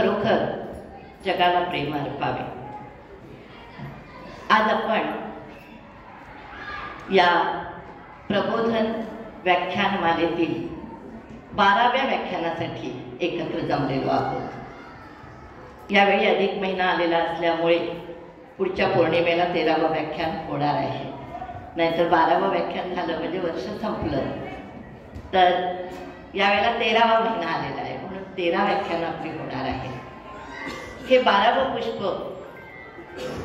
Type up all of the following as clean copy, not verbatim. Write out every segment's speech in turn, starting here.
खरोखर जगाला प्रेम अर्पावे। आज आपण या प्रबोधन व्याख्यानमालेतील 12व्या व्याख्यानासाठी एकत्र जमलेलो आहोत। यावेळी अधिक महिना आलेला असल्यामुळे पुढच्या पौर्णिमेला 13वं व्याख्यान होणार आहे, नाहीतर 12वं व्याख्यान झालं म्हणजे वर्ष संपलं। तर यावेळेला 13वा महिना आलेला आहे, म्हणून 13 व्याख्यान आपली होणार आहे। हे 12वं पुष्प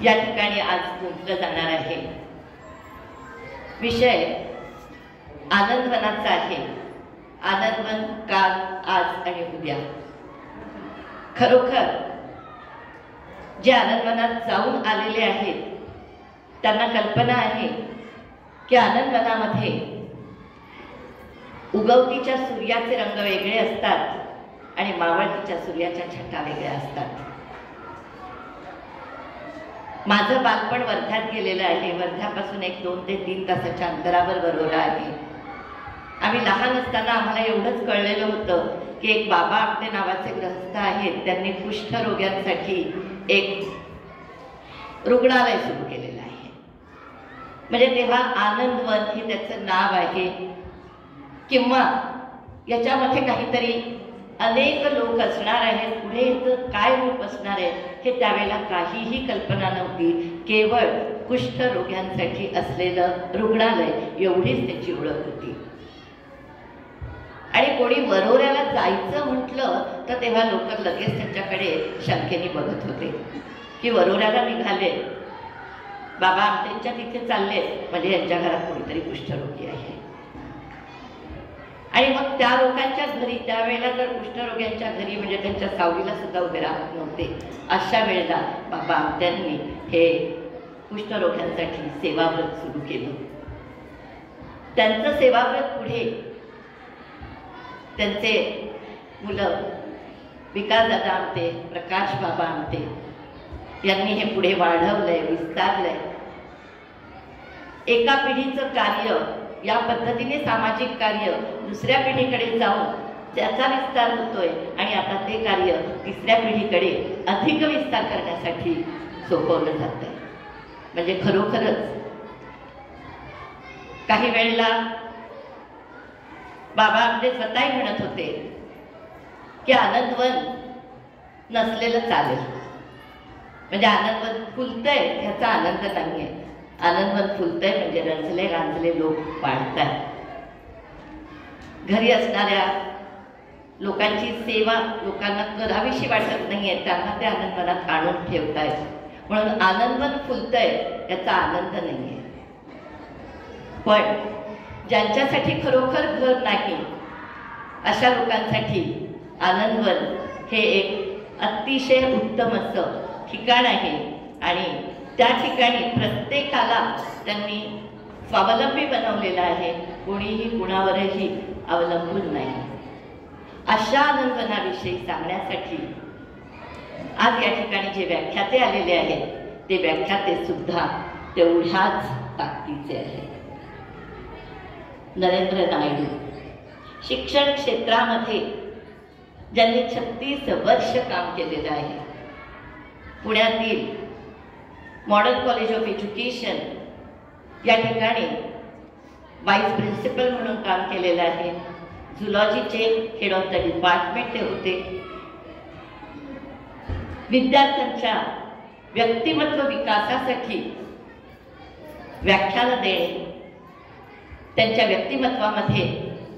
या ठिकाणी आज गुंतलं जाणार आहे। विषय आनंदवनाचा आहे। आनंदवन काल, आज आणि उद्या। खरोखर जे आनंदवनात जाऊन आलेले आहेत त्यांना कल्पना आहे की आनंदवनामध्ये उगवतीच्या सूर्याचे रंग वेगळे असतात आणि मावळतीच्या सूर्याच्या छटा वेगळ्या असतात। माझं बालपण वर्ध्यात गेलेलं आहे। वर्ध्यापासून 1-2 ते 3 तासाच्या अंतरावर वरोरा आहे। आम्ही लहान असताना आम्हाला एवढंच कळलेलं होतं की एक बाबा आमटे नावाचे गृहस्थ आहेत, त्यांनी कुष्ठरोग्यांसाठी एक रुग्णालय सुरू केलेलं आहे। म्हणजे तेव्हा आनंदवन हे त्याचं नाव आहे, किंवा याच्यामध्ये काहीतरी अनेक लोक असणार आहेत, पुढे याचं काय रूप असणार आहे हे त्यावेळेला काहीही कल्पना नव्हती। केवळ कुष्ठरोग्यांसाठी असलेलं रुग्णालय एवढीच त्याची ओळख होती। आणि कोणी वरोऱ्याला जायचं म्हटलं तर तेव्हा लोक लगेच त्यांच्याकडे शंकेने बघत होते की वरोऱ्याला निघाले, बाबा आमच्या तिथे चालले म्हणजे यांच्या घरात कोणीतरी कुष्ठरोगी आहे। आणि मग त्या लोकांच्या घरी त्यावेळेला जर कुष्ठरोग्यांच्या घरी म्हणजे त्यांच्या सावलीला सुद्धा उभे राहत नव्हते, अशा वेळेला बाबा आमट्यांनी हे कुष्ठरोग्यांसाठी सेवाव्रत सुरू केलं। त्यांचं सेवाव्रत पुढे त्यांचे मुलं विकासदादा आमटे, प्रकाश बाबा आमटे यांनी हे पुढे वाढवलंय, विस्तारलंय। एका पिढीचं कार्य या पद्धतीने सामाजिक कार्य दुसऱ्या पिढीकडे जाऊन त्याचा विस्तार होतोय आणि आता ते कार्य तिसऱ्या पिढीकडे अधिक विस्तार करण्यासाठी सोपवलं जातंय। म्हणजे खरोखरच काही वेळेला बाबा आमचे स्वतःही म्हणत होते की आनंदवन नसलेलं चालेल, म्हणजे आनंदवन फुलतंय ह्याचा आनंद नाहीये। आनंदवन फुलतंय म्हणजे रंजले रांजले लोक वाढतात। घरी असणाऱ्या लोकांची सेवा लोकांना करावीशी वाटत नाहीये, त्यांना ते आनंदवनात आणून ठेवतायत, म्हणून आनंदवन फुलतंय याचा आनंद नाहीये। पण ज्यांच्यासाठी खरोखर घर नाही अशा लोकांसाठी आनंदवन हे एक अतिशय उत्तम असं ठिकाण आहे। आणि त्या ठिकाणी प्रत्येकाला त्यांनी स्वावलंबी बनवलेलं आहे, कोणीही कुणावरही अवलंबून नाही। अशा आनंदवनाविषयी सांगण्यासाठी आज या ठिकाणी जे व्याख्याते आलेले आहेत ते व्याख्याते सुद्धा तेवढ्याच ताकदीचे आहेत। नरेंद्र नायडू शिक्षण क्षेत्रामध्ये ज्यांनी 36 वर्ष काम केलेलं आहे। पुण्यातील मॉडर्न कॉलेज ऑफ एज्युकेशन या ठिकाणी वाईस प्रिन्सिपल म्हणून काम केलेलं आहे। झुलॉजीचे हेड ऑफ द डिपार्टमेंट ते होते। विद्यार्थ्यांच्या व्यक्तिमत्व विकासासाठी व्याख्यानं देणे, त्यांच्या व्यक्तिमत्वामध्ये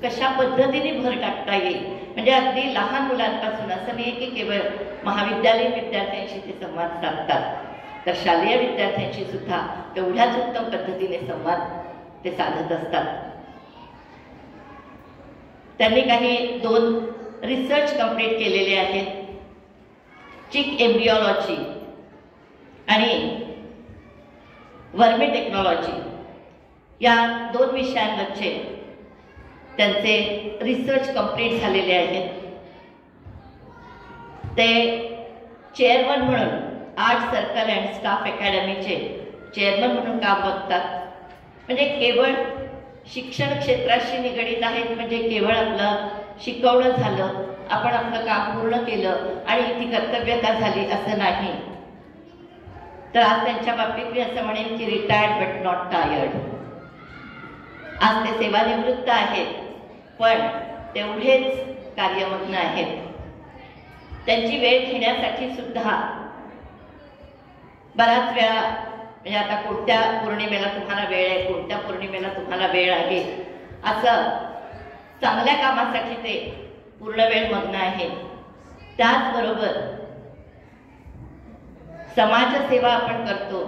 कशा पद्धतीने भर टाकता येईल, म्हणजे अगदी लहान मुलांपासून असं नाही की केवळ महाविद्यालयीन विद्यार्थ्यांशी ते संवाद साधतात, तर शालेय विद्यार्थ्यांशी सुद्धा तेवढ्याच उत्तम पद्धतीने संवाद ते साधत असतात। त्यांनी काही 2 रिसर्च कंप्लीट केलेले आहेत, चिक एम्ब्रिओलॉजी आणि वर्मी टेक्नॉलॉजी या 2 विषयांवरचे त्यांचे रिसर्च कंप्लीट झालेले आहेत। ते चेअरमन म्हणून आर्ट सर्कल अँड स्टाफ अकॅडमीचे चेअरमन म्हणून काम बघतात। म्हणजे केवळ शिक्षण क्षेत्राशी निगडीत आहेत म्हणजे केवळ आपलं शिकवणं झालं, आपण आपलं काम पूर्ण केलं आणि ती कर्तव्यता झाली असं नाही. तर आज त्यांच्या बाबतीत मी असं म्हणेन की रिटायर्ड बट नॉट टायर्ड. आज ते सेवानिवृत्त आहेत पण तेवढेच कार्यमग्न आहेत. त्यांची वेळ घेण्यासाठी सुद्धा बराच वेळा म्हणजे आता कोणत्या पौर्णिमेला तुम्हाला वेळ आहे, कोणत्या पौर्णिमेला तुम्हाला वेळ आहे, असं चांगल्या कामासाठी ते पूर्ण वेळ मग्न आहे. त्याचबरोबर समाजसेवा आपण करतो,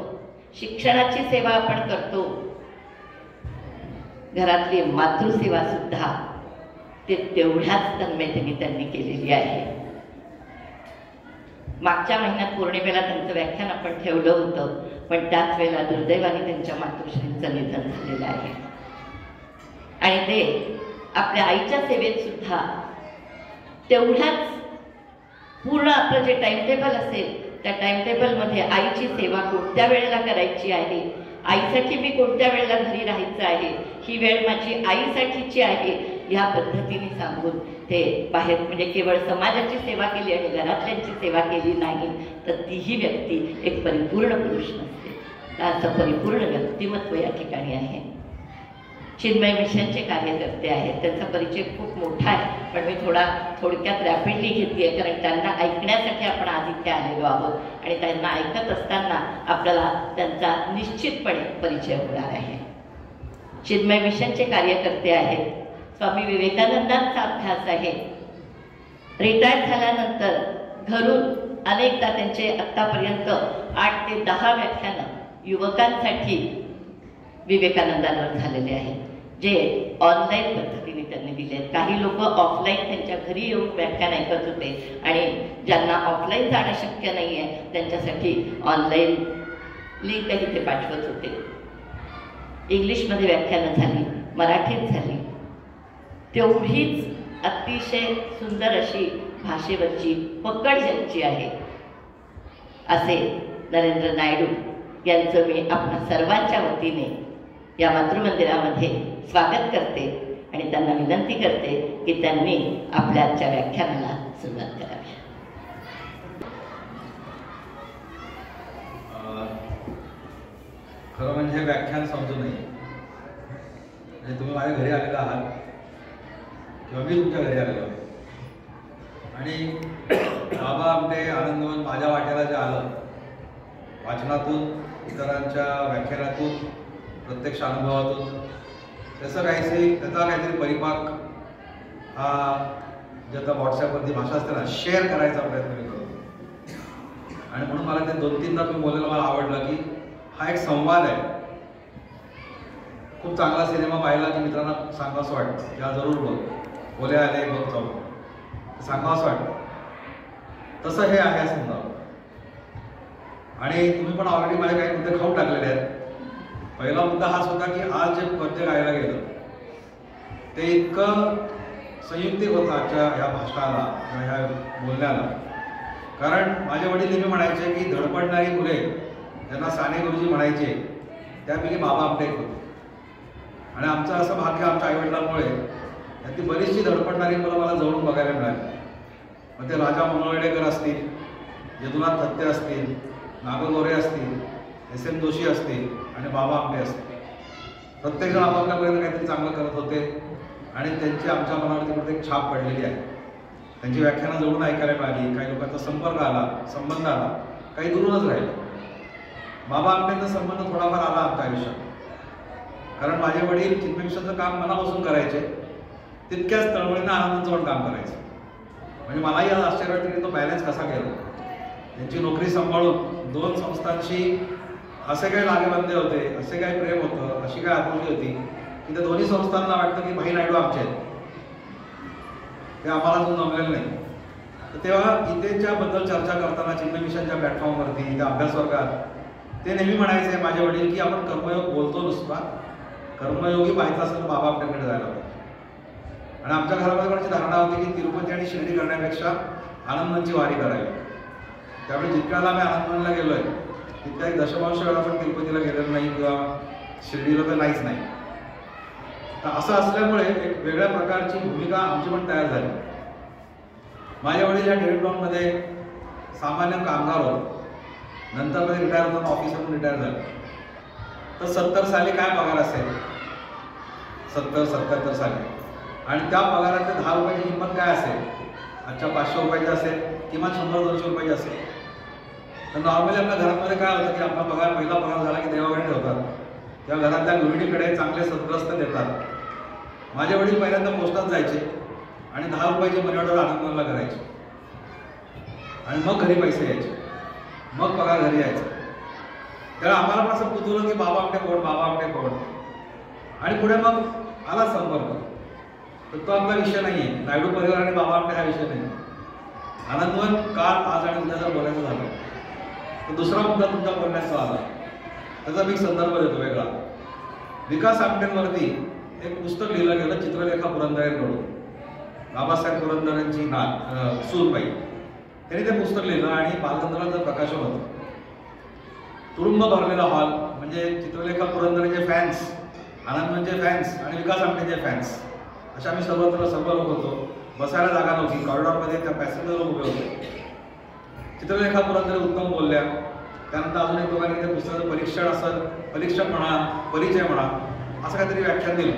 शिक्षणाची सेवा आपण करतो, घरातली मातृसेवा सुद्धा ते तेवढ्याच तन्मयतेने त्यांनी केलेली आहे. मागच्या महिन्यात पौर्णिमेला त्यांचं व्याख्यान आपण ठेवलं होतं पण त्याच वेळेला दुर्दैवाने त्यांच्या मातृश्रींचं निधन झालेलं आहे. आणि ते आपल्या आईच्या सेवेत सुद्धा तेवढ्याच पूर्ण आपलं जे टाइमटेबल असेल त्या टाइमटेबलमध्ये आईची सेवा कोणत्या वेळेला करायची आहे, आईसाठी मी कोणत्या वेळेला घरी राहायचं आहे, ही वेळ माझी आईसाठीची आहे, ह्या पद्धतीने सांगून ते बाहेर म्हणजे केवळ समाजाची सेवा केली आणि घरातल्यांची सेवा केली नाही तर तीही व्यक्ती एक परिपूर्ण पुरुष नसते. तर असं परिपूर्ण व्यक्तिमत्व या ठिकाणी आहे. चिन्मय मिशनचे कार्यकर्ते आहेत, त्यांचा परिचय खूप मोठा आहे पण मी थोडक्यात रॅपिडली घेतली कारण त्यांना ऐकण्यासाठी आपण आज इथे आलेलो आहोत आणि त्यांना ऐकत असताना आपल्याला त्यांचा निश्चितपणे परिचय होणार आहे. चिन्मय मिशनचे कार्यकर्ते आहेत, स्वामी विवेकानंदांचा अभ्यास आहे. रिटायर झाल्यानंतर घरून अनेकदा त्यांचे आत्तापर्यंत 8 ते 10 व्याख्यानं युवकांसाठी विवेकानंदांवर झालेले आहेत जे ऑनलाईन पद्धतीने त्यांनी दिले आहेत. काही लोक ऑफलाईन त्यांच्या घरी येऊन व्याख्यान ऐकत होते आणि ज्यांना ऑफलाईन जाणं शक्य नाही आहे त्यांच्यासाठी ऑनलाईन लिंकही ते पाठवत होते. इंग्लिशमध्ये व्याख्यानं झाली, मराठीत झाली. तेवढीच अतिशय सुंदर अशी भाषेवरची पकड ज्यांची आहे असे नरेंद्र नायडू यांचं मी आपल्या सर्वांच्या वतीने या मातृमंदिरामध्ये स्वागत करते आणि त्यांना विनंती करते की त्यांनी आपल्या आजच्या व्याख्यानाला सुरुवात करावी. खरं म्हणजे व्याख्यान समजू नये म्हणजे तुम्ही माझ्या घरी आलेला आहात किंवा मी तुमच्या घरी आलेलो आहे आणि बाबा आमटे आनंदवन माझ्या वाट्याला जे आलं वाचनातून, इतरांच्या व्याख्यानातून, प्रत्यक्ष अनुभवातून त्याचा काहीतरी परिपाक हा जे आता व्हॉट्सॲपवरती भाषा असते ना शेअर करायचा प्रयत्न मी करतो. आणि म्हणून मला ते 2-3दा तुम्ही बोलायला मला आवडलं की हा एक संवाद आहे. खूप चांगला सिनेमा पाहिला की मित्रांना सांगावंसं वाटतं की हा जरूर बघ, बोले आले बघ जाऊ सांगावंसं वाटतं. तसं हे आहे समजा. आणि तुम्ही पण ऑलरेडी माझे काही मुद्दे खाऊन टाकलेले आहेत. पहिला मुद्दा हाच होता की आज जे पद्य गायला गेलं ते इतकं संयुक्तिक होतं आजच्या ह्या भाषणाला किंवा ह्या बोलण्याला. कारण माझे वडील नेहमी म्हणायचे की धडपडणारी मुले ज्यांना साने गुरुजी म्हणायचे त्यापैकी बाबा आमटे एक होते. आणि आमचं असं भाग्य आमच्या आईवडिलांमुळे त्यातली बरीचशी धडपडणारी मुलं मला जवळून बघायला मिळाली. मग ते राजा मंगळवेडेकर असतील, यदुनाथ थत्ते असतील, नागोगोरे असतील, S.M. जोशी असतील आणि बाबा आमटे असतील. प्रत्येकजण आपापल्यापर्यंत काहीतरी चांगलं करत होते आणि त्यांची आमच्या मनावरती प्रत्येक छाप पडलेली आहे. त्यांची व्याख्यानं जवळून ऐकायला मिळाली, काही लोकांचा संपर्क आला, संबंध आला, काही दुरूनच राहिलं. बाबा आमटेंचा संबंध थोडाफार आला आमच्या आयुष्यात. कारण माझे वडील चिन्मय मिशनचं काम मनापासून करायचे, तितक्याच तळमळीनं आनंदाचं पण काम करायचं. म्हणजे मलाही आज आश्चर्य वाटतं की तो बॅलन्स कसा केला. त्यांची नोकरी सांभाळून 2 संस्थांशी असे काही लागेबांधे होते, असे काही प्रेम होतं, अशी काही आपुलकी होती की त्या दोन्ही संस्थांना वाटतं की भाई नायडू आमचे आहेत, ते आम्हाला अजून जमलेलं नाही. तर तेव्हा गीतेच्याबद्दल चर्चा करताना चिन्मय मिशनच्या प्लॅटफॉर्मवरती त्या अभ्यास वर्गात ते नेहमी म्हणायचे माझे वडील की आपण कर्मयोग बोलतो नुसता, कर्मयोगी पाहायचा असेल बाबा आपल्याकडे जायला पाहिजे. आणि आमच्या घरामध्ये धारणा होती की तिरुपती आणि शिर्डी करण्यापेक्षा आनंदांची वारी करावी. त्यामुळे जितक्या वेळेला आम्ही आनंदवनला गेलो आहे तितक्या 10 वेळा पण तिरुपतीला गेलेलो नाही किंवा शिर्डीला तर नाहीच नाही. तर असं असल्यामुळे एक वेगळ्या प्रकारची भूमिका आमची पण तयार झाली. माझ्या वडील या डेव्हिड ब्राऊनमध्ये सामान्य कामगार होते, नंतर मध्ये रिटायर होताना ऑफिसरहून रिटायर झाले. तर 70 साली काय पगार असेल, 70-77 साली, आणि त्या पगाराच्या 10 रुपयाची किंमत काय असेल, आजच्या 500 रुपयाची असेल, किमान 100-200 रुपयाची असेल. तर नॉर्मली आपल्या घरामध्ये काय होतं की आपला पगार, पहिला पगार झाला की देवाकडे ठेवतात किंवा घरातल्या गृहिणीकडे चांगले सद्ग्रस्त देतात. माझे वडील पहिल्यांदा पोस्टात जायचे आणि 10 रुपयाची मनी ऑर्डर आनंदला करायचे आणि मग घरी पैसे यायचे, मग पगार घरी यायचा. त्यावेळेला आम्हाला पण असं कुतूहल की बाबा आमटे कोण, बाबा आमटे कोण. आणि पुढे मग आला संपर्क. तर तो आपला विषय नाही आहे, नायडू परिवार आणि बाबा आमटे हा विषय नाही. आनंदवन काल, आज आणि उद्या जर बोलायचं झालं तर दुसरा मुद्दा तुमच्या बोलण्याचा आला, त्याचा मी संदर्भ देतो वेगळा. विकास आमटेंवरती एक पुस्तक लिहिलं गेलं चित्रलेखा पुरंदरेंकडून, बाबासाहेब पुरंदरेंची सूरबाई. त्यांनी ते पुस्तक लिहिलं आणि बालगंधर्वांचं प्रकाशन होतं. तुरुंब भरलेला हॉल, म्हणजे चित्रलेखा पुरंदरेचे फॅन्स, आनंदवनचे फॅन्स आणि विकास आमटेचे फॅन्स, अशा आम्ही सर्व लोक होतो. बसायला जागा नव्हती, कॉरिडॉरमध्ये त्या पॅसेंजर लोक उभे होते. चित्रलेखा पुरंदरे उत्तम बोलल्या. त्यानंतर अजून एक दोघांनी त्या पुस्तकाचं परीक्षण म्हणा, परिचय म्हणा, असं काहीतरी व्याख्यान दिलं.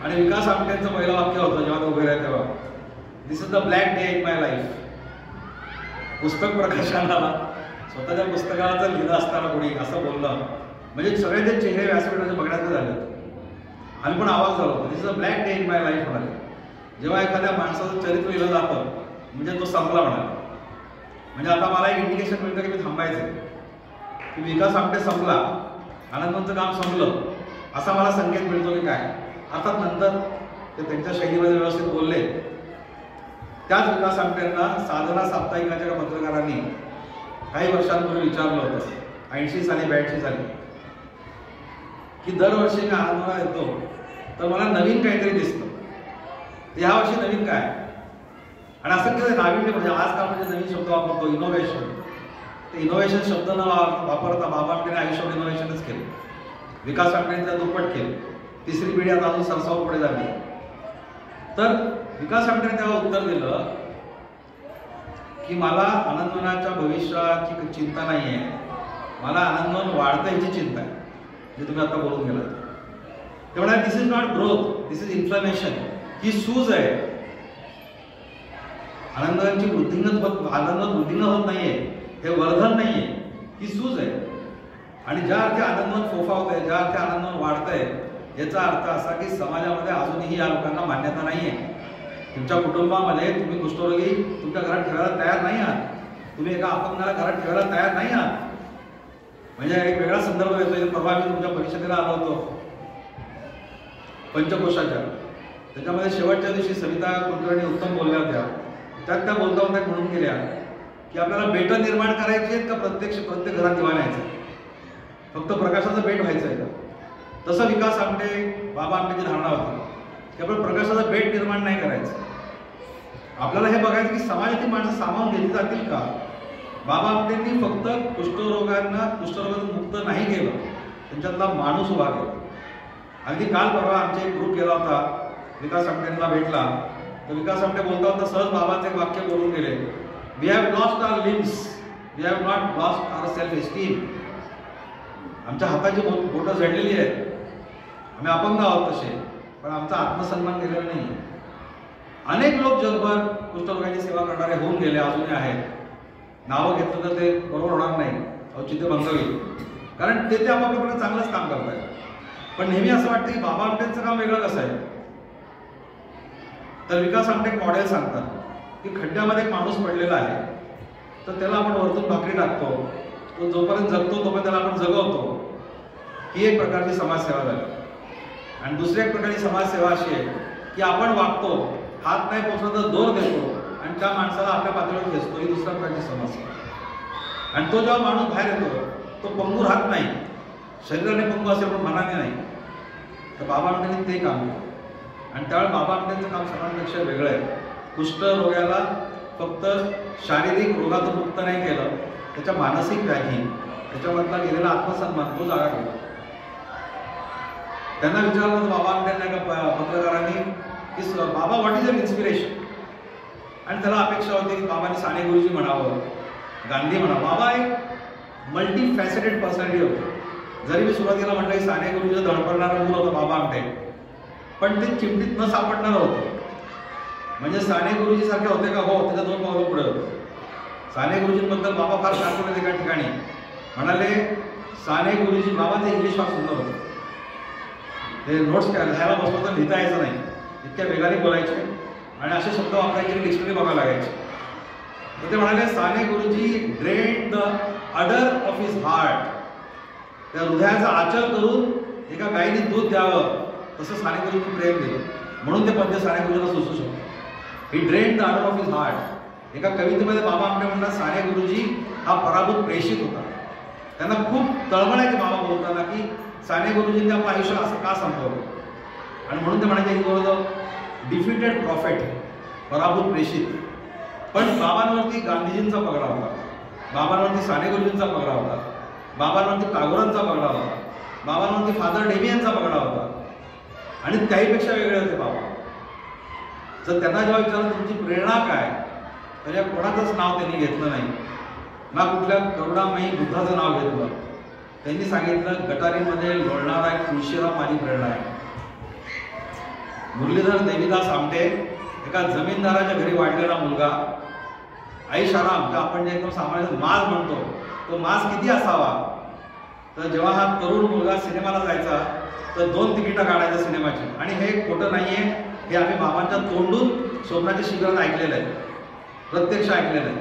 आणि विकास आमटेंचं पहिलं वाक्य होतं जेव्हा ते उभे राहिले तेव्हा, this is the black day in my life. पुस्तक प्रकाशनाला स्वतःच्या पुस्तकाला जर लिहिलं असताना कोणी असं बोललं, म्हणजे सगळ्यांचे चेहरे व्यासपीठाचे बघण्याचे झाले. आम्ही पण आवाज झालो, this is the black day in my life म्हणाले. जेव्हा एखाद्या माणसाचं चरित्र लिहिलं जातं म्हणजे तो संपला म्हणाला. म्हणजे आता मला एक इंडिकेशन मिळतं की मी थांबायचं, की विकास आमटे संपला, आनंदवनचं काम संपलं, असा मला संकेत मिळतो की काय. अर्थात नंतर ते त्यांच्या शैलीमध्ये व्यवस्थित बोलले. त्याच विकास आमटेंना साधना साप्ताहिकाच्या पत्रकारांनी काही वर्षांपूर्वी विचारलं होतं, 80 साली 82 साली, की दरवर्षी मी आनंदवनाला येतो तर मला नवीन काहीतरी दिसतं, ह्या वर्षी नवीन काय. आणि असं केलं नाविन्य, म्हणजे आजकाल म्हणजे नवीन शब्द वापरतो इनोव्हेशन. ते इनोव्हेशन शब्द न वापरता बाबा आमटेने आयुष्यात इनोव्हेशनच केलं. विकास आमटेने त्या दुप्पट केलं. तिसरी पिढी आता अजून सरसाव पुढे झाली. तर विकास आमटेने तेव्हा उत्तर दिलं की मला आनंदवनाच्या भविष्याची चिंता नाही आहे, मला आनंदवन वाढतं ह्याची चिंता आहे, जे तुम्ही आता बोलून गेलात. ते म्हणाले this is not growth, this is inflammation. ही सूज आहे. आनंदवनाची आनंदवन वृद्धिंगत होत नाहीये, हे वर्धन नाहीये, ही सूज आहे. आणि ज्या अर्थी आनंदवन फोफावत आहे, ज्या अर्थी आनंदवन वाढतंय, याचा अर्थ असा की समाजामध्ये अजूनही या लोकांना मान्यता नाहीये. तुमच्या कुटुंबामध्ये तुम्ही कुष्ठरोगी तुमच्या घरात ठेवायला तयार नाही आहात, तुम्ही एका अपंगाला घरात ठेवायला तयार नाही आहात. म्हणजे एक वेगळा संदर्भ येतो. परवा मी तुमच्या परिषदेला आलो होतो पंचकोशाच्या, त्याच्यामध्ये शेवटच्या दिवशी सविता कुलकर्णी उत्तम बोलल्या होत्या. त्यात त्या बोलता होत्या म्हणून गेल्या की आपल्याला बेटं निर्माण करायची आहेत का प्रत्येक घरात दिवा न्यायचं, फक्त प्रकाशाचं बेट व्हायचं आहे का. तसं विकास आमटे, बाबा आमटेची धारणा होती की आपण प्रकाशाचं बेट निर्माण नाही करायचं. आपल्याला हे बघायचं की समाजातील माणसं सामावून घेतली जातील का. बाबा आमटेंनी फक्त कुष्ठरोगातून मुक्त नाही केलं, त्यांच्यातला माणूस उभा केला. अगदी काल परवा आमचे एक ग्रुप गेला होता, विकास आमटेंना भेटला, तर विकास आमटे बोलता होता सहज बाबाचे एक वाक्य बोलून गेले, we have lost our limbs, we have not lost our self esteem. आमच्या हाताची बोटं जडलेली आहेत, आम्ही अपंग आहोत तसे, पण आमचा आत्मसन्मान केलेला नाही. अनेक लोक जगभर कुष्ठरोगाची सेवा करणारे होऊन गेले, अजूनही आहेत. नावं घेतलं तर ते बरोबर होणार नाही, औचित्य भंग होईल, कारण ते आपापल्याकडे चांगलंच काम करतायत. पण नेहमी असं वाटतं की बाबा आमटेंचं काम वेगळं कसं आहे. तर विकास आमटे एक मॉडेल सांगतात की खड्ड्यामध्ये एक माणूस पडलेला आहे, तर त्याला आपण वरतून भाकरी टाकतो, तो जोपर्यंत जगतो तोपर्यंत त्याला आपण जगवतो. ही एक प्रकारची समाजसेवा झाली. आणि दुसरी एक प्रकारची समाजसेवा अशी आहे की आपण वागतो, हात नाही पोचला तर दोर देतो आणि त्या माणसाला आपल्या पातळीवर खेचतो. ही दुसऱ्या प्रकारची समस्या. आणि तो जेव्हा माणूस बाहेर येतो तो पंगू राहत नाही, शरीराने पंगू असेल पण मनाने नाही. तर बाबा आमटेंनी ते काम केलं. आणि त्यावेळेस बाबा आमटेंचं काम सर्वांपेक्षा वेगळं आहे. कुष्ठरोग्याला फक्त शारीरिक रोगातून मुक्त नाही केलं, त्याच्या मानसिक व्याधी, त्याच्यामधला गेलेला आत्मसन्मान तो जागा केला. त्यांना विचारलं तर बाबा त्यांना एका पत्रकारांनी की बाबा व्हॉट इज युअर इन्स्पिरेशन, आणि त्याला अपेक्षा होती की बाबांनी साने गुरुजी म्हणावं, गांधी म्हणावं. बाबा एक मल्टी फॅसेटेड पर्सनॅलिटी होते. जरी मी सुरुवातीला म्हटलं की साने गुरुजीचं धडपडणारं मूल होतं बाबा आमटे, पण ते चिमटीत न सापडणारं होतं. म्हणजे साने गुरुजी सारखे होते का? हो, त्याच्या 2 पावलं पुढे होते. साने गुरुजींबद्दल बाबा फार शांत होते. एका ठिकाणी म्हणाले साने गुरुजी, बाबांचं इंग्लिश फार सुंदर होतं. ते नोट्स लिहायला बसलो तर लिहिता यायचं नाही, इतक्या वेगाने बोलायचे आणि असे शब्द वापरायचे डिक्शनरी बघायला लागायचे. तर ते म्हणाले Sane Guruji drain the udder of his heart, त्या हृदयाचा आचर करून एका गायीने दूध द्यावं तसं साने गुरुजींनी प्रेम दिलं. म्हणून ते पद्य साने गुरुजींना सुचू शकतो. He drain the udder of his heart. एका कवितेमध्ये बाबा आमटे म्हणतात साने गुरुजी हा पराभूत प्रेषित होता. त्यांना खूप तळमळायचे बाबा बोलताना की साने गुरुजींनी आपलं आयुष्य असं का संपवलं, आणि म्हणून ते म्हणायचे he was a defeated profit, पराभूत प्रेषित. पण बाबांवरती गांधीजींचा पगडा होता, बाबांवरती साने गुरुजींचा पगडा होता, बाबांवरती टागोरांचा पगडा होता, बाबांवरती फादर डेमियनचा पगडा होता, आणि त्याहीपेक्षा वेगळे होते बाबा. जर त्यांना जेव्हा विचारलं तुमची प्रेरणा काय, तर या कोणाचंच नाव त्यांनी घेतलं नाही, ना कुठल्या करुणामयी बुद्धाचं नाव घेतलं. त्यांनी सांगितलं गटारीमध्ये लोळणारा एक तुळशीराम माझी प्रेरणा आहे. मुरलीधर देवीदास आमटे एका जमीनदाराच्या घरी वाढलेला मुलगा, ऐशाराम, का आपण जे एकदम सामान्य माज म्हणतो, तो माज किती असावा, तर जेव्हा हा तरुण मुलगा सिनेमाला जायचा तर 2 तिकीटं काढायचं सिनेमाची. आणि हे खोटं नाहीये, हे आम्ही बाबांच्या तोंडून स्वप्नाच्या शिबिरात ऐकलेलं आहे, प्रत्यक्ष ऐकलेलं आहे.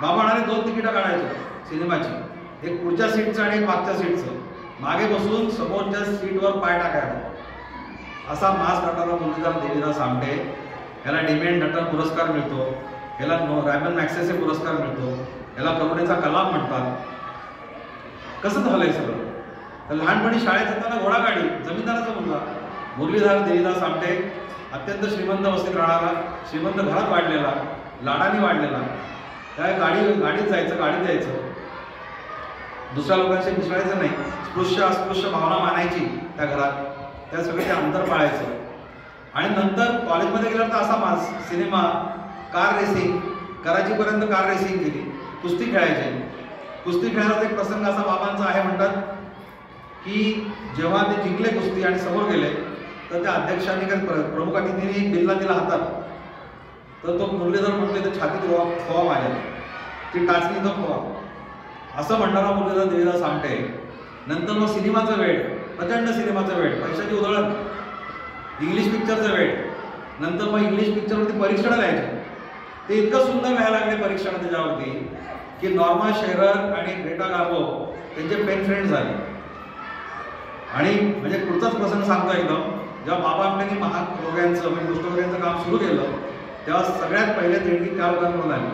बाबा म्हणाले 2 तिकीटं काढायचं सिनेमाची, एक पुढच्या सीटचं आणि एक मागच्या सीटचं. मागे बसून समोरच्या सीटवर पाय टाकायचा. असा मास काढणारा मुरलीधर देवीदास आमटे, याला डिमेंड नटन पुरस्कार मिळतो, याला रॅमन मॅक्सेसे पुरस्कार मिळतो, याला करुणेचा कलाम म्हणतात. कसं झालंय सगळं? तर लहानपणी शाळेत जाताना घोडागाडी, जमीनदाराचा मुलगा मुरलीधर देवीदास आमटे, अत्यंत श्रीमंत वस्तीत राहणारा, श्रीमंत घरात वाढलेला, लाडाने वाढलेला. त्या गाडीत जायचं, गाडीत जायचं, दुसऱ्या लोकांशी मिसळायचं नाही, स्पृश्य अस्पृश्य भावना मानायची त्या घरात, त्या सगळं ते अंतर पाळायचं. आणि नंतर कॉलेजमध्ये गेल्यावर तर असा मास, सिनेमा, कार रेसिंग, कराचीपर्यंत कार रेसिंग केली, कुस्ती खेळायची. कुस्ती खेळायचा एक प्रसंग असा बाबांचा आहे, म्हणतात की जेव्हा ते जिंकले कुस्ती आणि समोर गेले तर त्या अध्यक्षांनी काही प्रमुख अतिथींनी बिल्ला दिला हातात, तर तो मुरलीधर म्हणतोय तर छातीत खोवा माझ्या, ती टाचणी तर खोवा, असं म्हणणारा मुरलीधर देवीदास आमटे. नंतर मग सिनेमाचं वेळ, प्रचंड सिनेमाचं वेळ, पैशाची उधळण, इंग्लिश पिक्चरचं वेळ. नंतर मग इंग्लिश पिक्चरवरती परीक्षणं लिहायचे. ते इतकं सुंदर लिहायला लागले परीक्षणं त्याच्यावरती की नॉर्मा शेरर आणि ग्रेटा गार्बो त्यांचे पेन फ्रेंड झाले. आणि म्हणजे पुढचाच प्रसंग सांगतो एकदम, जेव्हा बाबा आमटेंनी महारोग्यांचं म्हणजे कुष्ठरोग्यांचं काम सुरू केलं तेव्हा सगळ्यात पहिले देणगी त्या लोकांकडून आली.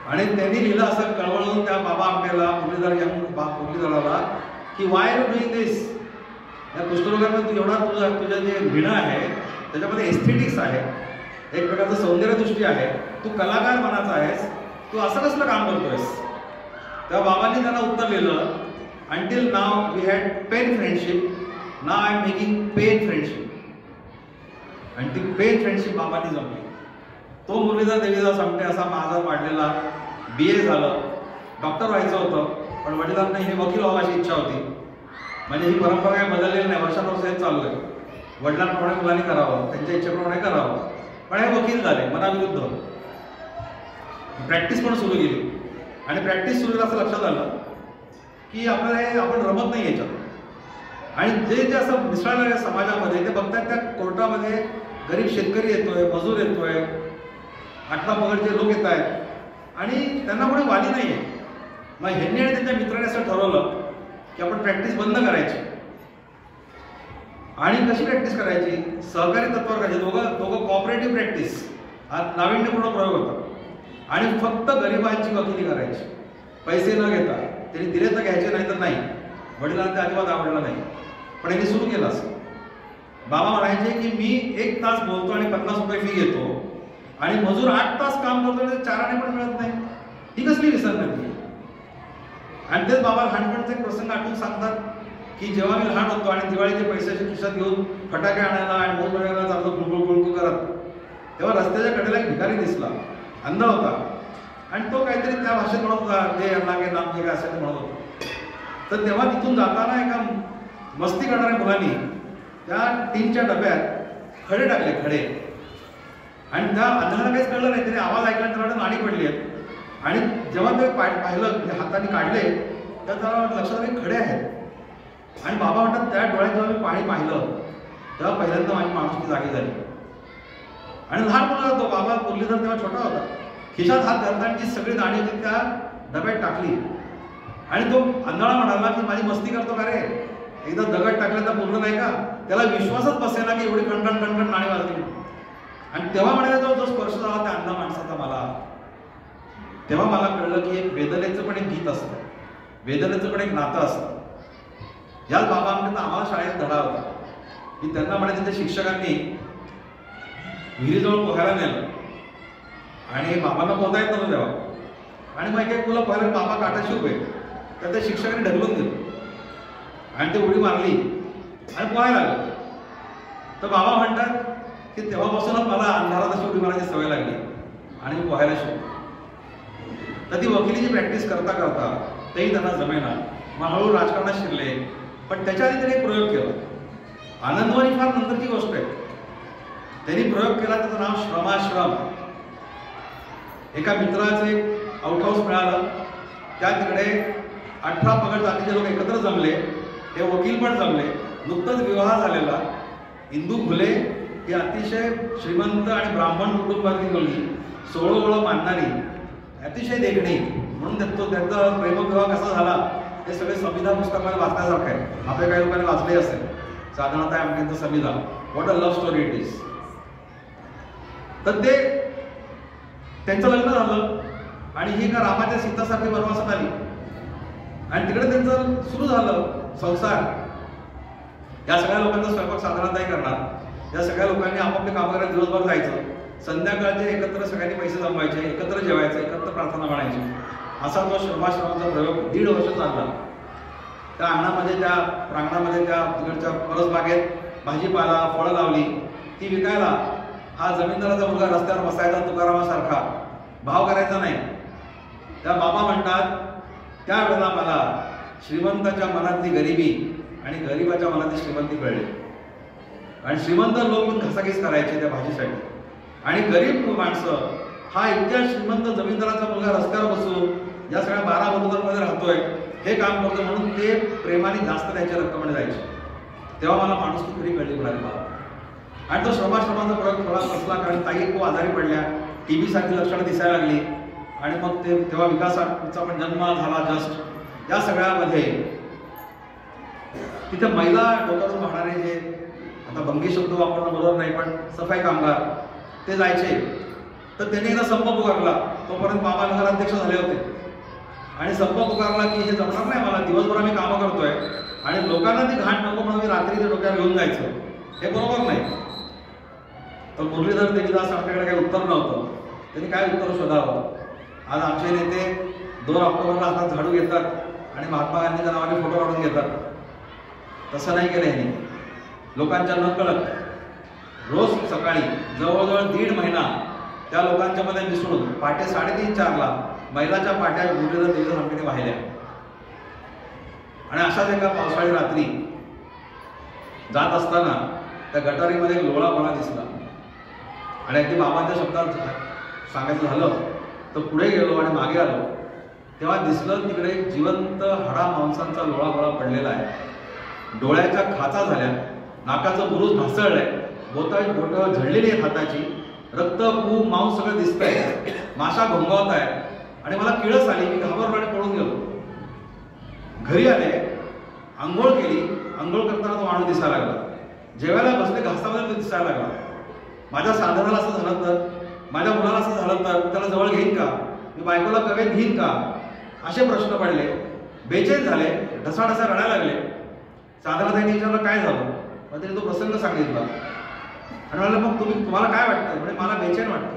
आणि त्यांनी लिहिलं असं कळवळून त्या बाबा आमटेला, मुरलीधराला की वाय आर यू डुईंग दिस. या कुष्ठरोगांमध्ये तू एवढा तुझं जे लिहिणं आहे त्याच्यामध्ये एस्थेटिक्स आहे, एक प्रकारचं सौंदर्यदृष्टी आहे, तू कलाकार मनाचा आहेस, तू असं कसलं काम करतोयस. तेव्हा बाबांनी त्यांना उत्तर लिहिलं, until now we had pen friendship, now I am making pen friendship. आणि ती पेन फ्रेंडशिप बाबांनी जमली. तो मुरलीधर देवीदास आमटे असा माझा वाढलेला, BA झालं, डॉक्टर व्हायचं होतं, पण वडिलांना हे वकील व्हायची इच्छा होती. म्हणजे ही परंपरा काही बदललेली नाही, वर्षानुवर्ष हेच चालू आहे. वडिलांप्रमाणे मुलांनी करावं, त्यांच्या इच्छेप्रमाणे करावं, पण हे वकील झाले मनाविरुद्ध. प्रॅक्टिस पण सुरू केली आणि प्रॅक्टिस सुरू असं लक्षात आलं की आपल्याला हे आपण रमत नाही याच्यात. आणि जे असं मिसळलं आहे समाजामध्ये ते बघतात त्या कोर्टामध्ये गरीब शेतकरी येतोय, मजूर येतोय, आटला पगडचे लोक येत आहेत आणि त्यांना कोणी वाली नाही आहे. मग ह्यांनी आणि त्यांच्या मित्राने असं ठरवलं की आपण प्रॅक्टिस बंद करायची. आणि कशी प्रॅक्टिस करायची? सहकारी तत्वावर करायची. दोघं कॉपरेटिव्ह प्रॅक्टिस हा नाविन्यपूर्ण प्रयोग होता. आणि फक्त गरिबांची वकिली करायची, पैसे न घेता. त्यांनी दिले तर घ्यायचे, नाही तर नाही. वडिलांना ते अजिबात आवडलं नाही, पण यांनी सुरू केलं असं. बाबा म्हणायचे की मी 1 तास बोलतो आणि 50 रुपये फी घेतो आणि मजूर 8 तास काम करतो आणि 4 आणे पण मिळत नाही. ही कसली विसंगती? आणि तेच बाबा लहानपणचा एक प्रसंग आठवून सांगतात की जेव्हा मी लहान होतो आणि दिवाळीचे पैशाचे खिशात घेऊन फटाके आणायला आणि मोज बनवायला चालतो गुळगुळ करत, तेव्हा रस्त्याच्या कडेला एक भिकारी दिसला, अंध होता आणि तो काहीतरी त्या भाषेत म्हणत होता, जे यांना काही नाम जे काय असेल ते म्हणत होता. तर तेव्हा तिथून जाताना एका मस्ती करणाऱ्या मुलांनी त्या टीनच्या डब्यात खडे टाकले, खडे. आणि त्या अंधाला काहीच कळलं नाही, त्याने आवाज ऐकला, त्याला नाणी पडली आहेत. आणि जेव्हा ते पाहिलं, हाताने काढले, तर त्याला लक्षात आले खडे आहेत. आणि बाबा म्हणतात त्या डोळ्यात जेव्हा मी पाणी पाहिलं तेव्हा पहिल्यांदा माझी माणुसकी जागी झाली. आणि लहान मुलगा तो बाबा मुरलीधर तेव्हा छोटा होता, खिशात हात घालताना जी सगळी नाणी होती त्या डब्यात टाकली. आणि तो आंधळा म्हणाला की माझी मस्ती करतो का रे, एकदा दगड टाकलं तर पूर्ण नाही का. त्याला विश्वासच बसेना की एवढी कणकण कणकण नाणी वाजली. आणि तेव्हा म्हणाले जो स्पर्श झाला त्या अंधा माणसाचा मला, तेव्हा मला कळलं की एक वेदनेचं पण एक गीत असतं, वेदनेचं पण एक नातं असतं. याच बाबा म्हणतात आम्हाला शाळेत धडा होता की त्यांना म्हणे तिथे शिक्षकांनी विहिरीजवळ पोहायला नेलं आणि बाबांना पोहता येत नव्हतं तेव्हा. आणि मग एक मुलं पोहायला, बाबा काठाशी उभे, तर त्या शिक्षकांनी ढकलून दिलं आणि ते उडी मारली आणि पोहायला लागलं. तर बाबा म्हणतात की तेव्हापासूनच मला अंधारात अशी उडी मारायची सवय लागली आणि मी पोहायला शिकलो. तर ती वकिलीची प्रॅक्टिस करता करता तेही त्यांना जमेना, मग हळूहळू राजकारणात शिरले. पण त्याच्या आधी त्यांनी एक प्रयोग केला. आनंदवानी फार नंतरची गोष्ट आहे. त्यांनी प्रयोग केला, त्याचं नाव श्रमाश्रम. एका मित्राचं एक आउट हाऊस मिळालं, त्या तिकडे 18 पगड जातीचे लोक एकत्र जमले, ते वकील पण जमले. नुकतंच विवाह झालेला इंदू घुले ही अतिशय श्रीमंत आणि ब्राह्मण कुटुंबातली मुलगी, 16 मानणारी, अतिशय देखणी. म्हणून त्यांचा प्रेमविवाह कसा झाला हे सगळे संविधान पुस्तकामध्ये वाचण्यासारखं आहे. आपल्या काही लोकांनी वाचले असेल साधारणतः आमचं संविधान, what a love story it is. तर ते त्यांचं लग्न झालं आणि ही का रामाच्या सीतासारखी वनवासात आली आणि तिकडे त्यांचं सुरू झालं संसार. या सगळ्या लोकांचा स्वयंपाक साधारणतः करणार, या सगळ्या लोकांनी आपापले कामं करायला दिवसभर जायचं, संध्याकाळचे एकत्र सगळ्यांनी पैसे जमवायचे, एकत्र जेवायचं, एकत्र प्रार्थना म्हणायची. असा तो श्रमाश्रमाचा प्रयोग 1.5 वर्ष चालला. त्या अंगणामध्ये, त्या प्रांगणामध्ये, त्या तिकडच्या परसबागेत भाजीपाला फळं लावली, ती विकायला. हा जमीनदाराचा मुलगा रस्त्यावर बसायचा तुकारामासारखा, भाव करायचा नाही. त्या बाबा म्हणतात त्यावेळेला मला श्रीमंताच्या मनातली गरिबी आणि गरिबाच्या मनातली श्रीमंती कळली. आणि श्रीमंत लोक घसाघीस करायचे त्या भाजीसाठी, आणि गरीब माणसं हा इतक्या श्रीमंत जमीनदाराचा मुलगा रस्त्यावर बसून या सगळ्या 12 बरोबरमध्ये राहतोय, हे काम करतो, म्हणून ते प्रेमाने जास्त त्यांच्या रक्कमेने जायचे. तेव्हा मला माणुसकी खरी कळली म्हणाले बाबा. आणि तो श्रमाश्रमाचा प्रयोग थोडा कसला, कारण ताई खूप आजारी पडल्या, TB सारखी लक्षणं दिसायला लागली. आणि मग ते तेव्हा विकासाचा पण जन्म झाला जस्ट. या सगळ्यामध्ये तिथे महिला डोक्यातून वाहणारे जे, आता भंगी शब्द वापरणं बरोबर नाही, पण सफाई कामगार ते जायचे. तर त्यांनी एकदा संप पुकारला, तोपर्यंत बाबा नगराध्यक्ष झाले होते. आणि संप पुकारला की हे जमणार नाही मला, दिवसभर आम्ही कामं करतोय आणि लोकांना ती घाण नको म्हणून मी रात्री ते डोक्यावर घेऊन जायचं, हे बरोबर नाही. तर मुरलीधर देवीदास आपल्याकडे काही उत्तर नव्हतं. त्यांनी काय उत्तर शोधावं. आज आमचे नेते 2 ऑक्टोबरला हातात झाडू घेतात आणि महात्मा गांधीच्या नावाने फोटो काढून घेतात. तसं नाही केलं यांनी. लोकांच्या नकळत रोज सकाळी जवळजवळ 1.5 महिना त्या लोकांच्या मध्ये मिसळून पहाटे 3:30-4ला महिलाच्या पाट्या मुरलीधर देवीदास आमच्याकडे वाहिल्या. आणि अशाच एका पावसाळी रात्री जात असताना त्या गटारीमध्ये एक लोळा मला दिसला. आणि अगदी बाबांच्या शब्दात सांगायचं झालं तर पुढे गेलो आणि मागे आलो, तेव्हा दिसलं तिकडे एक जिवंत हाडा मांसांचा लोळा पडलेला आहे. डोळ्याच्या खाचा झाल्या, नाकाचं बुरुज ढासळलंय, बोटं झडलेली आहेत हाताची, रक्त पू मांस सगळं दिसतंय, माशा घोंगावत आहे. आणि मला किळस आली, मी घाबरपणे पळून गेलो. घरी आले, आंघोळ केली. आंघोळ करताना तो माणूस दिसायला लागला. जेवायला बसले, घासामध्ये तो दिसायला लागला. माझ्या साधनाला असं झालं तर, माझ्या मुलाला असं झालं तर त्याला जवळ घेईन का, मी बायकोला कवेत घेईन का, असे प्रश्न पडले. बेचैन झाले, ढसाढसा रडायला लागले. साधारण त्यांनी विचारलं काय झालं, मग त्यांनी तो प्रसंग सांगितला. आणि म्हणलं मग तुम्हाला काय वाटतं. म्हणजे मला बेचैन वाटतं.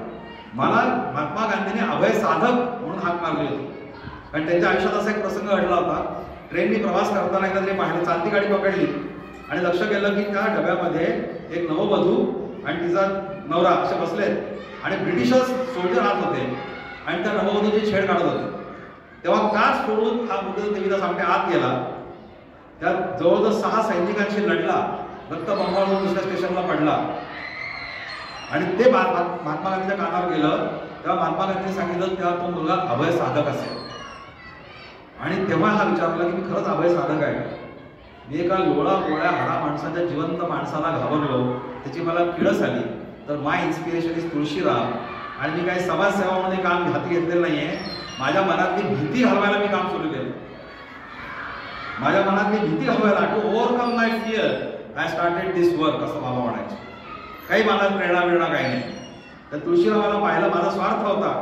मला महात्मा गांधींनी अभय साधक म्हणून हाक मारली होती. कारण त्यांच्या आयुष्यात असा एक प्रसंग घडला होता ट्रेननी प्रवास करताना एकदा तरी पाहिलं, चालती गाडी पकडली आणि लक्ष केलं की त्या डब्यामध्ये एक नववधू आणि तिचा नवरा असे बसलेत आणि ब्रिटिशर्स सोल्जर आत होते आणि त्या नववधूची छेड काढत होते. तेव्हा काच फोडून हा बुद्ध देवीला सांगते आत गेला. त्या जवळजवळ 6 सैनिकांशी लढला, रक्तबंबाळून दुसऱ्या स्टेशनला पडला आणि ते महात्मा गांधीच्या कानावर गेलं. तेव्हा महात्मा गांधींनी सांगितलं तेव्हा तो मुलगा अभय साधक असेल. आणि तेव्हा हा विचारला की मी खरंच अभय साधक आहे. मी एका लोळा गोळ्या हाडा माणसाच्या जिवंत माणसाला घाबरलो, त्याची मला किळस आली. तर माय इन्स्पिरेशन इज तुळशीराम. आणि मी काही समाजसेवा म्हणून हे काम हाती घेतलेलं नाहीये. माझ्या मनातली भीती घालवायला मी काम सुरू केलं. माझ्या मनातली भीती घालवायला, to overcome my fear I started this work, असं बाबा म्हणायचे. काही मला प्रेरणा मिळणार काही नाही. तर तुळशीरामाला पाहिलं, माझा स्वार्थ होता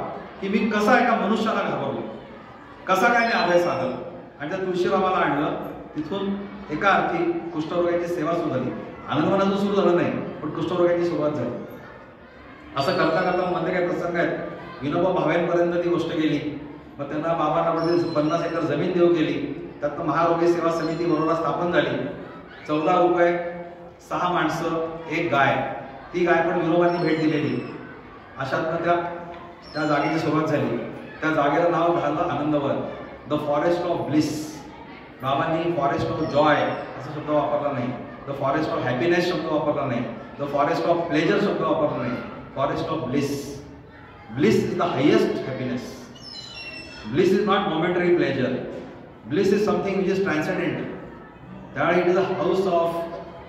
की मी कसा एका मनुष्याला घाबरलो, कसा काय मी अभय साधल. आणि त्या तुळशीरामाला आणलं. तिथून एका अर्थी कुष्ठरोग्याची सेवा सुरू झाली. आनंदवन अजून सुरू झालं नाही, पण कुष्ठरोग्याची सुरुवात झाली. असं करता करता मध्ये काही प्रसंग आहेत. विनोबा भावेंपर्यंत ती गोष्ट गेली. मग त्यांना बाबांना म्हणजे 50 एकर जमीन देऊ केली. त्यात महारोगी सेवा समिती बरोबर स्थापन झाली. 14 रुपये 6 माणसं 1 गाय. ती गाय पण विनोबांनी भेट दिलेली. अशातनं त्या जागेची सुरुवात झाली. त्या जागेला नाव घातलं Anandwan, the forest of bliss. बाबांनी फॉरेस्ट ऑफ जॉय असा शब्द वापरला नाही, द फॉरेस्ट ऑफ हॅपीनेस शब्द वापरला नाही, द फॉरेस्ट ऑफ प्लेजर शब्द वापरला नाही, forest of bliss. Bliss is the highest happiness. Bliss is not momentary pleasure. Bliss is something which is transcendent. त्यामुळे it is the house of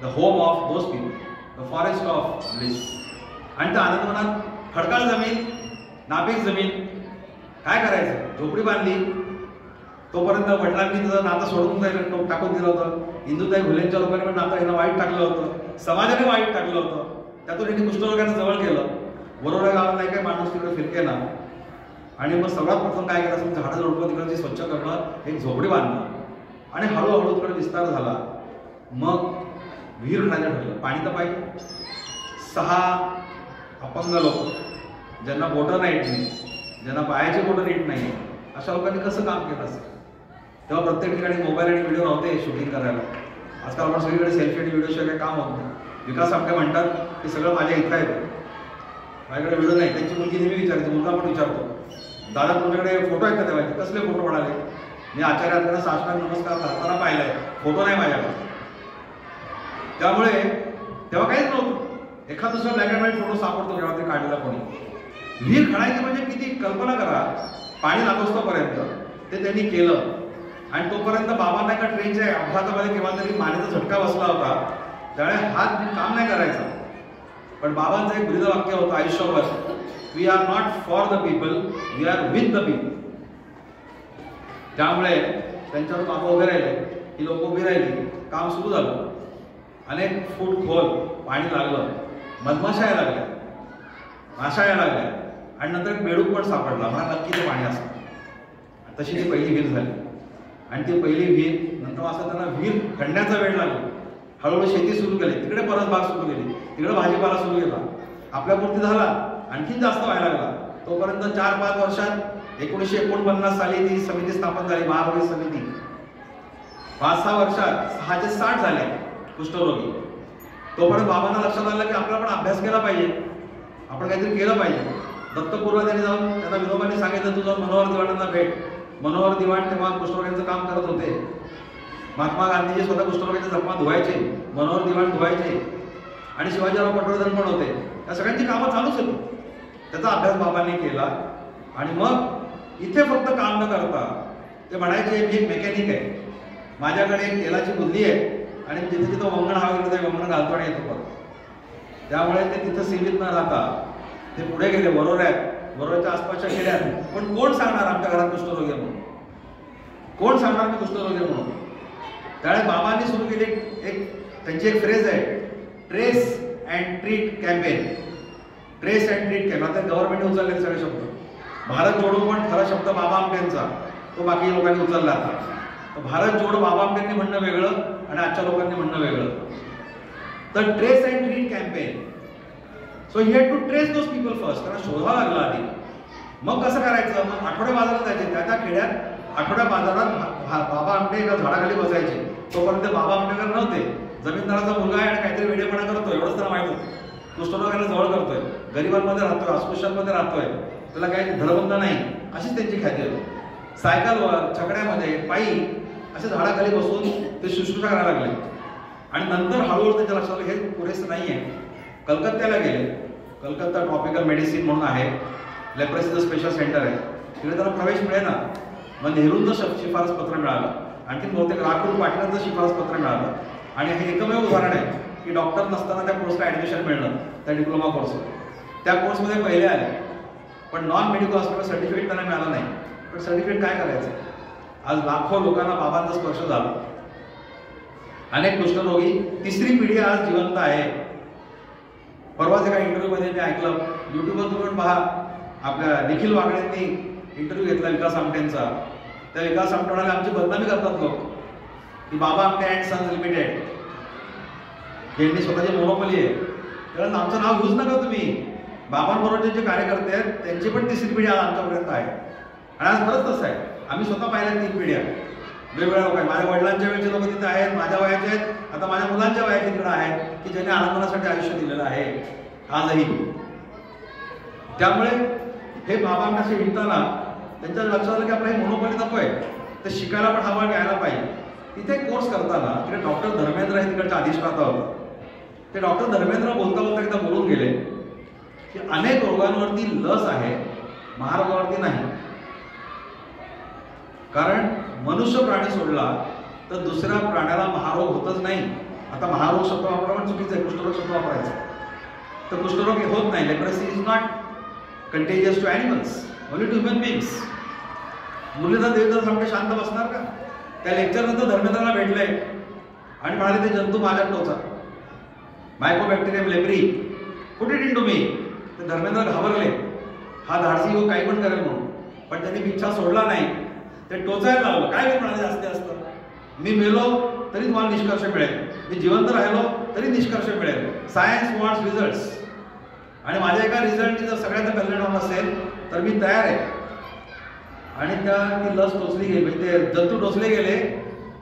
the home of those people, the forest of bliss. आणि त्या आनंदवनात खडकाळ जमीन, नापीक जमीन, काय करायचं, झोपडी बांधली. तोपर्यंत वडिलांनी तिचं नातं सोडून टाकून दिलं होतं. इंदुताई फुलेंच्या लोकांनी पण नातं यांना वाईट टाकलं होतं, समाजाने वाईट टाकलं होतं. त्यातून यांनी कुष्ठरोग्यांना जवळ केलं. वरोरा गावात नाही काय माणूस तिकडे फिरके ना. आणि मग सगळ्यात प्रथम काय केलं असेल, झाडं झोडपं तिकडची स्वच्छ करणं, एक झोपडी बांधणं. आणि हळूहळू तिकडे विस्तार झाला. मग विहीर खणायचं ठरलं. पाणी तर पाहिजे. 6 अपंग लोक, ज्यांना बोटं नीट नाही, ज्यांना पायाचे बोटं नीट नाही, अशा लोकांनी कसं काम केलं असेल. तेव्हा प्रत्येक ठिकाणी मोबाईल आणि व्हिडिओ नव्हते शूटिंग करायला. आजकाल आपण सगळीकडे सेल्फी आणि व्हिडिओशिवाय काही काम होत नाही. विकास आपले म्हणतात की सगळं माझ्या इथं आहे, माझ्याकडे व्हिडिओ नाही. त्यांची मुलगी नेहमी विचारते, मुलगा पण विचारतो, दादा तुमच्याकडे फोटो आहेत का तेव्हा? कसले फोटो म्हणाले? मी आचार्यांना साष्टांग नमस्कार घालताना पाहिलाय, फोटो नाही माझ्याकडे. त्यामुळे तेव्हा काहीच नव्हतं. एखाद दुसरा ब्लॅक अँड व्हाईट फोटो सापडतो जेव्हा ते काढलेला कोणी. विहीर खणायची म्हणजे किती, कल्पना करा. पाणी नागोस्तोपर्यंत ते त्यांनी केलं. आणि तोपर्यंत बाबांना एका ट्रेनच्या अपघातामध्ये केव्हा तरी मानेचा झटका बसला होता. त्यामुळे हात काम नाही करायचा. पण बाबांचं एक ब्रीदवाक्य होतं आयुष्यभर, we are not for the people, we are with the people. त्यामुळे त्यांच्यावर बाबा उभे राहिले, ही लोक उभी राहिली, काम सुरू झालं. अनेक फूट खोल पाणी लागलं, मधमाशा यायला लागल्या, माशा यायला लागल्या. आणि नंतर बेडूक पण सापडला. मला नक्की ते पाणी असतं. तशी ती पहिली विहीर झाली. आणि ती पहिली विहीर नंतर असं त्यांना विहीर खणण्याचा वेळ लागला. हळूहळू शेती सुरू केली, तिकडे परस बाग सुरू केली, तिकडे भाजीपाला सुरू केला. आपल्यापुरती झाला, आणखीन जास्त व्हायला लागला. तोपर्यंत 4-5 वर्षात 1949 साली ती समिती स्थापन झाली, महारोगी समिती. 5-6 वर्षात 6 ते 60 झाले कुष्ठरोगी. तोपर्यंत बाबांना लक्षात आलं की आपला पण अभ्यास केला पाहिजे, आपण काहीतरी केलं पाहिजे. दत्तपूरला त्यांनी जाऊन त्यांना विनोबांनी सांगितलं, तू जाऊन मनोहर दिवाणांना भेट. मनोहर दिवाण तेव्हा कुष्ठरोग्यांचं काम करत होते. महात्मा गांधीजी स्वतः कुष्ठरोग्यांच्या जखमा धुवायचे, मनोहर दिवाण धुवायचे. आणि शिवाजीराव पटवर्धन पण होते. या सगळ्यांची कामं चालूच होती. त्याचा अभ्यास बाबांनी केला. आणि मग इथे फक्त काम न करता ते म्हणायचे, मी एक मेकॅनिक आहे, माझ्याकडे एक तेलाची बुद्धी आहे आणि जिथे जिथं वंगण हवं गेलं ते वंगण घालतो आणि येतो परत. त्यामुळे ते तिथं सीमित न राहता ते पुढे गेले वरोऱ्यात, वरोऱ्याच्या आसपासच्या खेड्यात. पण कोण सांगणार आमच्या घरात कुष्ठरोगी म्हणून? कोण सांगणार मी कुष्ठरोगी म्हणून? त्यावेळेस बाबांनी सुरू केली एक त्यांची एक फ्रेज आहे, trace and treat campaign. Trace and treat campaign. आता गव्हर्नमेंटने उचलले सगळे शब्द. भारत जोडो पण खरा शब्द बाबा आमटेंचा, तो बाकी लोकांनी उचलला. आता भारत जोडो बाबा आमटेंनी म्हणणं वेगळं आणि आजच्या लोकांनी म्हणणं वेगळं. तर trace and treat campaign. So he had to trace those people first. त्यांना शोधावं लागलं आधी. मग कसं करायचं? मग आठवड्या बाजारात जायचे. त्या खेड्यात आठवड्या बाजारात बाबा आमटे एका झाडाखाली बसायचे. तोपर्यंत बाबा आमटेकर नव्हते. जमीनदाराचा मुलगा आहे आणि काहीतरी वेडेपणा करतोय एवढंच त्याला माहित होतं. कुष्ठरोगाला जवळ करतोय, गरिबांमध्ये राहतोय, अस्पृश्यांमध्ये राहतोय, त्याला काही धरबंध नाही, अशीच त्यांची ख्याती होती. सायकलवर, छकड्यामध्ये, पायी अशा झाडाखाली बसून ते शुश्रूषा करायला लागले. आणि नंतर हळूहळू त्यांच्या लक्षात आलं हे पुरेसं नाही आहे. कलकत्त्याला गेले. कलकत्ता ट्रॉपिकल मेडिसिन म्हणून आहे, लेप्रेसीचं स्पेशल सेंटर आहे. तिकडे त्याला प्रवेश मिळेना. मग नेहरूंचं शिफारस पत्र मिळालं, आणखी बहुतेक राखून पाटलांचं शिफारस पत्र मिळालं. आणि हे एकमेव उदाहरण आहे की डॉक्टर नसताना त्या कोर्सला ॲडमिशन मिळणं, त्या डिप्लोमा कोर्सवर. त्या कोर्समध्ये पहिले आले, पण नॉन मेडिकल हॉस्पिटल सर्टिफिकेट त्यांना मिळालं नाही. पण सर्टिफिकेट काय करायचं? आज लाखो लोकांना बाबांचा स्पर्श झाला. अनेक कुष्ठरोगी, तिसरी पिढी आज जिवंत आहे. परवाच एका इंटरव्ह्यूमध्ये मी ऐकलं, युट्यूबवर पण पहा, आपल्या निखिल वागळेंनी इंटरव्ह्यू घेतला विकास आमटेंचा. त्या विकास आमटे म्हणाले आमची बदनामी करतात लोक की Baba Amte and sons limited यांनी स्वतःची मोनोपली आहे, कारण आमचं नाव यूज नका तुम्ही. बाबांबरोबरचे जे कार्यकर्ते आहेत त्यांची पण तिसरी पिढी आज आमच्यापर्यंत आहे. आणि आज खरंच तसं आहे. आम्ही स्वतः पाहिल्या 3 पिढ्या वेगवेगळ्या लोक आहेत. माझ्या वडिलांच्या वेळचे लोक तिथे आहेत, माझ्या वयाचे आहेत, आता माझ्या मुलांच्या वयाचे तिकडे आहेत की ज्यांनी आनंदासाठी आयुष्य दिलेलं आहे आजही. त्यामुळे हे बाबा आमच्याशी हिंडताना त्यांच्या लक्षात आलं की आपलं हे मोनोपॉली नको आहे, तर शिकायला पण हवा घ्यायला पाहिजे. तिथे कोर्स करताना तिकडे डॉक्टर धर्मेंद्र हे तिकडच्या अधिष्ठाता होते. ते डॉक्टर धर्मेंद्र बोलता बोलता एकदा बोलून गेले की अनेक रोगांवरती लस आहे, महारोगावरती नाही. कारण मनुष्य प्राणी सोडला तर दुसऱ्या प्राण्याला महारोग होतच नाही. आता महारोग शब्द वापरणं पण चुकीचं आहे, कुष्ठरोग शब्द वापरायचा. तर कुष्ठरोग हे होत नाही. Leprosy is not contagious to animals, only to human beings. Murlidhar Devdhar सामने शांत बसणार का? त्या लेक्चरनंतर धर्मेंद्राला भेटले आणि म्हणाले ते जंतू माझ्यात टोचा, mycobacterium leprae, put it into me. ते धर्मेंद्र घाबरले, हा धाडसी योग काही पण करेल म्हणून. पण त्यांनी पिच्छा सोडला नाही, ते टोचायला लावलं. काय मी म्हणाले जास्तीत जास्त, मी मेलो तरी तुम्हाला निष्कर्ष मिळेल, मी जिवंत राहिलो तरी निष्कर्ष मिळेल. Science wants results. आणि माझ्या एका रिझल्टनी जर सगळ्यांचं कल्याण होत असेल तर मी तयार आहे. आणि ती लस टोचली गेली, म्हणजे ते जंतू टोचले गेले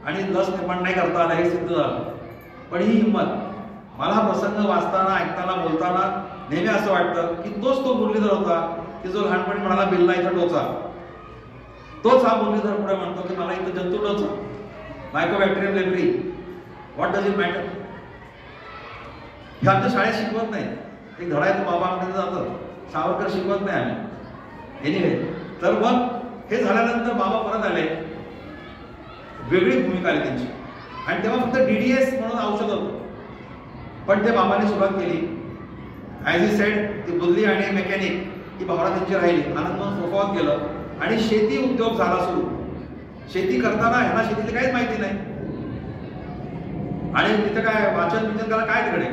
आणि लस निर्माण नाही करता आलं हे सिद्ध झालं. पण ही हिंमत, मला हा प्रसंग वाचताना, ऐकताना, बोलताना नेहमी असं वाटतं की तोच तो मुरलीधर होता की जो लहानपणी म्हणाला बिल्ला इथं टोचा. तोच हा मुरलीधर पुढे म्हणतो की मला इथं जंतू टोचा, mycobacterium leprae, what does it matter. हे आमच्या शाळेत शिकवत नाही. एक धडा आहे तो बाबा आमटेंचा जातं, सावरकर शिकवत नाही आम्ही. एनिवे, तर मग हे झाल्यानंतर बाबा परत आले, वेगळी भूमिका आली त्यांची. आणि तेव्हा फक्त DDS म्हणून औषध होतं, पण ते बाबांनी सुरुवात केली. ॲज ई सेड, ती बुद्धी आणि मेकॅनिक ही भावना त्यांची राहिली. आनंदमन फोफावत गेलं आणि शेती उद्योग झाला सुरू. शेती करताना ह्यांना शेतीची काहीच माहिती नाही आणि तिथे काय वाचन विचन त्याला काय तिकडे.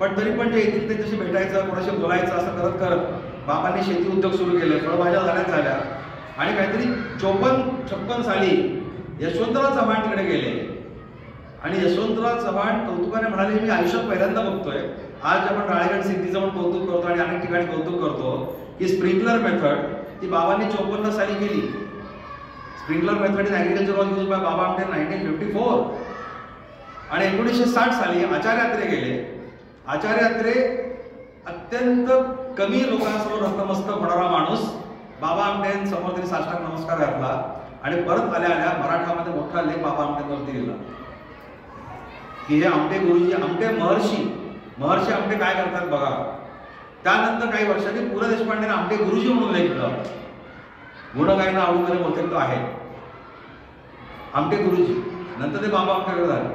पण तरी पण जे येतील त्यांच्याशी भेटायचं, कोणाशी बोलायचं, असं करत करत बाबांनी शेती उद्योग सुरू केले. फळभाज्या झाल्या आणि काहीतरी 54-56 साली यशवंतराव चव्हाण तिकडे गेले. आणि यशवंतराव चव्हाण कौतुकाने म्हणाले, मी आयुष्यात पहिल्यांदा बघतोय, आज आपण राळेगण सिद्धीचं पण कौतुक करतो आणि अनेक ठिकाणी कौतुक करतो की स्प्रिंकलर मेथड ती बाबांनी 54 साली केली. Sprinkler method in agriculture was used by Baba Amte 1954. आणि 1960 साली आचार्य अत्रे गेले. आचार्य अत्रे अत्यंत कमी लोकांसमोर नतमस्तक होणारा माणूस, बाबा आमटेंसमोर त्यांनी साष्टांग नमस्कार घातला आणि परत आल्या आल्या मराठामध्ये मोठा लेख बाबा आमटेंवरती लिहिला की हे आमटे गुरुजी, आमटे महर्षी आमटे काय करतात बघा. त्यानंतर काही वर्षांनी पु ल देशपांडेने आमटे गुरुजी म्हणून लेखलं. गुणगायना आवडून बहुतेक तो आहे आमटे गुरुजी. नंतर ते बाबा आमटेकडे झाले.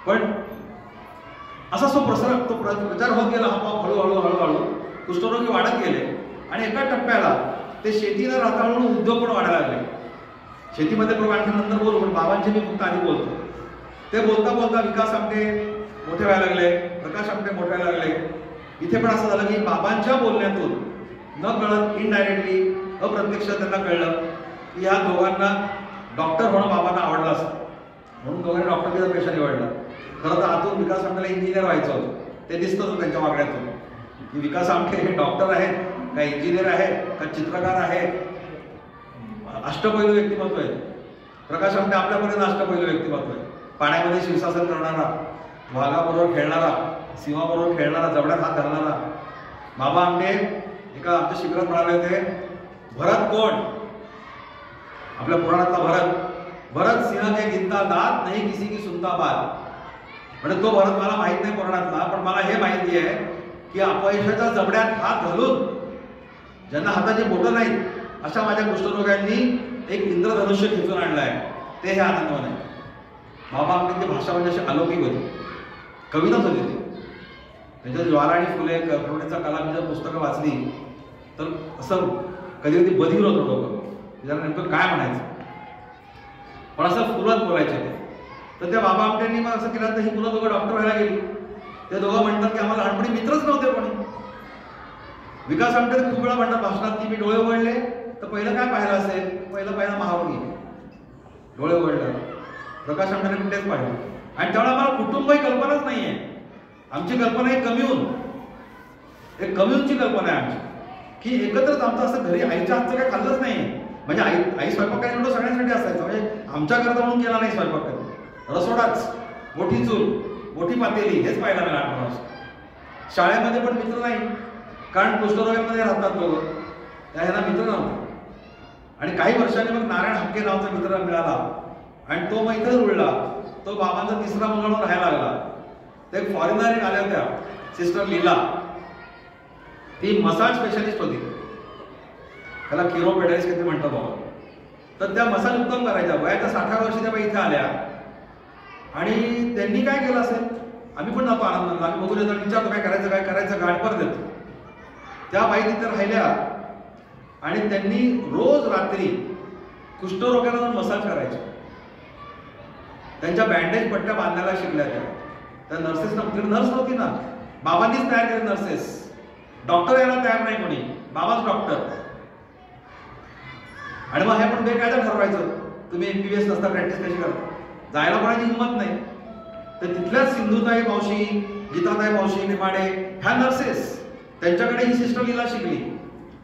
पण असा तो प्रचार होत गेला. हळूहळू कुष्ठरोगी वाढत गेले आणि एका टप्प्याला ते शेती न राहता म्हणून उद्योग पण वाढायला लागले. शेतीमध्ये आणखी नंतर बोलू, पण बाबांचे मी फक्त आधी बोलतो. ते बोलता बोलता विकास आमटे मोठे व्हायला लागले, प्रकाश आमटे मोठे व्हायला लागले. इथे पण असं झालं की बाबांच्या बोलण्यातून न कळत इनडायरेक्टली, अप्रत्यक्ष त्यांना कळलं की या दोघांना डॉक्टर होणं बाबांना आवडलं असतं, म्हणून दोघांनी डॉक्टरचा पेशा निवडला. खरं तर आतून विकास आमटेला इंजिनियर व्हायचं होतं. ते दिसत होतं त्यांच्या वागण्यातून की विकास आमटे हे डॉक्टर आहेत का इंजिनियर आहेत का चित्रकार आहेत, अष्टपैलू व्यक्तिमत्व आहे. प्रकाश आमटे आपल्यापर्यंत अष्टपैलू व्यक्तिमत्व आहे. पाण्यामध्ये शीर्षासन करणारा, वाघाबरोबर खेळणारा, सिंहाबरोबर खेळणारा, जबड्यात हात घालणारा. बाबा आमटे एका आमच्या शिबिरात म्हणाले होते, भरत कोण? आपल्या पुराणातला भरत सिंह के गिनता दात नाही किसी की सुनता बात. म्हणजे तो भरत मला माहित नाही पुराणातला, पण मला हे माहिती आहे की अपयशाच्या जबड्यात हात घालून ज्यांना हाताची बोटं नाहीत अशा माझ्या कुष्ठरोग्यांनी एक इंद्रधनुष्य खेचून आणलाय. ते हे आनंदवन आहे. बाबा आमटेंची भाषा म्हणजे अशी अलौकिक होती, कविताच होती ती. त्यांच्या ज्वाला आणि फुले करुणेचा कला मी जर पुस्तकं वाचली तर असं कधी कधी बधीर होतं डोकं, त्याला नेमकं काय म्हणायचं, पण असं फुलत बोलायचे ते. तर त्या बाबा आमटेंनी मग असं केलं तर ही मुलं दोघं डॉक्टर व्हायला गेली. ते दोघं म्हणतात की आम्हाला लहानपणी मित्रच नव्हते कोणी. विकास आमटे खूप वेळा म्हणतात भाषणात की मी डोळे उघडले तर पहिलं काय पाहिलं असेल, पहिलं महावणी, डोळे उघडले. प्रकाश आमटेने कुठेच पाहिलं. आणि त्यावेळेला आम्हाला कुटुंब ही कल्पनाच नाहीये. आमची कल्पना आहे कम्युनची कल्पना आहे आमची, की एकत्रच आमचं असं घरी आईच्या हातचं काही खाल्लंच नाही. म्हणजे आई स्वयंपाक काय एवढं सगळ्यांसाठी असायचं. म्हणजे आमच्या घरात म्हणून केला नाही स्वयंपाक कधी. रसोडाच, मोठी चूल, मोठी पातेली, हेच पाहिलं मी लहानपणापासून. शाळेमध्ये पण मित्र नाही, कारण कुष्ठरोग्यांमध्ये राहतात लोक, ह्यांना मित्र नव्हते. आणि काही वर्षांनी मग नारायण हक्के नावाचा मित्र मिळाला आणि तो मग इथंच रुळला. तो बाबांचा तिसरा मुलगा म्हणून राहायला लागला. ते एक फॉरेनर आल्या होत्या, सिस्टर लीला. ती मसाज स्पेशलिस्ट होती, त्याला किरोपेडिस्ट किती म्हणतात बाबा. तर त्या मसाज उत्तम करायच्या. वयाच्या 60 वर्षी त्या इथे आल्या आणि त्यांनी काय केलं असेल, आम्ही पण जातो आनंदाला, आम्ही बघून येतो, विचारतो काय करायचं गाठपर देतो. त्या बाई तिथे राहिल्या आणि त्यांनी रोज रात्री कुष्ठरोग्यांना जाऊन मसाज करायचे. त्यांच्या बँडेज पट्ट्या बांधायला शिकल्या त्या नर्सेस नर्स नव्हती ना, बाबांनीच तयार केले नर्सेस. डॉक्टर यायला तयार नाही कोणी, बाबाच डॉक्टर. आणि मग हे पण बेकायदा ठरवायचं, तुम्ही MBBS नसता प्रॅक्टिस कशी करता, जायला कोणाची हिंमत नाही. तर तिथल्याच सिंधुताई मावशी, गीताताई मावशी नेमाडे ह्या नर्सेस, त्यांच्याकडे ही सिस्टर लीला शिकली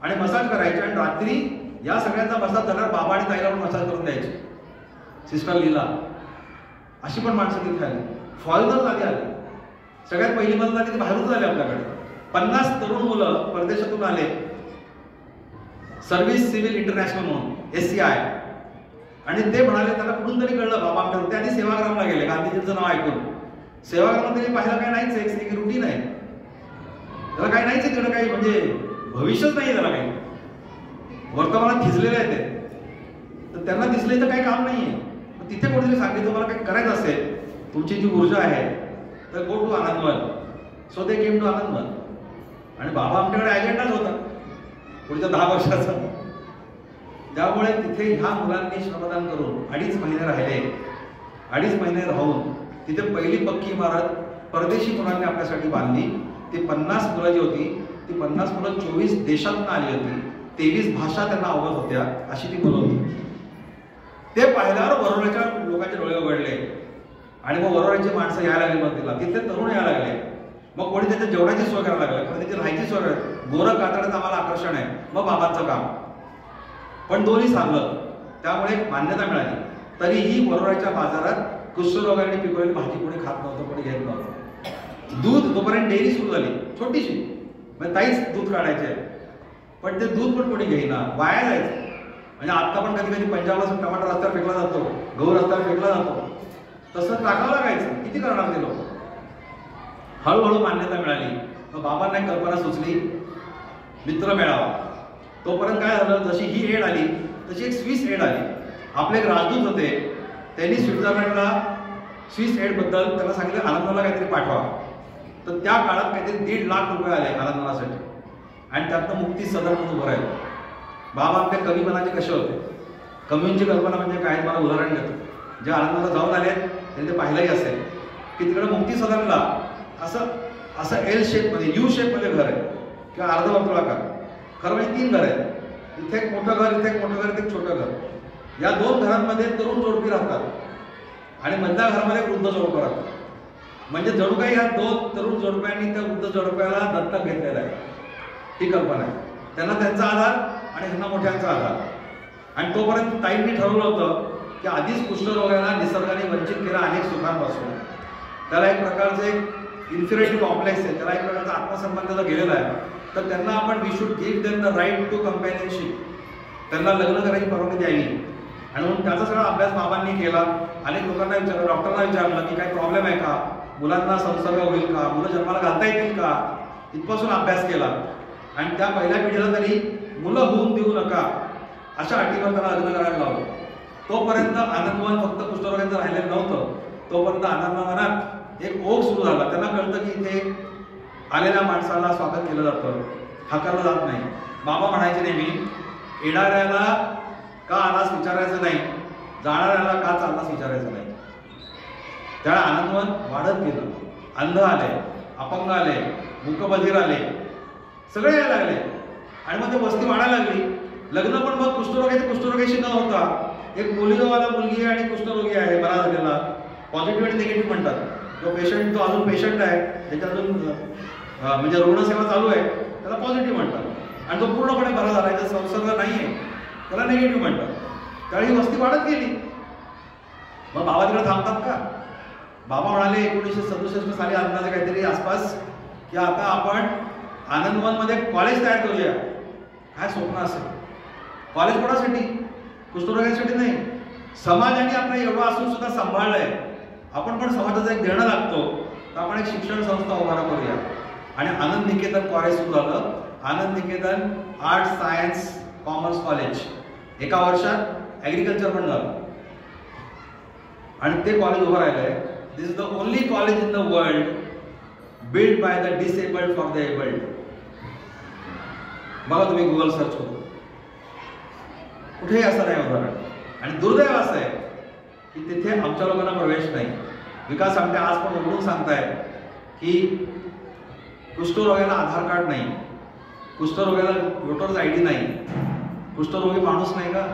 आणि मसाज करायची. आणि रात्री या सगळ्यांचा मसाज झाल्यावर बाबा आणि ताईला पण मसाज करून द्यायची सिस्टर लीला. अशी पण माणसं तिथे आली. फॉरेनर आली. सगळ्यात पहिली मदत आली ती बाहेरून आली आपल्याकडे. 50 तरुण मुलं परदेशातून आले, सर्व्हिस सिव्हिल इंटरनॅशनल म्हणून, SCI. आणि ते म्हणाले त्यांना कुठून तरी कळलं बाबा आमच्या. ते आधी सेवाग्रामला गेले, गांधीजींचं नाव ऐकून. सेवाग्राम तरी पाहिलं काय नाहीच, एक रुटीन आहे त्याला, काही नाहीच तिकडे, काही म्हणजे भविष्यच नाही त्याला, काही वर्तमानात खिचलेले आहे ते. तर त्यांना दिसले तर काही काम नाहीये. तिथे कोणतरी सांगितलं तुम्हाला काही करायचं असेल, तुमची जी ऊर्जा आहे तर go to Anandwan. So they came to Anandwan. आणि बाबा आमच्याकडे अजेंडाच होता पुढच्या 10 वर्षाचा. त्यामुळे तिथे ह्या मुलांनी श्रमदान करून 2.5 महिने राहिले. 2.5 महिने राहून तिथे पहिली पक्की इमारत परदेशी मुलांनी आपल्यासाठी बांधली. ती 50 मुलं जी होती, ती 50 मुलं 24 देशातून आली होती. 23 भाषा त्यांना अवगत होत्या, अशी ती मुलं होती. ते पाहिल्यावर वरोऱ्याच्या लोकांचे डोळे उघडले आणि मग वरोऱ्याची माणसं यायला लागली मंदिरला. तिथले तरुण यायला लागले. मग कोणी त्याच्या जेवणाची सोय करायला लागले, कोणी त्याची राहायची सोय करायला. गोरं कातड्याचं आम्हाला आकर्षण आहे. मग बाबांचं काम, पण दोन्ही सांगलं. त्यामुळे एक मान्यता मिळाली. तरीही वरोऱ्याच्या बाजारात कुष्ठरोगाने पिकवलेली भाजी कोणी खात नव्हतं, कोणी घेत नव्हतं. दूध तोपर्यंत डेअरी सुरू झाली छोटीशी, म्हणजे ताईच दूध काढायचे, पण ते दूध पण कोणी घेईना, वाया जायचं. म्हणजे आता पण कधी कधी पंजाबला टमाटर रस्त्यावर फेकला जातो, गहू रस्त्यावर फेकला जातो, तसं टाकावं लागायचं. किती करणार ते लोक. हळूहळू मान्यता मिळाली. मग बाबांना एक कल्पना सुचली, मित्र मेळावा. तोपर्यंत काय झालं, जशी ही एड आली तशी एक स्विस एड आली. आपले एक राजदूत होते, त्यांनी स्वित्झर्लंडला स्विस एड बद्दल त्यांना सांगितलं आनंदाला काहीतरी पाठवा. तर त्या काळात काहीतरी 1.5 लाख रुपये आले आनंदासाठी. आणि त्यातनं मुक्ती सदन म्हणून भरायला. बाबा आपल्या कवीपणाचे कसे होते, कम्युनची कल्पना म्हणजे काय, मला उदाहरण देतो. जे आनंदाला जाऊन आले त्यांनी ते पाहिलंही असेल की तिकडे मुक्ती सदनला असं L शेपमध्ये, U शेपमध्ये घर आहे किंवा अर्धवर्तुळाकार. खरं म्हणजे 3 घर आहेत. इथे एक मोठं घर, इथे एक मोठं घर, इथे एक छोटं घर. या 2 घरांमध्ये तरुण जोडपी राहतात आणि मधल्या घरामध्ये वृद्ध जोडपं राहतात. म्हणजे जणू काही ह्या 2 तरुण जोडप्यांनी त्या वृद्ध जोडप्याला दत्तक घेतलेला आहे. ही कल्पना आहे. त्यांना त्यांचा आधार आणि ह्यांना मोठ्यांचा आधार. आणि तोपर्यंत ताईंनी ठरवलं होतं की आधीच कुष्ठरोगाला निसर्गाने वंचित केला अनेक सुखांपासून. त्याला एक प्रकारचं एक इन्फिरिटी कॉम्प्लेक्स आहे, त्याला एक प्रकारचा आत्मसन्मान त्याचा गेलेला आहे. तर त्यांना आपण we should give them the right to companionship, त्यांना लग्न करायची परवानगी द्यावी. आणि म्हणून त्याचा सगळा अभ्यास बाबांनी केला. अनेक लोकांना विचारलं, डॉक्टरना विचारलं की काही प्रॉब्लेम आहे का, मुलांना संसर्ग होईल का, मुलं जन्माला घालता येतील का, इथपासून अभ्यास केला. आणि त्या पहिल्या पिढीला तरी मुलं होऊन देऊ नका अशा अटीवर त्याला लग्न करायला लावलं. तोपर्यंत आनंदवन फक्त कुष्ठरोग्यांचं राहिलेलं नव्हतं. तोपर्यंत आनंदवनात एक ओघ सुरू झाला. त्यांना कळतं की इथे आलेल्या माणसाला स्वागत केलं जातं, हाकारलं जात नाही. बाबा म्हणायचे नेहमी, येणाऱ्याला का आलास विचारायचं नाही, जाणाऱ्याला का चाललास विचारायचं नाही. त्याला आनंदवन वाढत गेलं. अंध आले, अपंग आले, मूकबधीर आले, सगळे यायला लागले. आणि मग ते वस्ती वाढायला लागली. लग्न पण मग कुष्ठरोग्याशी न होता एक पोलिओवाला मुलगी आणि कुष्ठरोगी आहे बरा झालेला, पॉझिटिव्ह आणि निगेटिव्ह म्हणतात. तो पेशंट, तो अजून पेशंट आहे, त्याच्या अजून म्हणजे रुग्णसेवा चालू आहे, त्याला पॉझिटिव्ह म्हणतात. आणि तो पूर्णपणे बरा झाला, त्याचा संसर्ग नाही आहे, त्याला निगेटिव्ह म्हणतात. त्यावेळी वस्ती वाढत गेली. मग बाबा तिकडे थांबतात का? बाबा म्हणाले 1967 साली अंदाजे काहीतरी आसपास की आता आपण आनंदवनमध्ये कॉलेज तयार करूया. काय स्वप्न असेल? कॉलेज कोणासाठी? कुष्ठरोग्यांसाठी नाही. समाजाने आपलं एवढं असून सुद्धा सांभाळलंय, आपण पण समाजाचं एक देणं लागतो, तर आपण एक शिक्षण संस्था उभारा करूया. आणि आनंद निकेतन कॉलेज सुरू झालं. Anand Niketan art, science, commerce college. एका वर्षात ॲग्रिकल्चर पण झालं. आणि ते कॉलेज उभं राहिलंय. This is the only college in the world build by the disabled for the abled. बघा तुम्ही गुगल सर्च करू, कुठेही असं नाही उदाहरण. आणि दुर्दैव असं आहे की तिथे आमच्या लोकांना प्रवेश नाही. विकास आमटे आज पण उघडून सांगताय की कुष्ठरोग्याला आधार कार्ड नाही, कुष्ठरोग्याला वोटर्स ID नाही, कुष्ठरोगी माणूस नाही का?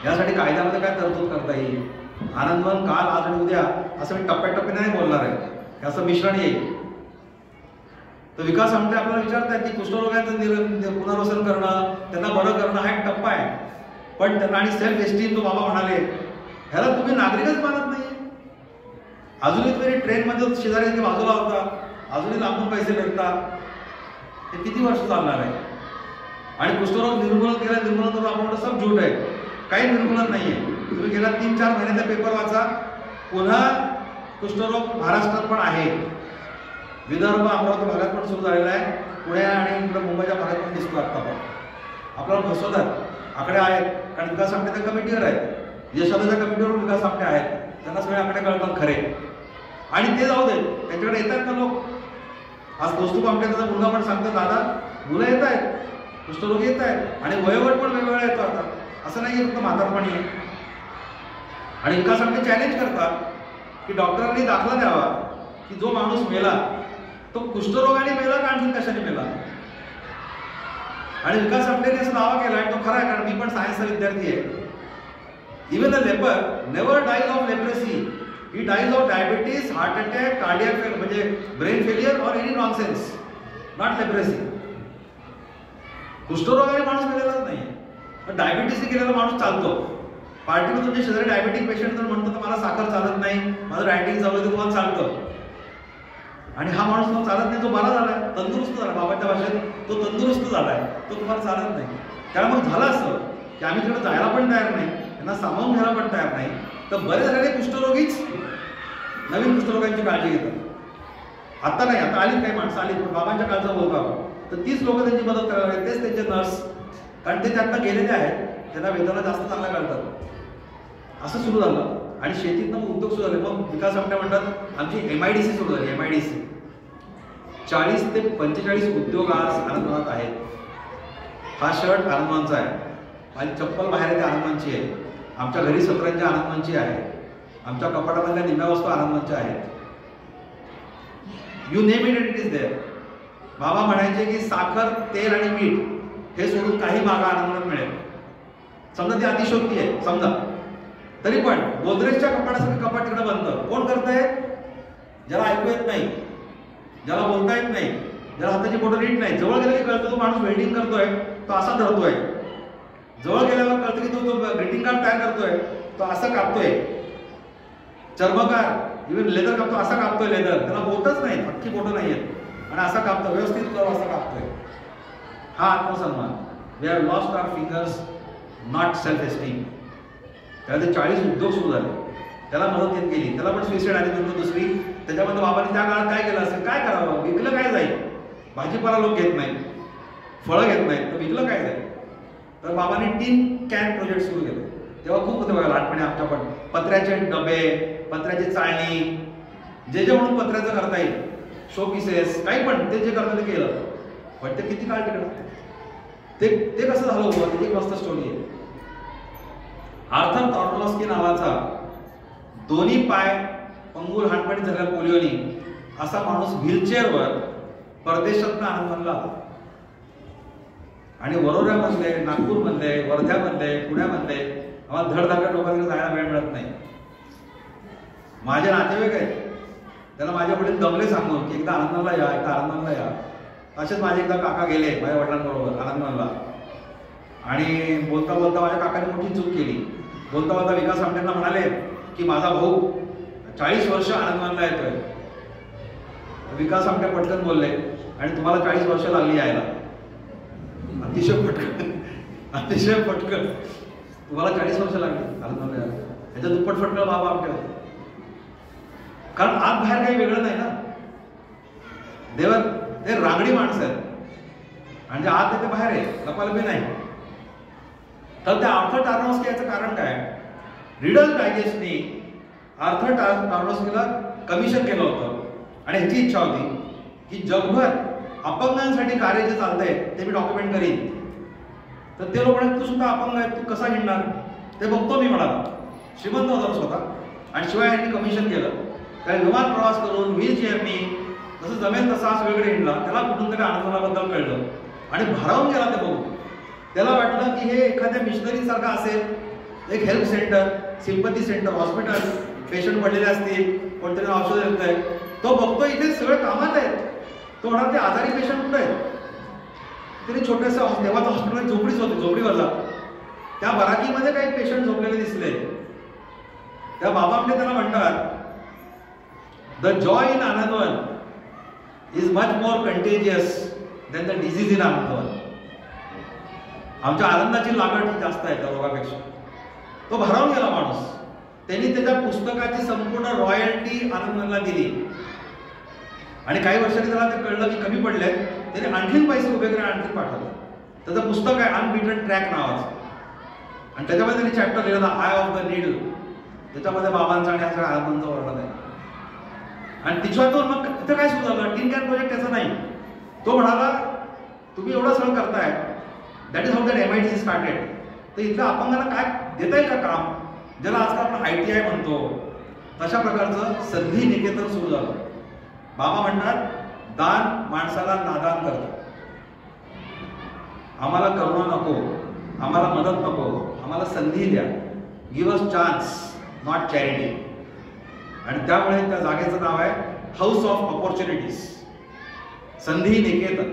यासाठी कायद्यामध्ये काय तरतूद करता येईल? आनंदवन काल, आज आणि उद्या असं मी टप्प्याटप्प्याने नाही बोलणार आहे, असं मिश्रण येईल. तर विकास आमटे आपल्याला विचारतात की कुष्ठरोगाचं पुनर्वसन करणं, त्यांना बरं करणं हा एक टप्पा आहे. पण त्यांना आणि सेल्फ एस्टीम, तो बाबा म्हणाले, ह्याला तुम्ही नागरिकच मानत नाही. अजूनही तरी ट्रेनमध्ये शेजारी बाजूला होता, अजूनही लांबून पैसे भेटतात. हे किती वर्ष चालणार आहे? आणि कुष्ठरोग निर्मूलन केलं, निर्मूलन करून आपण म्हणतो सब झूट आहे, काही निर्मूलन नाही आहे. तुम्ही गेला 3-4 महिन्याचा पेपर वाचा, पुन्हा कुष्ठरोग महाराष्ट्रात पण आहे. विदर्भ, अमरावती भागात पण सुरू झालेला आहे. पुणे आणि मुंबईच्या भागात पण दिसतो. आता पण आपल्याला फसवतात. आकडे आहेत, कारण विकास आमटे त्या कमिटीवर आहेत, यशोदाच्या कमिटीवर विकास आमटे आहेत, त्यांना सगळे आकडे कळतात खरे. आणि ते जाऊ दे, त्यांच्याकडे येतात ना लोक. आज कौस्तुभ आमटे त्याचा मुलगा पण सांगतो, दादा मुलं येत आहेत, कुष्ठरोगी येत आहेत, आणि वयोगट पण वेगवेगळा येतो. आता असं नाही फक्त म्हातारपणी. आणि विकास आमटे चॅलेंज करतात की डॉक्टरांनी दाखला द्यावा की जो माणूस मेला तो कुष्ठरोगाने मेला का आणखी कशाने मेला. आणि विकास आमटेने असा दावा केला, आणि तो खरा आहे, कारण मी पण सायन्सचा विद्यार्थी आहे. Even the leper never dies of leprosy, he dies of diabetes, heart attack, cardiac म्हणजे ब्रेन फेलियर और एनी नॉनसेन्स, नॉट लेप्रेसी. कुष्ठरोगाने माणूस मेलेलाच नाही, पण डायबिटीसने गेलेला माणूस चालतो. पार्टीमध्ये तुमच्या शेजारी डायबेटिक पेशंट जर म्हणतो तर मला साखर चालत नाही, माझं डायटिंग चालू आहे, तुम्हाला चालतं. आणि हा माणूस तो चालत नाही, तो बरा झालाय, तंदुरुस्त झाला. बाबाच्या भाषेत तो तंदुरुस्त झालाय, तो तुम्हाला चालत नाही. त्यामुळे मग झालं असं की आम्ही तिकडे जायला पण तयार नाही, त्यांना सामावून घ्यायला पण तयार नाही. तर बरेच झाले कुष्ठरोगीच नवीन कुष्ठरोगांची काळजी घेतात. आता नाही, आता आली काही माणसं आली, पण बाबांच्या काळचं बोलतो आपण, तर तीच लोक त्यांची मदत करायला लागले, तेच त्यांचे नर्स, कारण ते त्यातनं गेलेले आहेत, त्यांना वेदना जास्त चांगल्या कळतात. असं सुरू झालं. आणि शेतीतनं मग उद्योग सुरू झाले. मग विकास आमटे म्हणतात आमची MIDC सुरू झाली. MIDC 40 ते 45 उद्योग आज आनंदवनात आहेत. हा शर्ट आनंदवनचा आहे, आणि चप्पल बाहेर येते आनंदवनची आहे, आमच्या घरी सतरंजी आनंदवनची आहे, आमच्या कपाटामधल्या निम्म्या वस्तू आनंदवनच्या आहेत. You name it, it is there. Baba म्हणायचे की साखर, तेल आणि मीठ हे सोडून काही मागा आनंदवनात मिळेल. समजा ती अतिशयोक्ती आहे समजा, तरी पण गोदरेजच्या कपाटासारखं कपाट तिकडे बनतं. कोण करतंय? ज्याला ऐकू येत नाही, ज्याला बोलता येत नाही, ज्याला हाताची बोटं नीट नाही, जवळ गेलं की कळतं तो माणूस वेल्डिंग करतोय, तो असा धरतोय. जवळ गेल्यावर कळतं की तो ग्रीटिंग कार्ड तयार करतोय तो असं कापतोय, चर्मकार इव्हन लेदर कापतो असा कापतोय, लेदर त्याला बोटच नाही, पक्की बोटं नाही आहेत आणि असा कापतो, व्यवस्थित करू असा कापतोय. हा आत्मसन्मान. We have lost our fingers, not self esteem. त्याला ते 40 उद्योग सुरू झाले, त्याला मदत येत गेली, त्याला पण सुइसाईड आली नंतर दुसरी. त्याच्यामध्ये बाबांनी त्या काळात काय केलं असेल, काय करावं, विकलं काय जाईल, भाजीपाला लोक घेत नाही, फळं घेत नाहीत, तर विकलं काय जाईल. तर बाबांनी टीन कॅन प्रोजेक्ट सुरू केले. तेव्हा खूप होते बघा लहानपणी आमच्या पण, पत्र्याचे डबे, पत्र्याची चाळणी, जे म्हणून पत्र्याचं करता येईल, शो पीसेस, काही पण ते जे करता ते केलं. पण ते किती काळ टिकलं, ते कसं झालं होतं, त्याची एक मस्त स्टोरी आहे. आर्थर टॉर्टोलस्की नावाचा दोन्ही पाय पंगू लहानपणी झालेला पोलिओनी असा माणूस व्हीलचेअरवर परदेशातनं आनंदला आला. आणि वरोऱ्यामधले, नागपूरमधले, वर्ध्यामधले, पुण्यामधले आम्हाला धडधाकट लोकांना जायला वेळ मिळत नाही. माझे नातेवाईक आहेत, त्याला माझ्या वडील दमले सांगून की एकदा आनंदला या, एकदा आनंदला या. असेच माझे एकदा काका गेले माझ्या वडिलांबरोबर आनंदला, आणि बोलता बोलता माझ्या काकाने मोठी चूक केली. बोलता बोलता विकास आमटेंना म्हणाले की माझा भाऊ 40 वर्ष आनंदला येतोय. विकास आमटे पटकन बोलले, आणि तुम्हाला 40 वर्ष लागली यायला. अतिशय पटकन, अतिशय पटकन तुम्हाला 40 वर्ष लागली आनंदला यायला. ह्याच्या दुप्पट फटकं बाबा आमटे होते. कारण आत बाहेर काही वेगळं नाही ना, देवर ते रांगडी माणसं आहेत, म्हणजे आत आहे ते बाहेर आहे, लपालपी नाही. तर त्या आर्थर टार्नोव्स्की याचं कारण काय, रीडर्स डायजेस्टने आर्थर टार्नोव्स्कीला कमिशन केलं होतं, आणि ह्याची इच्छा होती की जगभर अपंगांसाठी कार्य जे चालतंय ते मी डॉक्युमेंट करीन. तर ते लोक म्हणत तू सुद्धा अपंग आहे, तू कसा हिंडणार, ते बघतो मी म्हणाला. श्रीमंत होता स्वतः, आणि शिवाय यांनी कमिशन केलं. त्या विमान प्रवास करून व्हीलचेअरनी जसं जमेल तसा सगळीकडे हिंडला. त्याला कुठून तरी आनंदाबद्दल कळलं आणि भारावून गेला ते बघून. त्याला वाटलं की हे एखाद्या मिशनरी सारखं असेल, एक health centre, sympathy centre, hospital, patient पडलेले असतील, कोणतरी औषध देत आहे. तो बघतो इथे सगळं कामात आहेत. तो म्हणाला ते आजारी पेशंट कुठे आहेत, तरी छोटंसं देवाचं हॉस्पिटल झोपडीच होती, झोपडीवरला त्या बराकीमध्ये काही पेशंट झोपलेले दिसले. त्या बाबा आपले त्याला म्हणतात, the joy in Anandwan is much more contagious than the disease in Anandwan. आमच्या आनंदाची लागण जास्त आहे त्या रोगापेक्षा. तो भारावून गेला माणूस. त्यांनी त्याच्या पुस्तकाची संपूर्ण रॉयल्टी आनंदला दिली, आणि काही वर्षांनी त्याला ते कळलं की कमी पडले. त्याने आणखीन पैसे उभे करून आणखीन पाठवले. त्याचं पुस्तक आहे अनबीटन ट्रॅक नावाचं, आणि त्याच्यामध्ये त्यांनी चॅप्टर लिहिलं आय ऑफ द नीडल. त्याच्यामध्ये बाबांचा आणि सगळ्या आनंदांचं वर्णन आहे. आणि तिच्यातून मग तिथं काय सुरू झालं, टीन कॅन प्रोजेक्ट त्याचा नाही. तो म्हणाला तुम्ही एवढं सगळं करताय, that is how that MIT started. तर इथल्या अपंगांना काय देता येईल का काम, ज्याला आजकाल आपण ITI म्हणतो, तशा प्रकारचं संधी निकेतन सुरू झालं. बाबा म्हणतात दान माणसाला नादान करतं. आम्हाला करुणा नको, आम्हाला मदत नको, आम्हाला संधी द्या. Give us chance, not charity. आणि त्यामुळे त्या जागेचं नाव आहे हाऊस ऑफ ऑपॉर्च्युनिटीज, संधी निकेतन.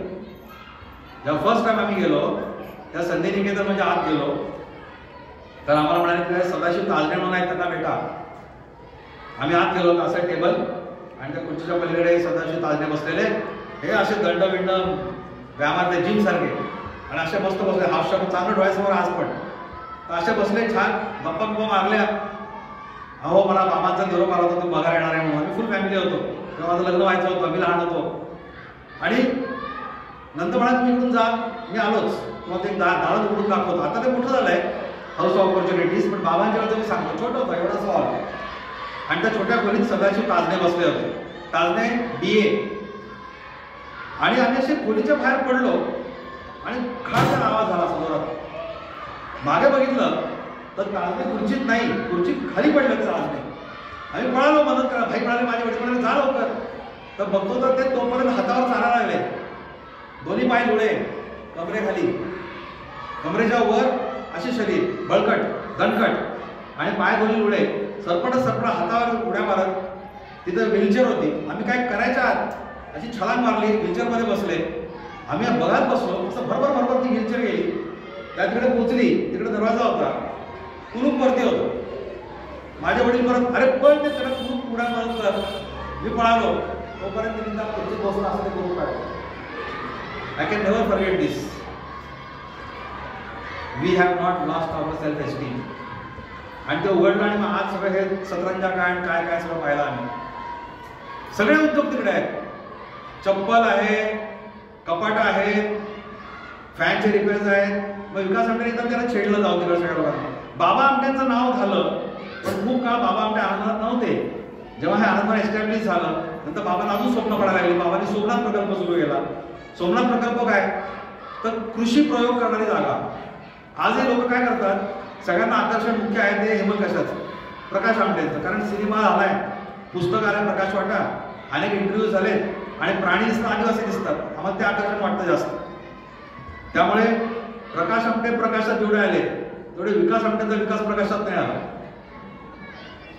जेव्हा फर्स्ट टाइम आम्ही गेलो त्या संधी निकेतन म्हणजे आत गेलो, तर आम्हाला म्हणाले सदाशिव ताजणे म्हणून आहेत त्यांना भेटा. आम्ही आत गेलो, असं टेबल आणि त्या खुर्चीच्या पलीकडे सदाशिव ताजणे बसलेले, हे असे दंड व्यायामातले जिम सारखे, आणि असे मस्त बसले, हाफ चांगलं डोळ्यासमोर आज पण असे बसले, छान गप्पा गप्पा मारल्या. अहो मला मामांचा निरोप आला होता, तू बघायला येणार आहे म्हणून. आम्ही फुल फॅमिली होतो, तेव्हा माझं लग्न व्हायचं होतं, मी लहान होतो. आणि नंतर म्हणा तुम्ही इकडून जा, मी आलोच, किंवा ते दाळण उघडून दाखवतो. आता ते मोठं झालंय हाऊस ऑफ ऑपॉर्च्युनिटीज, पण बाबांच्या वेळेचं मी सांगतो छोटं होतं, एवढाच हॉल. आणि त्या छोट्या खोलीत सदाशिव ताजणे बसले होते, ताजणे BA. आणि आम्ही असे खोलीच्या बाहेर पडलो, आणि खासा आवाज झाला समोरात. मागे बघितलं तर ताजणे खुर्चीत नाही, खुर्चीत खाली पडलं ते ताजणे. आम्ही पळालो मदत करा. भाई म्हणाले, माझे वडील म्हणाले जा लवकर. तर बघतो तर ते तोपर्यंत हातावर चालायला लागले, दोन्ही पाय लुळे कमरेखाली, कमरेच्या वर असे शरीर बळकट दणकट, आणि पाय दोन्ही लुळे, सरपट हातावर उड्या मारत. तिथं व्हीलचेअर होती. आम्ही काय करायच्या आत अशी छलांग मारली, व्हीलचेअरमध्ये बसले. आम्ही बघत बसलो, असं भरभर ती व्हीलचेअर गेली. त्या तिकडे पोहोचली, तिकडे दरवाजा होता, कुलूप वरती होतं. माझे वडील परत अरे पण ते त्याला कुलूप पुढे परत कर. मी पळालो, तोपर्यंत तिने त्या खुर्चीत बसून असं ते कुलूप काढलं. I can never forget this. We have not lost our self esteem. आणि ते उघडलं आणि मग आज सगळं हे सतरंजा काय काय काय सगळं पाहिलं आम्ही. सगळे उद्योग तिकडे आहेत. चप्पल आहे, कपाट आहेत, फॅनचे रिपेअर्स आहेत. मग विकास आमटे एकदम त्याला छेडलं जाऊ तिकडे सगळ्या लोकांना. बाबा आमट्यांचं नाव झालं, पण खूप काळ बाबा आमटे आनंदात नव्हते. जेव्हा हे आनंद एस्टॅब्लिश झालं नंतर बाबांना अजून स्वप्न पडायला लागले. बाबांनी सोमनाथ प्रकल्प सुरू केला. सोमनाथ प्रकल्प काय तर कृषी प्रयोग करणारी जागा. आजही लोक काय करतात, सगळ्यांना आकर्षण मुख्य आहे ते हेमंत कशाचं, प्रकाश आमटेंचं. कारण सिनेमा झालाय, पुस्तक आलंय प्रकाश वाटा, अनेक इंटरव्ह्यू झाले आणि प्राणी दिसतात, आदिवासी दिसतात, आम्हाला ते आकर्षण वाटतं जास्त. त्यामुळे प्रकाश आमटे प्रकाशात जेवढे आले तेवढे विकास आमटेंचा विकास प्रकाशात नाही आला.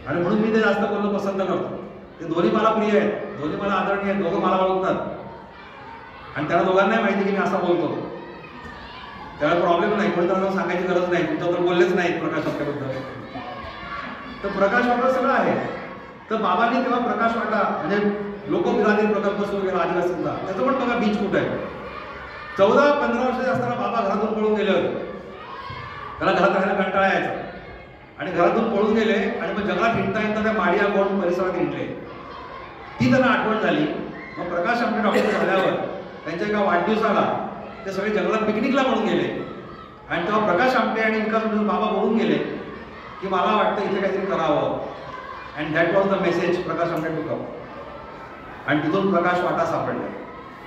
आणि म्हणून मी ते जास्त बोलणं पसंत करतो. ते दोन्ही मला प्रिय आहेत, दोन्ही मला आदरणीय आहेत, दोघं मला ओळखतात आणि त्यांना दोघांनाही माहिती की मी असा बोलतो. त्याला प्रॉब्लेम नाही, कोणी त्यांना सांगायची गरज नाही, तुमच्या तर बोललेच नाहीत प्रकाश वाट्याबद्दल. तर प्रकाश वाटा सगळं आहे. तर बाबांनी तेव्हा प्रकाश वाटा म्हणजे लोकबिरादरी प्रकल्प सुरू केला आदिवासींचा. त्याचं पण बघा बीच कुठं आहे. 14-15 वर्षाचे असताना बाबा घरातून पळून गेले होते. त्याला घरात राहायला कंटाळा यायचा आणि घरातून पळून गेले आणि मग जंगलात हिंडता हिंडता त्या माडिया गोंड परिसरात हिंडले. ती त्यांना आठवण झाली. मग प्रकाश आमटे डॉक्टर झाल्यावर त्यांच्या एका वाढदिवसाला ते सगळे जंगलात पिकनिकला म्हणून गेले. आणि तेव्हा प्रकाश आमटे आणि विकास आमटे बाबा बोलून गेले की मला वाटतं इथे काहीतरी करावं. And that was the message Prakash Amte to come. आणि तिथून प्रकाश वाटा सापडला.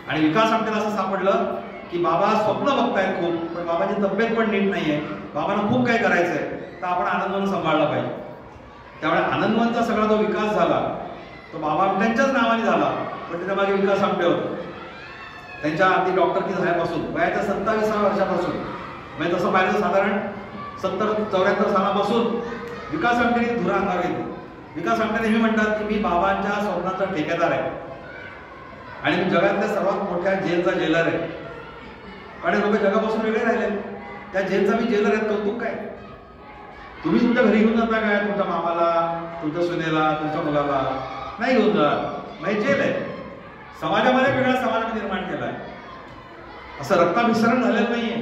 आणि विकास आमटेला असं सापडलं की बाबा स्वप्न बघतायत खूप, पण बाबाची तब्येत पण नीट नाहीये, बाबांना खूप काही करायचंय, तर आपण आनंदवन सांभाळला पाहिजे. त्यामुळे आनंदवनचा सगळा जो विकास झाला तो बाबा आमट्यांच्याच नावाने झाला, पण त्याच्या मागे विकास आमटे होते. त्यांच्या अगदी डॉक्टरकी झाल्यापासून वयाच्या 27व्या वर्षापासून, म्हणजे तसं पाहिलं साधारण 70-74 सालापासून विकास आमटेने धुरा अंगावर घेतली. विकास आमटे नेहमी म्हणतात की मी बाबांच्या स्वप्नाचा ठेकेदार आहे आणि मी जगातल्या सर्वात मोठ्या जेलचा जेलर आहे. आणि लोक जगापासून वेगळे राहिले. त्या जेलचा मी जेलर आहे, कौतुक काय. तुम्ही तुमच्या घरी घेऊन जाता काय तुमच्या मामाला, तुमच्या सुनेला, तुमच्या मुलाला? नाही घेऊन जा. म्हणजे जेल आहे. समाजामध्ये वेगळा समाज निर्माण केलाय, असं रक्ताभिसरण झालेलं नाहीये.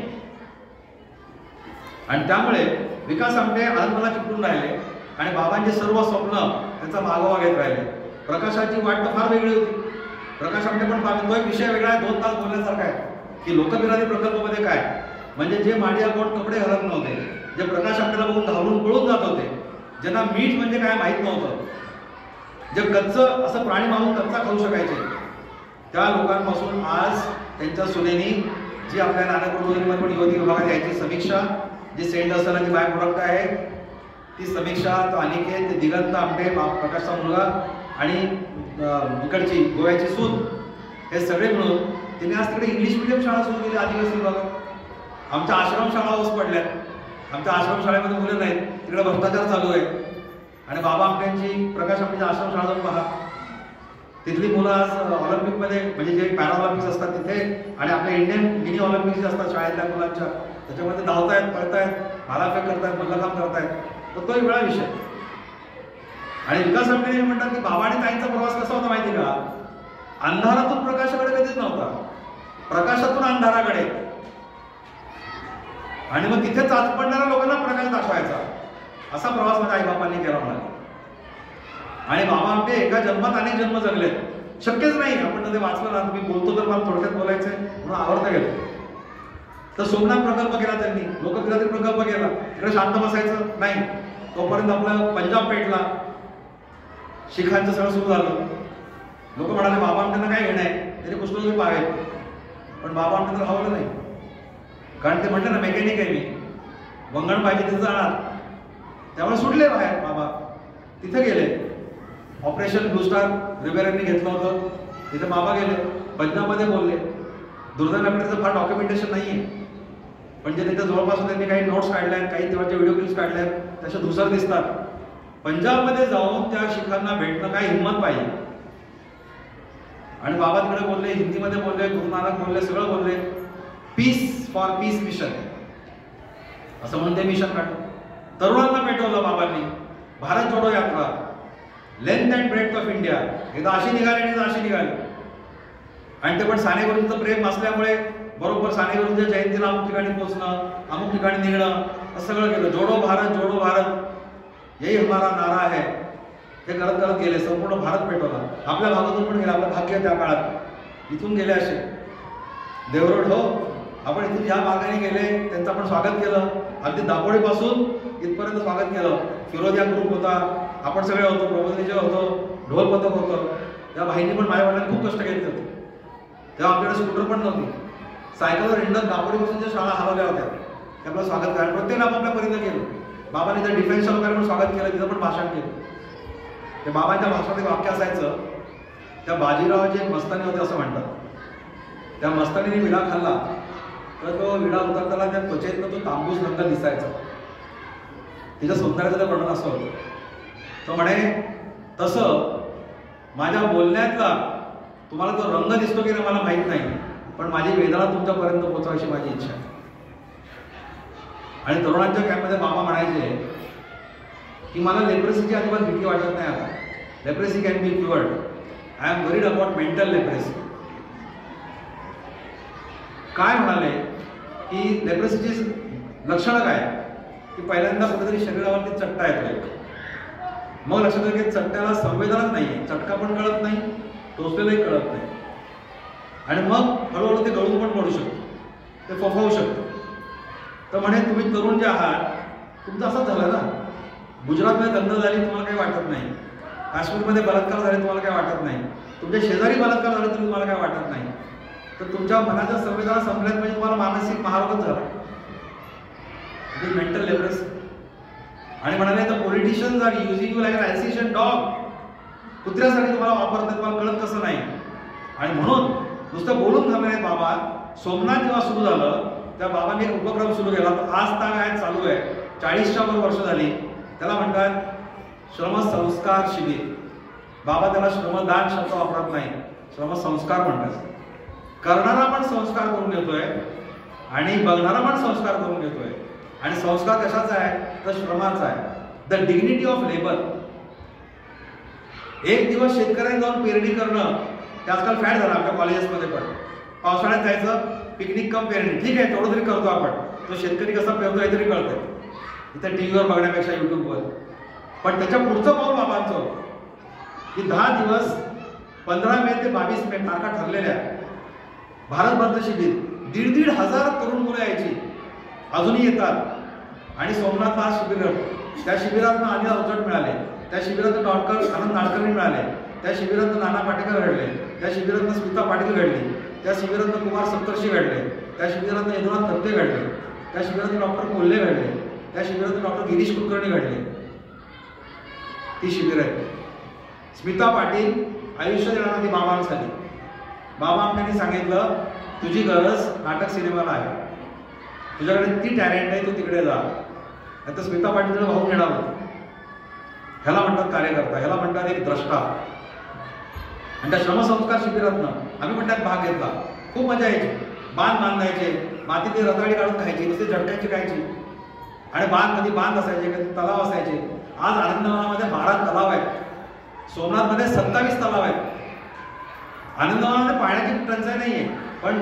आणि त्यामुळे विकास आमटे आनंदला चिपटून राहिले आणि बाबांचे सर्व स्वप्न त्यांचा मागोवा घेत राहिले. प्रकाशाची वाट तर फार वेगळी होती. प्रकाश आमटे पण तो एक विषय वेगळा आहे, 2 तास बोलण्यासारखा आहे की लोकबिरादरी प्रकल्पामध्ये काय म्हणजे जे माडिया कोण कपडे घालत नव्हते, जे प्रकाश आमटेला बघून धावून पळून जात होते, ज्यांना मीठ म्हणजे काय माहीत नव्हतं, जे कच्चं असं प्राणी मारून कच्चा खाऊ शकायचे, त्या लोकांपासून आज त्यांच्या सुनेनी जी आपल्या नानाप्रबोधिनीमध्ये पण युवती विभागात यायची समीक्षा, जी सेंट असतानाची बाय प्रोडक्ट आहे, ती समीक्षा, तो अनिकेत, ते दिगंत आमटे प्रकाशचा मुलगा आणि इकडची गोव्याची सून, हे सगळे मिळून तिने आज तिकडे इंग्लिश मिडियम शाळा सुरू केली आदिवासी विभागात. आमच्या आश्रमशाळा ओस पडल्यात. आमच्या आश्रमशाळेमध्ये मुलं नाहीत, तिकडे भ्रष्टाचार चालू आहे. आणि बाबा आमट्यांची प्रकाश आमटेची आश्रमशाळा जाऊन पहा, तिथली मुलं आज ऑलिम्पिकमध्ये म्हणजे जे पॅरा ऑलिम्पिक्स असतात तिथे आणि आपल्या इंडियन मिनी ऑलिम्पिक्स जे असतात शाळेतल्या मुलांच्या, त्याच्यामध्ये धावतायत, पळतायत, भालाफेक करतायत, मल्लखांब करतायत. तर तो एक वेगळा विषय. आणि विकास आमटे म्हणतात की बाबा आणि ताईंचा प्रवास कसा होता माहिती का, अंधारातून प्रकाशाकडे कधीच नव्हता, प्रकाशातून अंधाराकडे. आणि मग तिथे चाच पडणाऱ्या लोकांना प्रकाश दाखवायचा, असा प्रवास माझ्या आईबापांनी केला म्हणाले. आणि बाबा आमटे एका जन्मात अनेक जन्म जगलेत, शक्यच नाही. आपण ते वाचलं ना, तुम्ही बोलतो तर मला थोडक्यात बोलायचंय म्हणून आवडतं गेलं. तर सोमनाथ प्रकल्प केला त्यांनी, लोकबिरादरी प्रकल्प केला. तिकडे शांत बसायचं नाही, तोपर्यंत आपलं पंजाब पेटला, शिखांचं सगळं सुरू झालं. लोक म्हणाले बाबा आमट्यांना काय घेणं आहे, त्यांनी पुस्तकं पाहावे, पण बाबा आमटे तर हवलं नाही. कारण ते म्हटलं ना मेकॅनिक आहे मी, वंगण पाहिजे तिथं जाणार. त्यामुळे सुटले बाहेर बाबा, तिथे गेले. ऑपरेशन ब्लू स्टार रिबेरांनी घेतलं होतं, तिथे बाबा गेले, पंजाबमध्ये बोलले. दुर्दैवाने फार डॉक्युमेंटेशन नाही आहे, पण जे तिथे जवळपास त्यांनी काही नोट्स काढल्या आहेत, काही तेव्हाचे व्हिडिओ क्लिप्स काढल्या आहेत, त्याच्या धुसर दिसतात. पंजाबमध्ये जाऊन त्या शिखांना भेटणं काय हिंमत पाहिजे. आणि बाबा तिकडे बोलले, हिंदीमध्ये बोलले, गुरु नानक बोलले, सगळं बोलले. Peace for peace mission. असं म्हणून ते मिशन काढलं. तरुणांना पेटवलं बाबांनी. Bharat Jodo Yatra, length and breadth of India, एकदा अशी निघाली आणि अशी निघाली. आणि ते पण साने गुरुजींचं प्रेम असल्यामुळे बरोबर साने गुरुजींच्या जयंतीला अमुक ठिकाणी पोहोचणं, अमुक ठिकाणी निघणं, असं सगळं केलं. जोडो भारत यही हमारा नारा है, हे करत करत गेले. संपूर्ण भारत पेटवला. आपल्या भागातून पण गेले. आपलं भाग्य त्या काळात इथून गेले असे देवरोड. हो, आपण इथून या मार्गाने गेले, त्यांचं आपण स्वागत केलं. अगदी दापोडीपासून इथपर्यंत स्वागत केलं. फिरोदिया ग्रुप होता, आपण सगळे होतो, प्रबोधनीचे होतो, ढोल पथक होतं. त्या भाईंनी पण माझ्या वडिलांनी खूप कष्ट घेतले होते. तेव्हा आमच्याकडे स्कूटर पण नव्हती. सायकलवर हिंडत दापोडीपासूनच्या शाळा हलवल्या होत्या. ते आपलं स्वागत करायला प्रत्येक आपापल्या परीने केलं. बाबांनी तर डिफेन्स वगैरे पण स्वागत केलं, तिथं पण भाषण केलं. ते बाबांच्या भाषणात एक वाक्य असायचं, त्या बाजीरावाचे एक मस्तानी होते असं म्हणतात. त्या मस्तानीने विडा खाल्ला तर तो विडा उतरताना त्या त्वचेतनं तो तांबूस रंग दिसायचा. तिच्या सौंदर्याचं वर्णन असं होतं. तो म्हणे, तसं माझ्या बोलण्यातला तुम्हाला तो रंग दिसतो की नाही मला माहित नाही, पण माझी वेदना तुमच्यापर्यंत पोहोचवायची माझी इच्छा आहे. आणि तरुणांच्या कॅम्पमध्ये बाबा म्हणायचे की मला लेप्रेसीची अजिबात भीती वाटत नाही. आता leprosy can be क्युअर्ड. I am worried about mental leprosy. काय म्हणाले की लेप्रेसीची लक्षणं काय की पहिल्यांदा कुठेतरी शरीरावरती चट्टा येतो. मग लक्षात येतं की चट्ट्याला संवेदनाच नाहीये, चटका पण कळत नाही, टोचलेलंही कळत नाही. आणि मग हळूहळू ते गळून पण पडू शकतो, ते फफवू शकतो. तर म्हणे तुम्ही तरुण जे आहात, तुमचं असंच झालं ना. गुजरातमध्ये दंगल झाली तुम्हाला काही वाटत नाही, काश्मीरमध्ये बलात्कार झाले तुम्हाला काही वाटत नाही, तुमच्या शेजारी बलात्कार झाले तरी तुम्हाला काही वाटत नाही. तर तुमच्या मनाच्या संवेदना संपल्यात म्हणजे तुम्हाला मानसिक महारोगच झाला, मेंटल लेप्रेसी. आणि म्हणाले तर politicians are using you like an Alsatian dog. कुत्र्यासाठी तुम्हाला वापरतात, तुम्हाला कळत कसं नाही. आणि म्हणून नुसतं बोलून थांबले बाबा. सोमनाथ जेव्हा सुरू झालं त्या बाबांनी एक उपक्रम सुरू केला. आज तागायत चालू आहे, 40च्या वर वर्ष झाली. त्याला म्हणतात श्रमसंस्कार शिबिर. बाबा त्याला श्रमदान शब्द वापरत नाही, श्रमसंस्कार म्हणतात. करणारा पण संस्कार करून घेतोय आणि बघणारा पण संस्कार करून घेतोय. आणि संस्कार कशाचा आहे तर श्रमाचा आहे. The dignity of labour. एक दिवस शेतकऱ्यांनी जाऊन पेरणी करणं ते आजकाल फॅड झालं आमच्या कॉलेजेसमध्ये पण. पावसाळ्यात जायचं, पिकनिक कम पेरणी, ठीक आहे तेवढं तरी करतो आपण. तो शेतकरी कसा पेरतो हे तरी कळतंय इथं टीव्हीवर बघण्यापेक्षा युट्यूबवर. पण त्याच्या पुढचं पाऊल बाबांचं की 10 दिवस 15 मे ते 22 मे तारखा ठरलेल्या भारतभरचं शिबिर. 1,500 तरुण मुलं यायची, अजूनही येतात. आणि सोमनाथला आज शिबिर करतो. त्या शिबिरातनं अनिल अवचट मिळाले, त्या शिबिरातून डॉक्टर आनंद नाडकर्णी मिळाले, त्या शिबिरातून नाना पाटेकर घडले, त्या शिबिरातनं स्मिता पाटील घडली, त्या शिबिरातनं कुमार सप्तर्षी घडले, त्या शिबिरातनं यदुनाथ थत्ते घडले, त्या शिबिरातून डॉक्टर कोल्हे घडले, त्या शिबिरातून डॉक्टर गिरीश कुलकर्णी घडले. ती शिबिर आहे. स्मिता पाटील आयुष्य देणार ती बाबांसाठी. बाबा आमच्यानी सांगितलं तुझी गरज नाटक सिनेमाला आहे, तुझ्याकडे ती टॅलेंट आहे, तू तिकडे जा. आता स्मिता पाटील भाऊ घेणार होता. ह्याला म्हणतात कार्यकर्ता, ह्याला म्हणतात एक द्रष्टा. आणि त्या श्रमसंस्कार शिबिरातनं आम्ही पण त्यात भाग घेतला. खूप मजा यायची. बांध बांधायचे, मातीतली रताळी काढून खायची, नुसते झटकायची खायची. आणि बांधमध्ये बांध असायचे, कधी तलाव असायचे. आज आनंदवनामध्ये 12 तलाव आहेत, सोमनाथमध्ये 27 तलाव आहेत. आनंदवनामध्ये पाण्याची टंचाई नाहीये, पण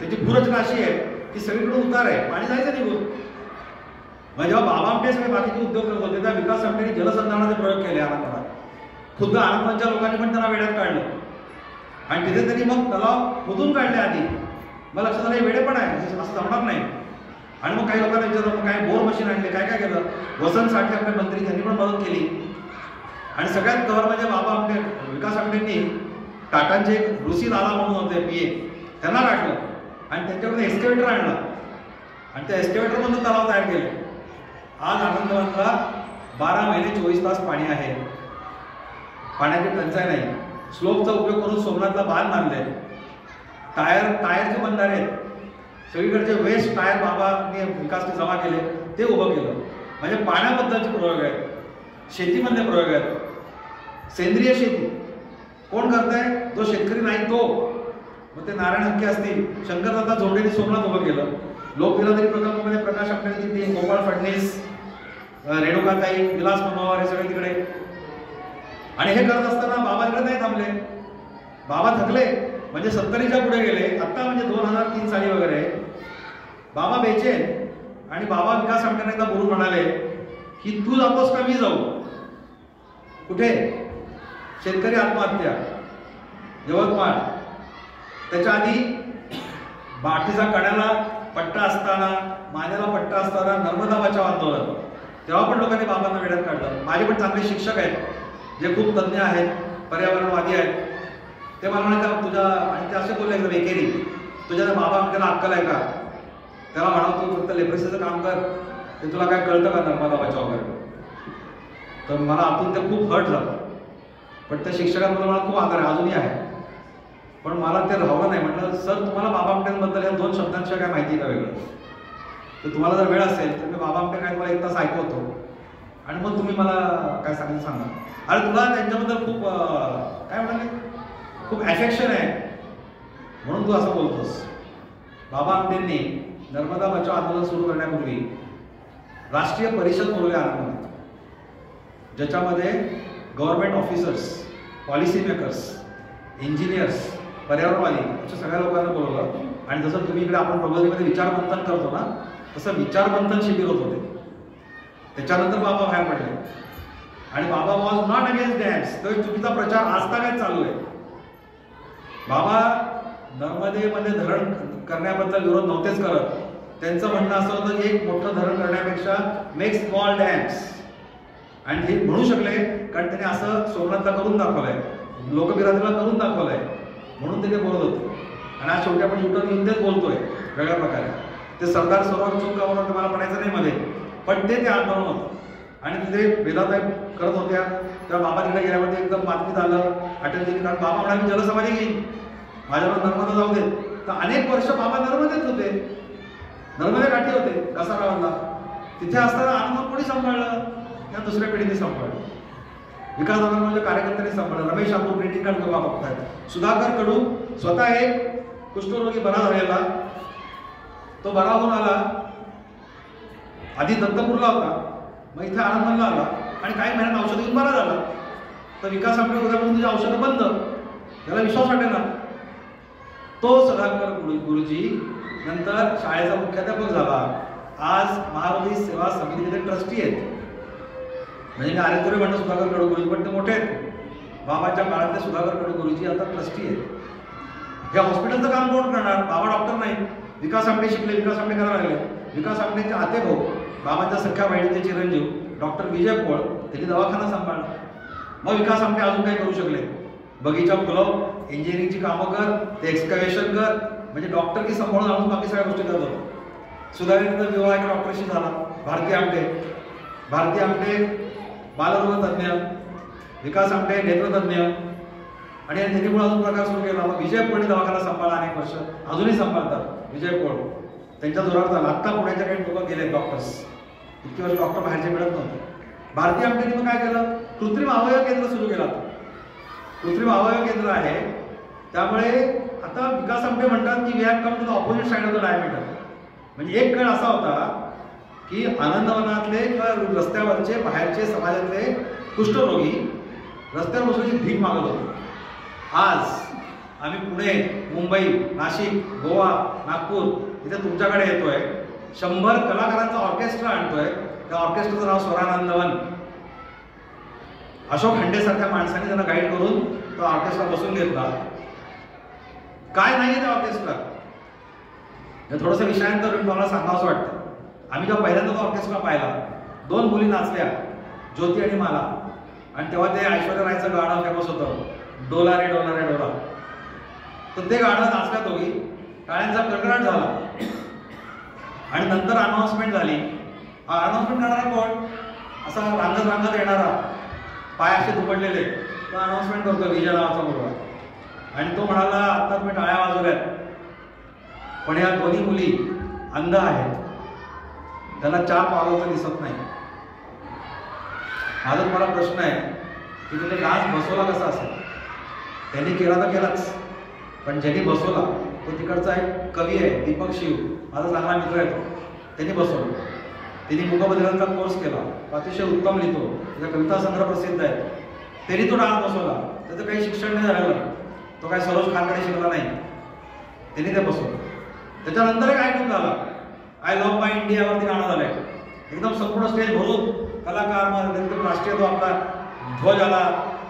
त्याची भूरचना अशी आहे की सगळीकडून उतार आहे, पाणी जायचं निघून. मग जेव्हा बाबा आमटे सगळे बाकीचे उद्योग करत होते त्या विकास आमटेने जलसंधारणाचे प्रयोग केले आनंदवनात. खुद्द आनंदवनच्या लोकांनी पण त्यांना वेड्यात काढलं आणि तिथे त्यांनी मग तलाव खोदून काढले आधी. मग लक्षात आलं वेडे पण आहे, असं जमणार नाही. आणि मग काही लोकांना विचारलं मग काय बोर मशीन आणले, काय काय केलं. वसंत साठे आपले मंत्री त्यांनी पण मदत केली. आणि सगळ्यात गौरव म्हणजे बाबा आमटे विकास आमटेंनी टाटांचे एक ऋषी लाला म्हणून होते PA, त्यांना काढलं आणि त्यांच्याकडे एक्सकेवेटर आणला आणि त्या एक्सकेवेटरमधून तलाव तयार केले. आज आनंदवनला 12 महिने 24 तास पाणी आहे, पाण्याची टंचाई नाही. स्लोपचा उपयोग करून सोमनाथला बांध बांधले. टायरचे बंधारे आहेत, सगळीकडचे वेस्ट टायर बाबांनी विकासने जमा केले, ते उभं केलं. म्हणजे पाण्याबद्दलचे प्रयोग आहेत, शेतीमधले प्रयोग आहेत. सेंद्रिय शेती कोण करताय, जो शेतकरी नाही तो. मग ते नारायण हक्के असतील, शंकरदादा जोडेने सोमनाथ उभं केलं. लोकबिरादरी प्रकल्पामध्ये प्रकाश आंबेडकरची टीम, गोपाळ फडणवीस, रेणुकाताई, विलास मनोहर हे सगळे तिकडे. आणि हे करत असताना बाबा इकडे नाही थांबले. बाबा थकले म्हणजे 70च्या पुढे गेले. आता म्हणजे 2003 साली वगैरे बाबा बेचैन आणि बाबा विकास आंबेडकर एकदा बोलून म्हणाले की तू जातोस का मी जाऊ? कुठे? शेतकरी आत्महत्या, यवतमाळ. त्याच्या आधी बाठीचा कड्याला पट्टा असताना, मानेला पट्टा असताना नर्मदा बचाव आंदोलन, तेव्हा पण लोकांनी बाबांना वेड्यात काढलं. माझे पण चांगले शिक्षक आहेत जे खूप तज्ज्ञ आहेत, पर्यावरणवादी आहेत. ते मला म्हणाले तुझ्या, आणि ते असे बोलले एकदम एकेरी, तुझ्या बाबा आमच्याला अक्कल आहे का? त्याला म्हणावं तू फक्त लेप्रेसीचं काम कर, ते तुला काय कळतं का नर्मदा बचाव कर? तर मला आतून ते खूप हर्ट झालं. पण त्या शिक्षकांबद्दल मला खूप आदर आहे, अजूनही आहे. पण मला ते राहवलं नाही. म्हटलं सर तुम्हाला बाबा आमटेंबद्दल या 2 शब्दांशिवाय काय माहिती का वेगळं? तर तुम्हाला जर वेळ असेल तर मी बाबा आमटे काय तुम्हाला 1 तास ऐकवतो आणि मग तुम्ही मला काय सांगितलं सांगा. अरे तुला त्यांच्याबद्दल खूप काय म्हणाले, खूप अफेक्शन आहे म्हणून तू असं बोलतोस. बाबा आमटेंनी नर्मदा बचाव आंदोलन सुरू करण्यापूर्वी राष्ट्रीय परिषद बोलवली आनंदमध्ये, ज्याच्यामध्ये government officers, policy makers, engineers, पर्यावरणवादी अशा सगळ्या लोकांना बोलवलं. आणि जसं तुम्ही इकडे आपण प्रबोधीमध्ये विचारमंथन करतो ना, तसं विचारमंथन शिबिर होत होते. त्याच्यानंतर बाबा बाहेर पडले आणि बाबा वॉज नॉट अगेन्स्ट डॅम्स. तो चुकीचा प्रचार आजतागायत चालू आहे. बाबा नर्मदेमध्ये धरण करण्याबद्दल विरोध नव्हतेच करत. त्यांचं म्हणणं असं होतं की एक मोठं धरण करण्यापेक्षा मेक स्मॉल डॅम्स. आणि हे म्हणू शकले कारण त्यांनी असं सोमनाथला करून दाखवलंय, लोकबिरादरीला करून दाखवलंय, म्हणून ते बोलत होते. आणि आज शेवटी आपण युटर्न घेऊन तेच बोलतोय वेगळ्या प्रकारे. ते सरदार सरोवर चुकावर मला म्हणायचं नाही मध्ये, पण ते आंदोलन होतं. आणि तिथे वेदाताई करत होत्या तेव्हा बाबा तिकडे गेल्यामध्ये एकदम बातमीत आलं अटलजींनी, कारण बाबा म्हणाले मी जलसमाधी घेईन, माझ्यावर नर्मदा जाऊ दे. तर अनेक वर्ष बाबा नर्मदेत होते, नर्मदे काठी होते कासारावरला. तिथे असताना आनंद कोणी सांभाळलं? या दुसऱ्या पिढीने सांभाळलं, विकास आंदोलनाच्या कार्यकर्त्यांनी सांभाळलं. रमेश ठाकूर ग्रीटिंग कार्ड करून बघतायत. सुधाकर कडू स्वतः एक कुष्ठरोगी बरा झालेला, तो बरा होऊन आला, आधी दत्तपूरला होता, मग इथे आनंदला आला आणि काही महिन्यात औषध घेऊन बरा झाला. तर विकास आंबेडकर उद्यापासून तुझी औषधं बंद, त्याला विश्वास वाटेल ना. तो सुधाकर गुरुजी नंतर शाळेचा मुख्याध्यापक झाला. आज महाबोधी सेवा समितीचे ट्रस्टी आहेत. म्हणजे मी आरेतुरे म्हणतो सुधाकर कडू गुरुजी, पण ते मोठे आहेत. बाबाच्या काळातले सुधाकर कडू गुरुजी आता ट्रस्टी आहेत. या हॉस्पिटलचं काम कोण करणार? बाबा डॉक्टर नाही. विकास आमटे शिकले, विकास आमटे करायला लागले. विकास आमटेचे आते भाऊ, बाबांच्या सख्या बहिणीचे चिरंजीव डॉक्टर विजय पोळ, त्यांनी दवाखाना सांभाळला. मग विकास आमटे अजून काय करू शकले? बगीचा फुलव, इंजिनिअरिंगची कामं कर, ते एक्सकॅव्हेशन कर, म्हणजे डॉक्टर की सांभाळून अजून बाकी सगळ्या गोष्टी करत होतो. सुधारित विवाह एका डॉक्टरशी झाला, भारती आमटे बालरोग तज्ञ, विकास आमटे नेत्रतज्ञ. आणि त्यांनी पण अजून प्रकार सुरू केला. मग विजय पोळने दवाखाना सांभाळला अनेक वर्ष, अजूनही सांभाळतात विजय पोळ. त्यांच्या जोरावर झाला. आत्ता पुण्याच्या काही लोक गेले डॉक्टर्स, इतकी वर्ष डॉक्टर बाहेरचे मिळत नव्हते. भारती आमटेने मग काय केलं? कृत्रिम अवयव केंद्र सुरू केलं. कृत्रिम अवयव केंद्र आहे. त्यामुळे आता विकास आमटे म्हणतात की we have come to the opposite side of the diameter. म्हणजे एक काळ असा होता की आनंदवनातले किंवा रस्त्यावरचे बाहेरचे समाजातले कुष्ठरोगी रस्त्यावर बसण्याची भीक मागत होते. आज आम्ही पुणे, मुंबई, नाशिक, गोवा, नागपूर इथे तुमच्याकडे येतोय. 100 कलाकारांचा ऑर्केस्ट्रा आणतोय. त्या ऑर्केस्ट्राचं नाव स्वरानंदवन. अशोक हंडेसारख्या माणसाने त्यांना गाईड करून तो ऑर्केस्ट्रा बसून घेतला. काय नाहीये त्या ऑर्केस्ट्रात? थोडंसं विषयांतर मला सांगावंसं वाटतं. आम्ही जेव्हा पहिल्यांदा तो ऑर्केस्ट्रा पाहिला, 2 मुली नाचल्या, ज्योती आणि माला. आणि तेव्हा ते ऐश्वर्या रायचं गाणं फेमस होतं, डोला रे डोला रे डोला. तर ते गाणं नाचल्या दोघी, टाळ्यांचा कडकडाट झाला. आणि नंतर अनाउन्समेंट झाली. अनाउन्समेंट करणारा कोण? असा रांगत येणारा, पाय असे दुपडलेले, तो अनाउन्समेंट करतो विजय नावाचा मुलगा. आणि तो म्हणाला आता तुम्ही टाळ्या वाजवल्यात, पण या दोन्ही मुली अंध आहेत, त्यांना 4 पावलं दिसत नाही. माझा तुम्हाला प्रश्न आहे की तुम्ही डान्स बसवला कसा असेल? त्यांनी केला तर केलाच, पण ज्यांनी बसवला तो तिकडचा एक कवी आहे दीपक शिव, माझा चांगला मित्र आहे तो, त्यांनी बसवलं. त्यांनी मुखबधिरांचा कोर्स केला, अतिशय उत्तम लिहितो, त्याचा कविता संग्रह प्रसिद्ध आहे. त्यांनी तो डान्स बसवला. त्याचं काही शिक्षण नाही झालेलं, तो काही सरोज खानकडे शिकला नाही, त्यांनी ते बसवलं. त्याच्यानंतर एक आयटम झाला, आय लव्ह माय इंडियावरती गाणं झालंय. एकदम संपूर्ण स्टेज भरून कलाकार, मग एकदम राष्ट्रीय तो आपला ध्वज आला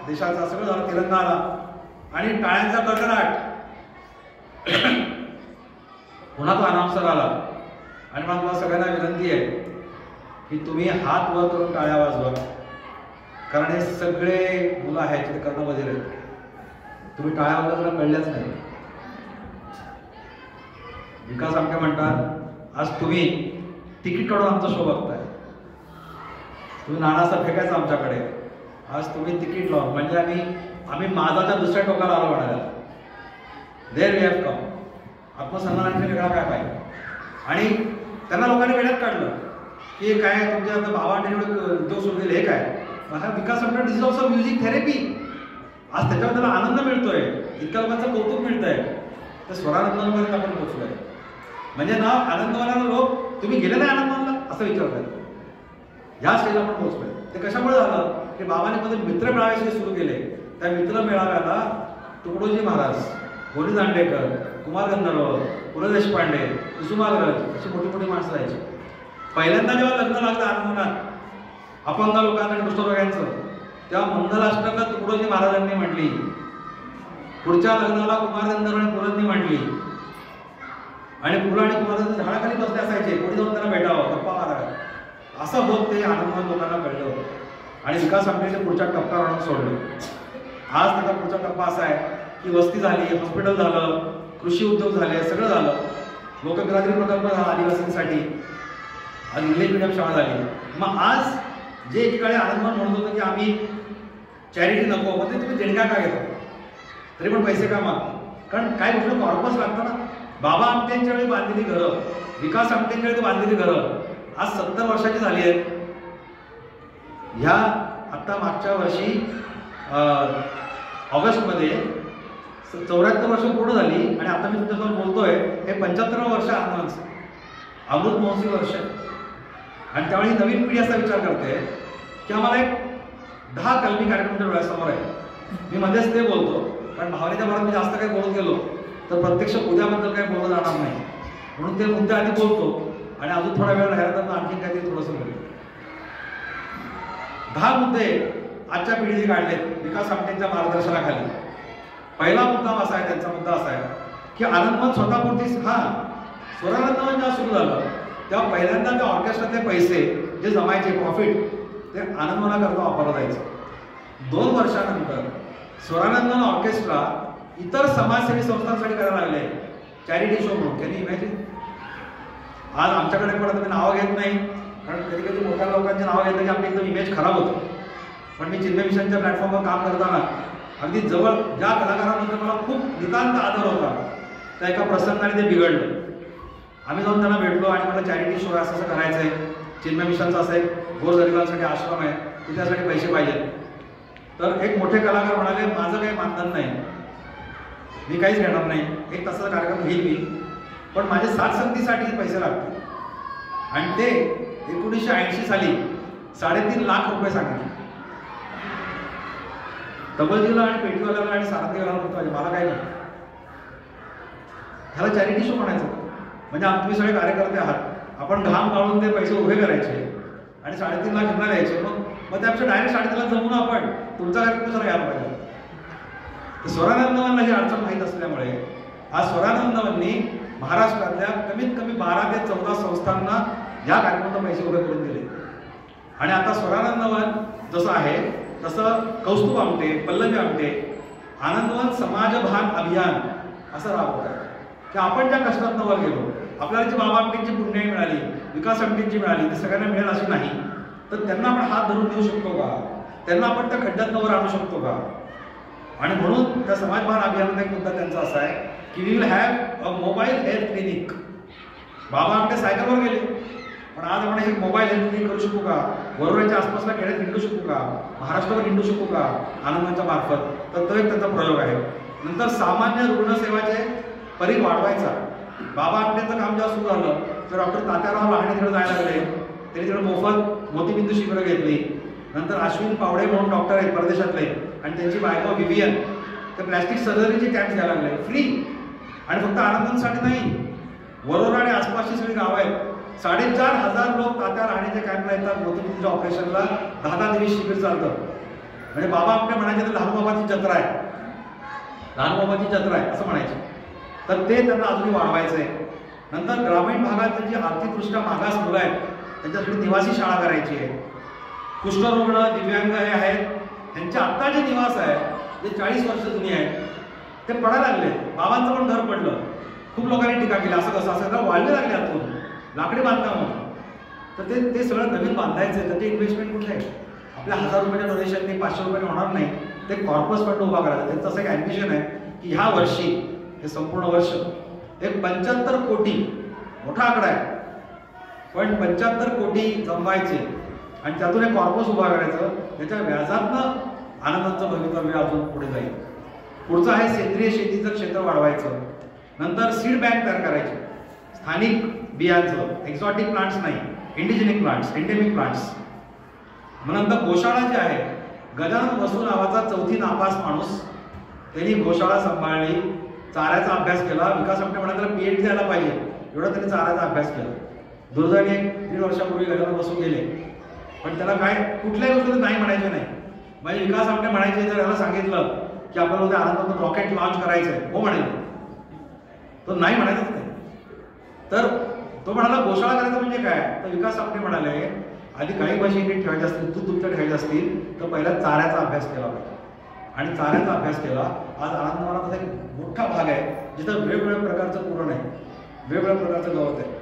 देशाचा, सगळं झालं, तिरंगा आला आणि टाळ्यांचा कडकडाट. पुन्हा तो अनाउन्सर आला आणि मला तुम्हाला सगळ्यांना विनंती आहे की तुम्ही हात वर करून टाळ्या वाजवा, कारण हे सगळे मुलं आहेत ते कर्णबधिर आहेत. तुम्ही टाळ्या वाजवायला कळल्याच नाही. विकास आमटे म्हणतात आज तुम्ही तिकीट काढून आमचा शो बघताय, तुम्ही नाणासा फेकायचा आमच्याकडे, आज तुम्ही तिकीट लावून, म्हणजे आम्ही माझाच्या दुसऱ्या टोकाला आलो म्हणायला. There we have come. आत्मसन्मानाने वेगळा काय पाहिजे. आणि त्यांना लोकांनी वेळात काढलं की काय तुमच्या आता भावाने उद्योग सुरू केले, हे काय. माझा विकास आमटे दिस इज ऑल्सो म्युझिक थेरपी. आज त्याच्यावर त्याला आनंद मिळतोय, इतक्या लोकांचं कौतुक मिळतंय. तर स्वरानंदनपर्यंत आपण पोहोचलोय. म्हणजे ना आनंदवानाला लोक तुम्ही गेले नाही आनंदवानला असं विचारतात. ह्या स्टेजला आपण पोहोचलोय. ते कशामुळे झालं की बाबांनी मध्ये मित्र मेळावे सुरू केले. त्या मित्र मेळाव्याला तुकडोजी महाराज, गोनी दांडेकर, कुमार गंधर्व, पु ल देशपांडे, कुसुमाग्रज अशी मोठी मोठी माणसं जायची. पहिल्यांदा जेव्हा लग्न लागलं आनंदवनात अपंग लोकांना आणि कुष्ठरोग्यांचं, तेव्हा मंगलाष्टक तुकडोजी महाराजांनी म्हटली. पुढच्या लग्नाला कुमार गंधर्व आणि पुलंनी म्हटली. आणि पुलं आणि कुमार झाडाखाली बसले असायचे, पुढे जाऊन त्यांना भेटावं, गप्पा माराव्या. असं होत ते आनंदवन लोकांना कळलं होतं. आणि विकास आमटेने पुढच्या टप्प्यावर आणून सोडलं. आज त्याचा पुढचा टप्पा असा आहे की वस्ती झाली, हॉस्पिटल झालं, कृषी उद्योग झाले, सगळं झालं. लोकबिरादरी प्रकल्प झाला आदिवासींसाठी, आज इंग्लिश मिडियम शाळा झाली. मग आज जे एकीकडे आनंदवन म्हणत होतं की आम्ही चॅरिटी नको, मग ते तुम्ही देणग्या का घेता, तरी पण पैसे का मागता. कारण काय गोष्ट कॉर्पस लागतं ना. बाबा आमटेंच्या वेळी बांधलेली घरं, विकास आमटेंच्या वेळी बांधलेली घरं आज 70 वर्षाची झाली आहेत. ह्या आता मागच्या वर्षी ऑगस्टमध्ये 74 वर्ष पूर्ण झाली. आणि आता मी तुमच्यासोबत बोलतोय हे 75वं वर्ष आनंदाचं, अमृत महोत्सवी वर्ष. आणि त्यावेळी नवीन पिढी असा विचार करते की आम्हाला एक 10 कलमी कार्यक्रमाच्या डोळ्यासमोर आहे. मी मध्येच ते बोलतो, कारण भावनेच्या भरात मी जास्त काही बोलत गेलो तर प्रत्यक्ष उद्याबद्दल काही बोलत जाणार नाही, म्हणून ते मुद्दे आधी बोलतो आणि अजून थोडा वेळ राहिला तर आणखी काहीतरी थोडंसं बोलतो. 10 मुद्दे आजच्या पिढीने काढलेत विकास आमटेंच्या मार्गदर्शनाखाली. पहिला मुद्दा असा आहे, त्यांचा मुद्दा असा आहे की आनंदवन स्वतःपुरतीच, हा स्वरानंदवन जेव्हा सुरू झालं तेव्हा पहिल्यांदा त्या ऑर्केस्ट्रातले पैसे जे जमायचे प्रॉफिट ते आनंदवनाकरता वापरलं जायचं. 2 वर्षानंतर स्वरानंदवन ऑर्केस्ट्रा इतर समाजसेवी संस्थांसाठी करायला लागले, चॅरिटी शो म्हणून. त्यांनी इमॅजिन. आज आमच्याकडे पण तुम्ही नावं घेत नाही, कारण कधी कधी मोठ्या लोकांची नावं घेतलं की आपली एकदम इमेज खराब होतं. पण मी चिन्मय मिशनच्या प्लॅटफॉर्मवर काम करताना अगदी जवळ ज्या कलाकारांबद्दल मला खूप नितांत आदर होता त्या एका प्रसंगाने ते बिघडलं. आम्ही जाऊन त्यांना भेटलो आणि म्हटलं चॅरिटी शो असं असं करायचं आहे, चिन्मय मिशनचा असं एक गोरगरिबांसाठी आश्रम आहे, त्याच्यासाठी पैसे पाहिजेत. तर एक मोठे कलाकार म्हणाले माझं काही मानधन नाही, मी काहीच घेणार नाही, 1 तासाचा कार्यक्रम घेईल मी, पण माझे साथसंगतीसाठी पैसे लागतील. आणि ते 1980 साली 3.5 लाख रुपये सांगितले. तबलजीला आणि पेटीवाल्याला आणि सारथीवाल्याला म्हणतो मला काय नाही. ह्याला चॅरिटी शो म्हणायचं. म्हणजे तुम्ही सगळे कार्यकर्ते आहात, आपण घाम गाळून ते पैसे उभे करायचे आणि 3.5 लाख घेणार यायचे. मग त्यापेक्षा डायरेक्ट 3.5 लाख जमून आपण तुमचा कार्यक्रम कशाला घ्यायला पाहिजे. तर स्वरानंदवनला ही अडचण माहीत असल्यामुळे आज स्वरानंदवननी महाराष्ट्रातल्या कमीत कमी 12 ते 14 संस्थांना या कार्यक्रमाला पैसे उभे करून दिले. आणि आता स्वरानंदवन जसं आहे तसं कौस्तुभ आमटे, पल्लवी आमटे आनंदवन समाजभान अभियान असं राबवत आहे की आपण ज्या कष्टातनं वर गेलो, आपल्याला जी बाबा आमटेंची पुण्याई मिळाली, विकास आमटेंची मिळाली, ती सगळ्यांना मिळेल अशी नाही. तर त्यांना आपण हात धरून देऊ शकतो का, त्यांना आपण त्या खड्ड्यातनं वर आणू शकतो का. आणि म्हणून त्या समाजभान अभियानाचा एक मुद्दा त्यांचा असा आहे की we will have a mobile health clinic. Baba Amte सायकलवर गेले, पण आज आपण एक मोबाईल हेल्थ क्लिनिक करू शकू का, वरोऱ्याच्या आसपासला खेड्यात हिंडू शकू का, महाराष्ट्रावर हिंडू शकू का आनंदांच्या मार्फत. तर तो एक त्यांचा प्रयोग आहे. नंतर सामान्य रुग्णसेवाचे परीघ वाढवायचा. बाबा आपटेंचं काम जेव्हा सुरू झालं तर डॉक्टर तात्याराव लहाने तिकडे जायला लागले. त्यांनी तिकडे मोफत मोतीबिंदू शिबिरं घेतली. नंतर अश्विन पावडे म्हणून डॉक्टर आहेत परदेशातले आणि त्यांची बायको विवियन ते प्लॅस्टिक सर्जरीचे कॅम्प घ्यायला लागले फ्री. आणि फक्त आनंदांसाठी नाही, वरोरा आणि आसपासची सगळी गावं आहेत. 4,500 लोक तात्या राहण्याच्या कॅम्पला येतात. मोतीबिंदूच्या ऑपरेशनला 10 दिवस शिबिर चालतं. म्हणजे बाबा आपल्या म्हणायचे तर लहानबाबाची जत्रा आहे, लहानबाबाची जत्रा आहे असं म्हणायचे. तर ते त्यांना अजूनही वाढवायचं आहे. नंतर ग्रामीण भागात जी आर्थिकदृष्ट्या मागास मुलं आहेत त्यांच्यासाठी निवासी शाळा करायची आहे. कुष्ठरुग्ण दिव्यांग हे आहेत त्यांचे आत्ता जे निवास आहे जे 40 वर्ष जुनी आहेत ते पडायला लागले. बाबांचं पण घर पडलं. खूप लोकांनी टीका केली असं कसं असं वाढले लागले आतून लाकडी बांधकाम होतं. तर ते सगळं नवीन बांधायचं आहे. तर ते इन्व्हेस्टमेंट कुठे आहे? आपल्या 1000 रुपयाच्या डोनेशनने 500 रुपयाने होणार नाही. ते कॉर्पस फंड उभा करायचं. त्यांचं असं एक ॲम्बिशन आहे की ह्या वर्षी हे संपूर्ण वर्ष एक 75 कोटी, मोठा आकडा आहे पण 75 कोटी जमवायचे आणि त्यातून एक कॉर्पस उभा करायचं. त्याच्या व्याजातनं आनंदाचं भवितव्य अजून पुढे जाईल. पुढचं आहे सेंद्रिय शेतीचं क्षेत्र वाढवायचं. नंतर सीड बँक तयार करायची, स्थानिक बियांचं, एक्झॉटिक प्लांट्स नाही, इंडिजिनिक प्लांट्स, एंडेमिक प्लांट्स. नंतर गोशाळा जी आहे, गजानन बसू नावाचा 4थी नापास माणूस त्यांनी गोशाळा सांभाळली, चाऱ्याचा अभ्यास केला. विकास आपटे म्हणाले त्याला PhD द्यायला पाहिजे एवढा त्यांनी चाऱ्याचा अभ्यास केला. दुर्दैवाने 1.5 वर्षापूर्वी गजानन बसू गेले. पण त्याला काय कुठल्याही गोष्टी नाही म्हणायचे नाही. म्हणजे विकास आपटे म्हणायचे जर याला सांगितलं की आपल्याला उद्या आनंदातून रॉकेट लॉन्च करायचं आहे, हो म्हणाले, तो नाही म्हणायचंच नाही. तर तो म्हणाला गोशाळा करायचं म्हणजे काय? तर विकास आपटे म्हणाले आधी काही म्हशी नीट ठेवायच्या असतील, दूध तुमच्या ठेवायचे असतील तर पहिला चाऱ्याचा अभ्यास केला पाहिजे. आणि चाऱ्याचा अभ्यास केला. आज आनंदवनाचा एक मोठा भाग आहे जिथं वेगवेगळ्या प्रकारचं पुरण आहे, वेगवेगळ्या प्रकारचं गवत आहे.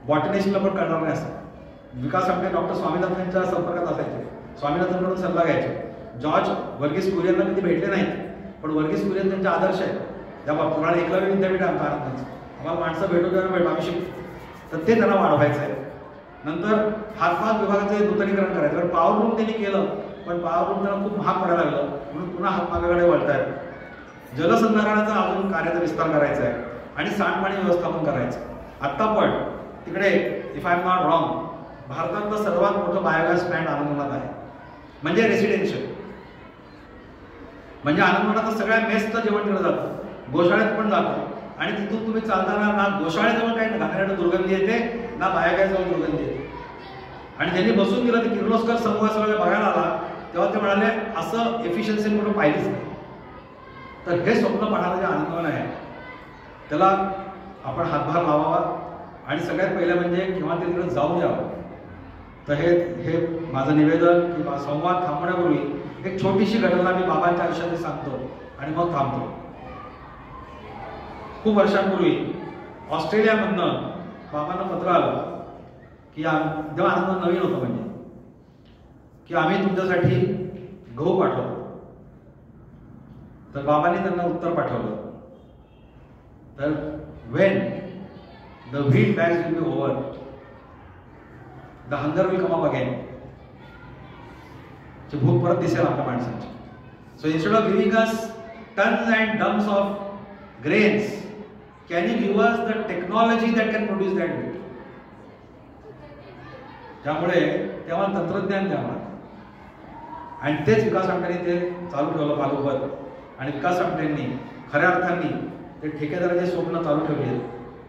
बॉटनिस्टला पण कळणार नाही असं. विकास आपटे डॉक्टर स्वामीनाथनच्या संपर्कात असायचे, स्वामीनाथनकडून सल्ला घ्यायचे. जॉर्ज वर्गीस कुरियनला कधी भेटले नाहीत पण वर्गीस कुरियन त्यांचे आदर्श आहे. त्या बाबतीत एकलव्य विद्यापीठ आहे आमच्या आनंदाचं, आम्हाला माणसं भेटू भेटू आम्ही शिकतो. तर ते त्यांना वाढवायचं आहे. नंतर हातमाग विभागाचं नूतनीकरण करायचं. कारण पॉवर रूम त्यांनी केलं पण पॉवर रूम त्यांना खूप महाग पडायला लागलं म्हणून पुन्हा हातमागाकडे वळतायत. जलसंधारणाचा अजून कार्याचा विस्तार करायचा आहे आणि सांडपाणी व्यवस्थापन करायचं. आत्ता पण तिकडे if I am not wrong भारतातलं सर्वात मोठं बायोगॅस प्लॅन्ट आनंदवनात आहे. म्हणजे रेसिडेन्शियल, म्हणजे आनंदवनाचं सगळ्या मेसचं जेवण तिकडे जातं, गोशाळेत पण जातं. आणि तिथून तुम्ही चालताना ना गोशाळेजवळ काही घाणेरडं दुर्गंधी येते ना बायोगॅसजवळ दुर्गंधी येते. आणि ज्यांनी बसून गेलं ते किर्लोस्कर समूह सगळं बघायला आला तेव्हा ते म्हणाले असं एफिशियन्सी कुठं पाहिलीच नाही. तर हे स्वप्न पाहणारं जे आनंदवन आहे त्याला आपण हातभार लावावा आणि सगळ्यात पहिलं म्हणजे किंवा ते तिकडे जाऊन यावं. तर हे माझं निवेदन किंवा संवाद थांबण्यापूर्वी एक छोटीशी घटना मी बाबांच्या आयुष्यात सांगतो आणि मग थांबतो. खूप वर्षांपूर्वी ऑस्ट्रेलियामधनं बाबांना पत्र आलं की जेव्हा आनंद नवीन होतं म्हणजे की आम्ही तुमच्यासाठी गहू पाठवतो. तर बाबांनी त्यांना उत्तर पाठवलं. तर when the wheat bags will be over the hunger will come up again. ची भूक परत दिसेल आपल्या माणसांची. So instead of giving us tons and dumps of grains can you give us the technology that can produce that wheat. त्यामुळे तेव्हा तंत्रज्ञान द्या मला. आणि तेच विकास आमट्यांनी ते चालू ठेवलं पालोबत. आणि विकास आमट्यांनी खऱ्या अर्थाने ते ठेकेदाराचे स्वप्न चालू ठेवले.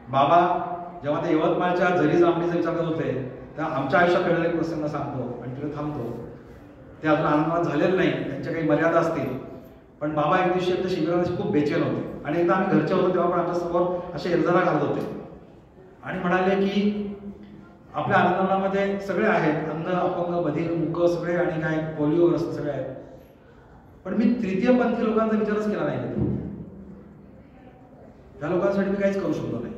बाबा जेव्हा ते यवतमाळच्या जरी जांभळीचा विचार करत होते तेव्हा आमच्या आयुष्यात घडलेले एक प्रसंग सांगतो आणि तिथे थांबतो. ते अजून आनंदात झालेलं नाही, त्यांच्या काही मर्यादा असतील. पण बाबा एक दिवशी एकदा शिबिराला खूप बेचैन होते आणि एकदा आम्ही घरचे होतो तेव्हा पण आमच्यासमोर असे इर्जारा घालत होते आणि म्हणाले की आपल्या आनंदवनामध्ये सगळे आहेत, अंध, अपंग, बधीर, मूक सगळे आणि काय पोलिओग्रस्त सगळे आहेत. पण मी तृतीयपंथी लोकांचा विचारच केला नाही. त्या लोकांसाठी मी काहीच करू शकलो नाही.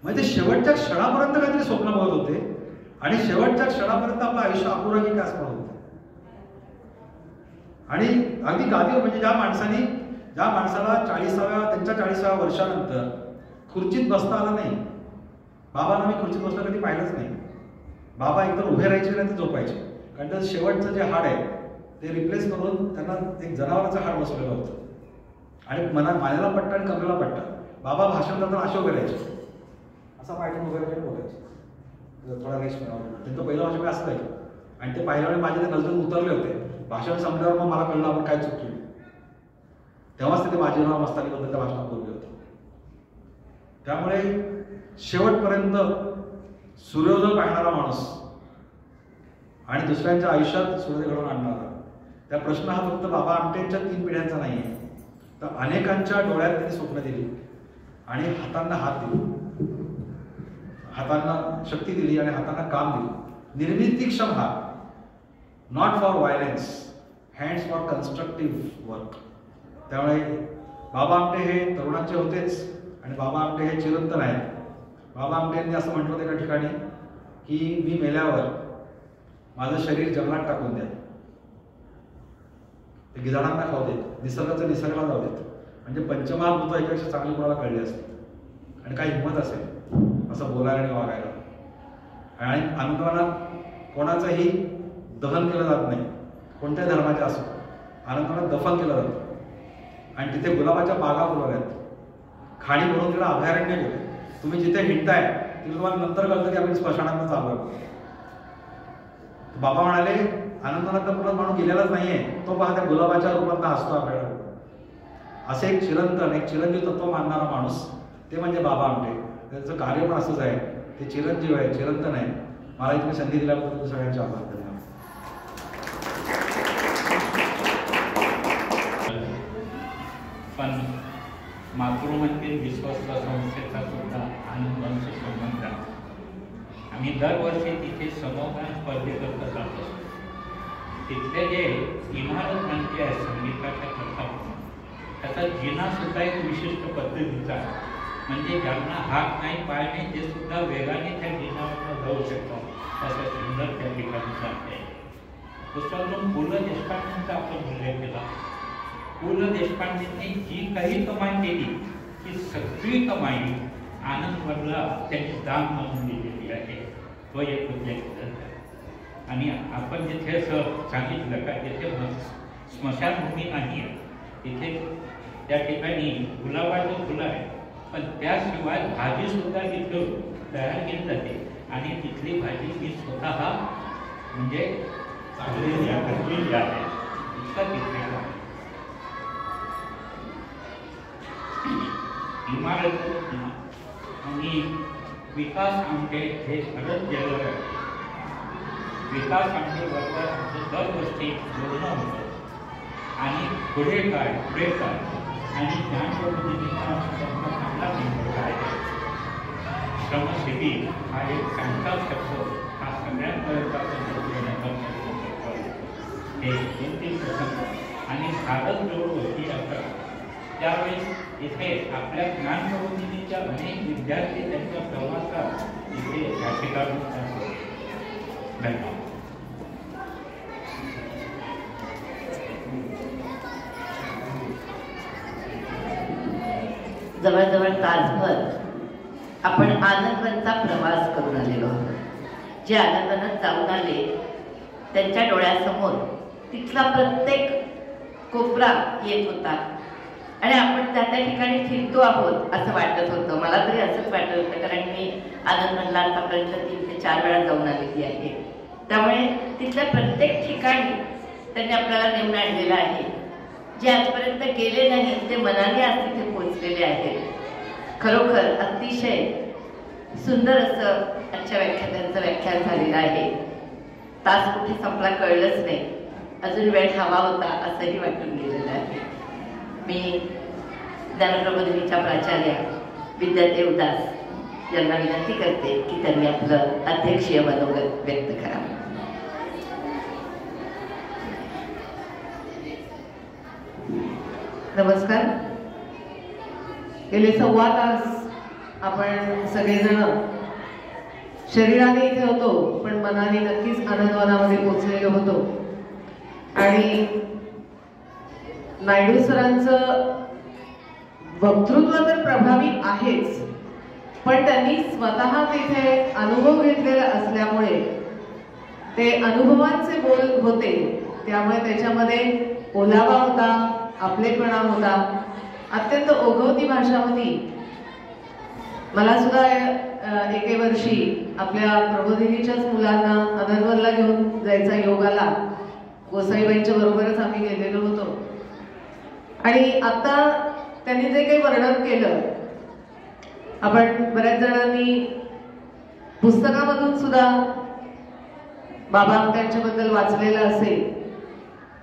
म्हणजे शेवटच्या क्षणापर्यंत काहीतरी स्वप्न बघत होते आणि शेवटच्या क्षणापर्यंत आपलं आयुष्य अपुरं की काय असं म्हणत होते. आणि अगदी गादीवर म्हणजे ज्या माणसाला 40व्या वर्षानंतर खुर्चीत बसता आलं नाही. बाबांना मी खुर्चीत बसलं कधी पाहिलंच नाही. बाबा एकतर उभे राहायचे नाही तर झोपायचे. कारण त्याचं शेवटचं जे हाड आहे ते रिप्लेस करून त्यांना एक जनावराचं हाड बसवलेलं होतं आणि मानेला पट्टा आणि कमरेला पट्टा. बाबा भाषण करताना अशोक करायचे, असा पायठून वगैरे बोलायचे, थोडा रेस्ट मिळावा. त्यांचं पहिलं भाषण असं जायचं आणि ते पाहिल्यामुळे माझे ते नजरेतून उतरले होते. भाषण संपल्यावर मग मला कळलं आपण काय चूक केली. तेव्हाच ते बाजीराव मस्तानीबद्दल त्या भाषणात बोलले होते. त्यामुळे शेवटपर्यंत सूर्योदय पाहणारा माणूस आणि दुसऱ्यांच्या आयुष्यात सूर्योदय घडवून आणणारा. त्या प्रश्न हा फक्त बाबा आमटेंच्या 3 पिढ्यांचा नाही आहे, तर अनेकांच्या डोळ्यात त्यांनी स्वप्न दिली आणि हातांना हात दिले, हातांना शक्ती दिली आणि हातांना काम दिली. निर्मितीक्षम हा, not for violence, hands for constructive work. त्यामुळे बाबा आमटे हे तरुणांचे होतेच आणि बाबा आमटे हे चिरंतन आहेत. बाबा आमटेंनी असं म्हटलं होतं एका ठिकाणी की मी मेल्यावर माझं शरीर जंगलात टाकून द्या, ते गिधाडांना खाऊ देत, निसर्गाचं निसर्गाला जाऊ देत. म्हणजे पंचमहाभूत एकापेक्षा चांगली कोणाला कळली असते आणि काही हिंमत असेल असं बोलायला आणि वागायला. आणि आनंदवनात कोणाचंही दहन केलं जात नाही, कोणत्या धर्माचे असो. आनंदवनात दफन केलं जातं आणि तिथे गुलाबाच्या बागा फुलवल्यात, खाणी भरून तिला अभयारण्य गेलं. तुम्ही जिथे हिंडताय तिथे तुम्हाला नंतर कळतं की आपण स्मशानात चालू. बाबा म्हणाले आनंदवनात पूर्ण माणूस गेलेलाच नाहीये, तो पहा त्या गुलाबाच्या रूपात हसतो आपल्याला. असे एक चिरंतन, एक चिरंजीव तत्व मानणारा माणूस ते म्हणजे बाबा आमटे. त्यांचं कार्य पण असंच आहे, ते चिरंजीव आहे, चिरंतन आहे. मला इतकी संधी दिल्याबद्दल सगळ्यांचे आभार. पण मातृमंदिर विश्वस्त संस्थेचा सुद्धा आनंदांशी संबंध आहे. आम्ही दरवर्षी तिथे समूहगान स्पर्धेकरता जातो. तिथले जे इमारत मंत्री आहे संगीताच्या कथा, त्याचा जिना सुद्धा एक विशिष्ट पद्धतीचा आहे. म्हणजे ज्यांना हात नाही पाय नाही ते सुद्धा वेगाने त्या जिनावर जाऊ शकतात, असं सुंदर त्या ठिकाणी चालते. पुस्तकातून पु ल देशपांडेंचा आपण उल्लेख केला. पु ल देशपांडेंनी जी काही कमाई केली ती सगळी कमाई आनंदवनला त्यांनी दान म्हणून दिलेली आहे. तो एक उद्देश. आणि आपण जिथे असं सांगितलं का तिथे स्मशानभूमी नाही आहे, तिथे त्या ठिकाणी गुलाबाचं फुलं आहे, पण त्याशिवाय भाजीसुद्धा तिथं तयार केली जाते. आणि तिथली भाजी मी स्वतः म्हणजे चांगली आहे इतका तिथे इमारत. आणि विकास आमटे हे खरंच जलद आहे. विकास आमटे बरोबर आमचं दरवर्षी बोलणं होतं आणि पुढे काय आणि ज्ञान पद्धतीचा चांगला निर्णय आहे. श्रमशिबिर हा एक चांगला शब्द हा सगळ्यांपर्यंत हे 3 प्रसंग आणि भारत जोड होती आता. त्यावेळेस इथे आपल्या ज्ञान प्रबोधिनीच्या अनेक विद्यार्थी त्यांच्या प्रवासात इथे या ठिकाणी धन्यवाद. जवळजवळ तासभर आपण आनंदवनचा प्रवास करून आलेलो आहोत. जे आनंदवनात जाऊन आले त्यांच्या डोळ्यासमोर तिथला प्रत्येक कोपरा येत होता आणि आपण त्या ठिकाणी फिरतो आहोत असं वाटत होतं. मला तरी असंच वाटत होतं, कारण मी आनंदवनला आतापर्यंत 3 ते 4 वेळा जाऊन आलेली आहे. त्यामुळे तिथल्या प्रत्येक ठिकाणी त्यांनी आपल्याला नेऊन आणलेलं आहे. जे आजपर्यंत गेले नाही ते मनाने आज तिथे पोहोचलेले आहेत. खरोखर अतिशय सुंदर असं आजच्या त्यांचं व्याख्यान झालेलं आहे. तास कुठे संपला कळलंच नाही, अजून वेळ हवा होता असंही वाटून गेलेलं आहे. मी ज्ञानप्रबोधिनीच्या प्राचार्या विद्यादेव दास यांना विनंती करते की त्यांनी आपलं अध्यक्षीय मनोगत व्यक्त करावं. नमस्कार. गेले 1.25 तास आपण सगळेजण शरीराने इथे होतो पण मनाने नक्कीच आनंदवनामध्ये पोचलेलो होतो. आणि नायडू सरांचं वक्तृत्व तर प्रभावी आहेच, पण त्यांनी स्वतः तिथे अनुभव घेतलेला असल्यामुळे ते अनुभवांचे बोल होते. त्यामुळे त्याच्यामध्ये ओलावा होता, आपलेपणा होता अत्यंत ओघवती भाषामध्ये मला सुद्धा एके वर्षी आपल्या प्रबोधिनीच्याच मुलांना आनंदवनला घेऊन जायचा योग आला. गोसाईबाईंच्या बरोबरच आम्ही गेलेलो होतो. आणि आता त्यांनी जे काही वर्णन केलं, आपण बऱ्याच जणांनी पुस्तकामधून सुद्धा बाबा त्यांच्याबद्दल वाचलेलं असेल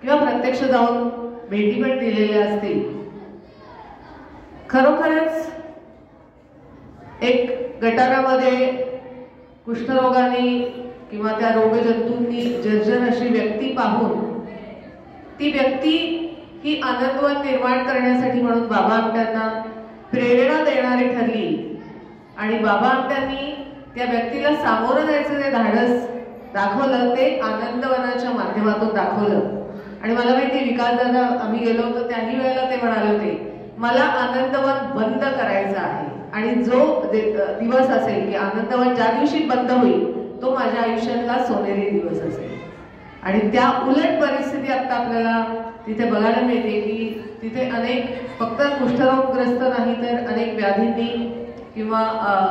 किंवा प्रत्यक्ष जाऊन भेटी पण दिलेल्या असतील. खरोखरच एक गटारामध्ये कुष्ठरोगाने किंवा त्या रोगजंतूंनी जर्जर अशी व्यक्ती पाहून ती व्यक्ती ही आनंदवन निर्माण करण्यासाठी म्हणून बाबा आमट्यांना प्रेरणा देणारी ठरली. आणि बाबा आमट्यांनी त्या व्यक्तीला सामोरं जायचं जे धाडस दाखवलं ते आनंदवनाच्या माध्यमातून दाखवलं. आणि मला माहिती विकास दादा आम्ही गेलो होतो त्याही वेळेला ते म्हणाले होते, मला आनंदवन बंद करायचं आहे. आणि जो दिवस असेल की आनंदवन ज्या दिवशी बंद होईल तो माझ्या आयुष्यातला सोनेरी दिवस असेल. आणि त्या उलट परिस्थिती आता आपल्याला तिथे बघायला मिळते की तिथे अनेक फक्त कुष्ठरोगग्रस्त नाही तर अनेक व्याधींनी किंवा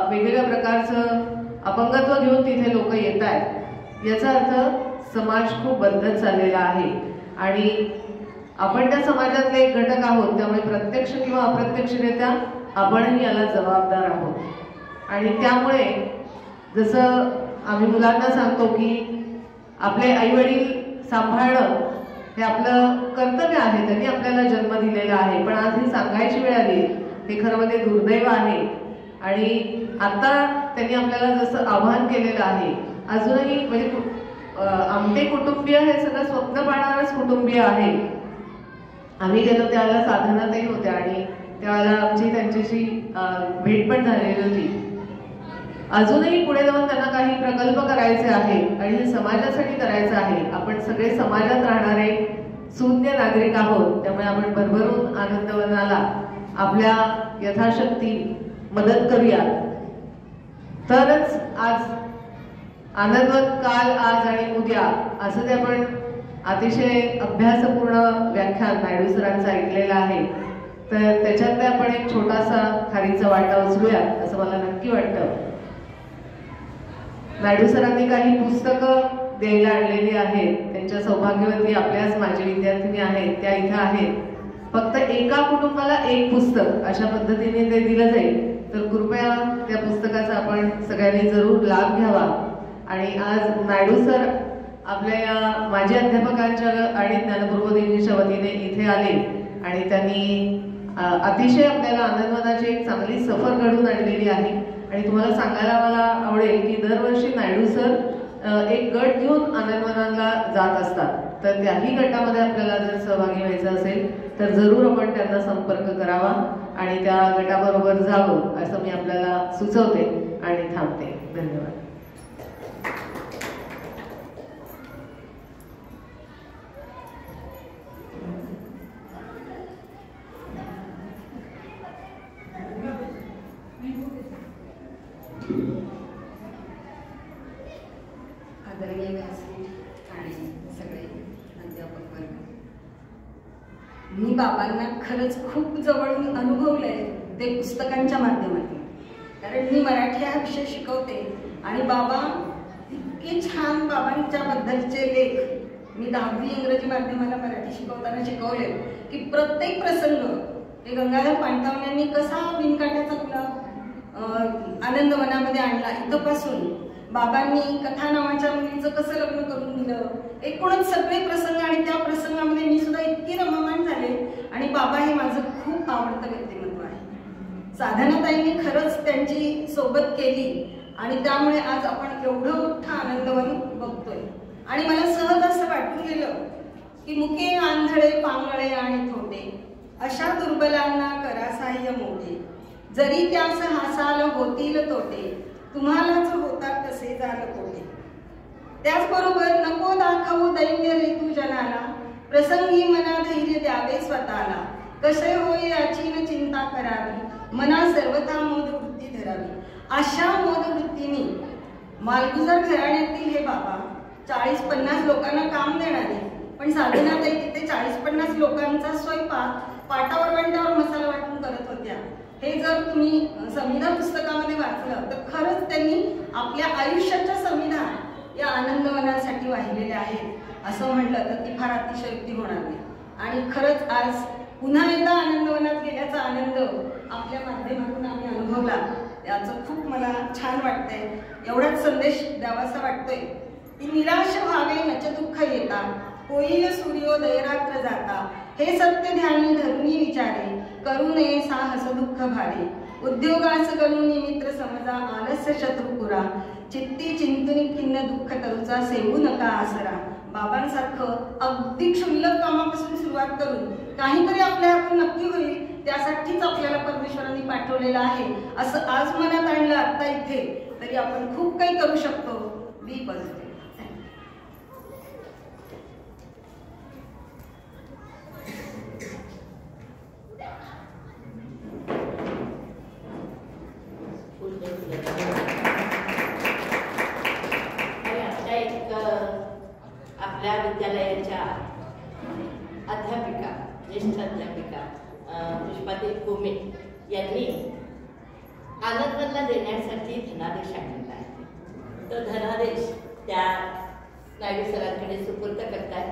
वेगवेगळ्या प्रकारचं अपंगत्व घेऊन तिथे लोक येत आहेत. याचा अर्थ समाज खूप बदलत चाललेला आहे आणि आपण त्या समाजातले एक घटक आहोत. त्यामुळे प्रत्यक्ष किंवा अप्रत्यक्षरित्या आपणही याला जबाबदार आहोत. आणि त्यामुळे जसं आम्ही मुलांना सांगतो की आपले आई वडील सांभाळणं हे आपलं कर्तव्य आहे, त्यांनी आपल्याला जन्म दिलेला आहे. पण आज ही सांगायची वेळ आली हे खरं म्हणजे दुर्दैव आहे. आणि आता त्यांनी आपल्याला जसं आवाहन केलेलं आहे, अजूनही म्हणजे आमचे कुटुंबीय हे सगळं स्वप्न पाहणारच कुटुंबीय आहे. आम्ही गेलो त्यावेळेला साधनातही होत्या आणि त्यावेळेला आमची त्यांच्याशी भेट पण झालेली होती. अजूनही पुढे जाऊन त्यांना काही प्रकल्प करायचे आहे आणि हे समाजासाठी करायचं आहे. आपण सगळे समाजात राहणारे शून्य नागरिक आहोत, त्यामुळे आपण भरभरून आनंदवनाला आपल्या यथाशक्ती मदत करूया. तरच आज आनंदवन काल आज आणि उद्या असं ते आपण अतिशय अभ्यासपूर्ण व्याख्यान नायडू सरांचं ऐकलेलं आहे. तर त्याच्यातले आपण एक छोटासा खारीचा वाटा उचलूया असं मला नक्की वाटतं. नायडू सरांनी काही पुस्तकं द्यायला आणलेली आहेत. त्यांच्या सौभाग्यवती आपल्याच माझे विद्यार्थिनी आहेत, त्या इथं आहेत. फक्त एका कुटुंबाला एक पुस्तक अशा पद्धतीने ते दिलं जाईल. तर कृपया त्या पुस्तकाचा आपण सगळ्यांनी जरूर लाभ घ्यावा. आणि आज नायडू सर आपल्या या माजी अध्यापकांच्या आणि ज्ञानप्रबोधिनीच्या वतीने इथे आले आणि त्यांनी अतिशय आपल्याला आनंदवनाची एक चांगली सफर घडून आणलेली आहे. आणि तुम्हाला सांगायला मला आवडेल की दरवर्षी नायडू सर एक गट घेऊन आनंदवनाला जात असतात. तर त्याही गटामध्ये आपल्याला जर सहभागी व्हायचं असेल तर जरूर आपण त्यांना संपर्क करावा आणि त्या गटाबरोबर जावं असं मी आपल्याला सुचवते आणि थांबते. धन्यवाद. आदरणीय व्यासपीठ आणि सगळे अध्यापक वर्ग, मी बाबांना खरंच खूप जवळून अनुभवलंय ते पुस्तकांच्या माध्यमातून. कारण मी मराठी हा विषय शिकवते आणि बाबा इतके छान बाबांच्या बद्दलचे लेख मी 10वी इंग्रजी माध्यमाला मराठी शिकवताना शिकवले की प्रत्येक प्रसंग ते गंगाधर पाणतावण्यांनी कसा बिनकाट्याचा गुलाब आनंदवनामध्ये आणला इथपासून बाबांनी कथा नावाच्या मुलीचं कसं लग्न करून दिलं, एकूणच सगळे प्रसंग आणि त्या प्रसंगामध्ये मी सुद्धा इतकी रममाण झाले. आणि बाबा हे माझं खूप आवडतं व्यक्तिमत्व आहे. साधनाताईंनी खरंच त्यांची सोबत केली आणि त्यामुळे आज आपण एवढं मोठं आनंदवन बघतोय. आणि मला सहज असं वाटून गेलं की मुके आंधळे पांगळे आणि थोटे अशा दुर्बलांना करा सहाय्य मोठे, जरी त्यास हासाल होतील तोटे, तुम्हालाच होतात तसे जाल कोटे. त्याचबरोबर नको दाखवू दैन्य रे तू जनाला, प्रसंगी मना धैर्य द्यावे स्वतःला, कसे होय याची न चिंता करावी, मना सर्वथा मोद वृत्ती धरावी. अशा मोद वृत्तीने मालगुजार घराण्यातील हे बाबा 40-50 लोकांना काम देणारे, पण साधनाताई तिथे 40-50 लोकांचा स्वयंपाक पाटावर वांट्यावर मसाला वाटून करत होत्या. हे जर तुम्ही संविधान पुस्तकामध्ये वाचलं तर खरंच त्यांनी आपल्या आयुष्याच्या संविधान या आनंदवनासाठी वाहिलेल्या आहेत असं म्हटलं तर ती फार अतिशयोक्ती होणार नाही. आणि खरंच आज पुन्हा एकदा आनंदवनात गेल्याचा आनंद आपल्या माध्यमातून आम्ही अनुभवला. याचं खूप मला छान वाटतंय. एवढाच संदेश द्यावासा वाटतोय की निराश व्हावे नच दुःख येता, होईल सूर्योदय रात्र जाता, हे सत्य ध्यानी धरुनी विचारे, करू नये साहस दुःख भारे, उद्योगास गणूनी मित्र समजा, आलस्य शत्रुपुरा, चित्ती चिंतनी खिन्न दुःख तरुचा, सेवू नका आसरा. बाबांसारखं अगदी क्षुल्लक कामापासून सुरुवात करून काहीतरी आपल्या हातून नक्की होईल त्यासाठीच आपल्याला परमेश्वरांनी पाठवलेलं आहे असं आज मनात आणलं आता इथे तरी आपण खूप काही करू शकतो. बी पॉझिटिव्ह. आपल्या विद्यालयाच्या अध्यापिका, ज्येष्ठ अध्यापिका पुष्पाताई कोमे यांनी आनंदवनला देण्यासाठी धनादेश आणलेला आहे. तो धनादेश त्या नायडू सरांकडे सुपूर्द करतायत.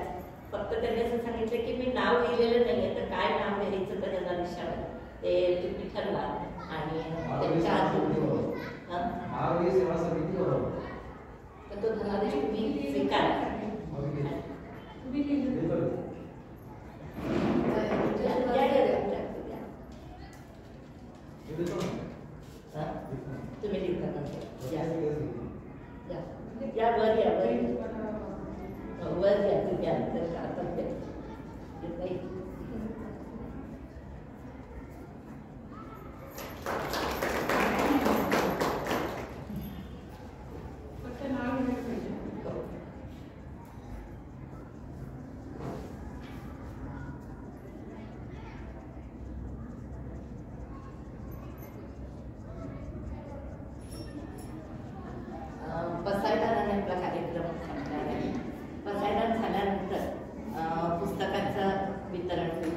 फक्त त्यांनी असं सांगितलं की मी नाव लिहिलेलं नाही आहे तर काय नाव लिहायचं त्या धनादेशावर ते तुम्ही ठरवा आणि त्यांच्या तर तो धनादेश तुम्ही स्वीकार तुम्ही लिहिता या वर या वर या तुम्ही आता बसायदानाने आपला कार्यक्रम संपणार आहे. बसायदान झाल्यानंतर पुस्तकाचं वितरण होईल.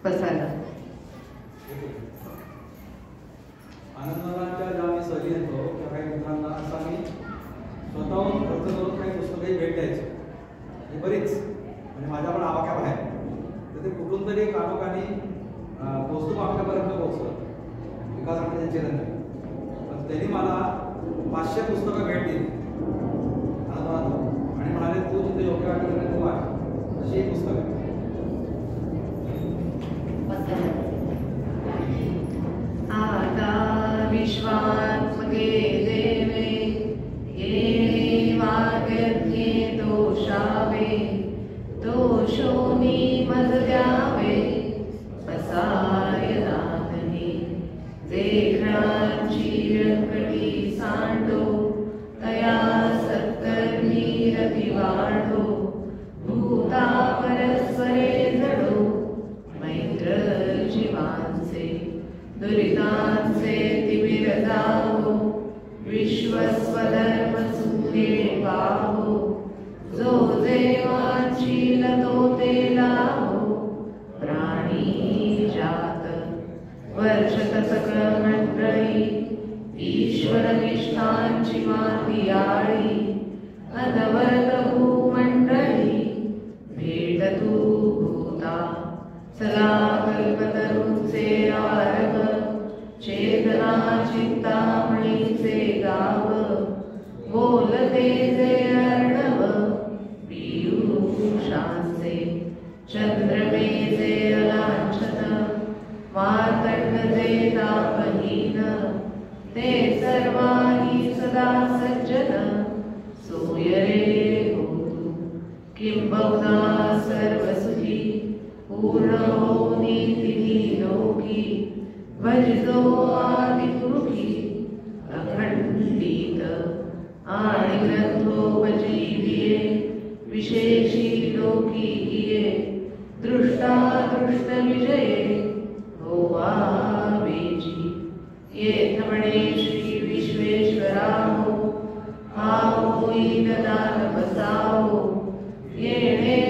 बसायला आनंदवनाच्या ज्या आम्ही सहली येतो त्या काही मित्रांना असं आम्ही स्वतःहून खर्च करून काही पुस्तकही भेट द्यायची. ही बरीच म्हणजे माझ्या पण आवाक्याबाहेर तर ते कुठून तरी कानोकानी पोचतो आपल्यापर्यंत पोहोचलं विकास आणि चिरंजीव. पण त्यांनी मला 500 पुस्तकं भेट दिली आनंदवनात आणि म्हणाले तू जिथे योग्य वाटेल तू आहे अशी ही पुस्तकं. आता विश्वात्मके देवे येणे वाग्यज्ञे दोषावे, दोषोनी मज द्यावे बसाय दानही, देखणाची व्यंकटी सांडो तया सत्कर्मी रती वाढो, भूता परस्परे जडो मैत्र जीवांचे, दुरितांचे तिमिर जावो, विश्वस्वधर्म सुखे पाहो, जो देवाची तो ते लाभो, प्राणी जात वर्षत सकळ मंडळी, ईश्वर निष्ठांची माती आळी, अनवरत भूमंडळी भेटतू भूता, चला कल्पतरूंचे आरग, चेतना चिंतामणीचे गाव, बोलते जे अर्णव पीयूषांचे, चंद्रमेचे अलांछन, मार्तंडचे तापहीन, ते सर्वांनी सदा सज्जन, सोयरे होतु किंबहुना सर्वसुखी, पूर्ण होनी तिन्ही लोकी, भजतो आदिपुरुषी, अखंडित आणि ग्रंथोपजीविये विशेषी लोकीये दृष्टा दृष्ट विजये होवा वेजी येथ म्हणे श्री विश्वेश्वराहो हा होई दान बसावो येणे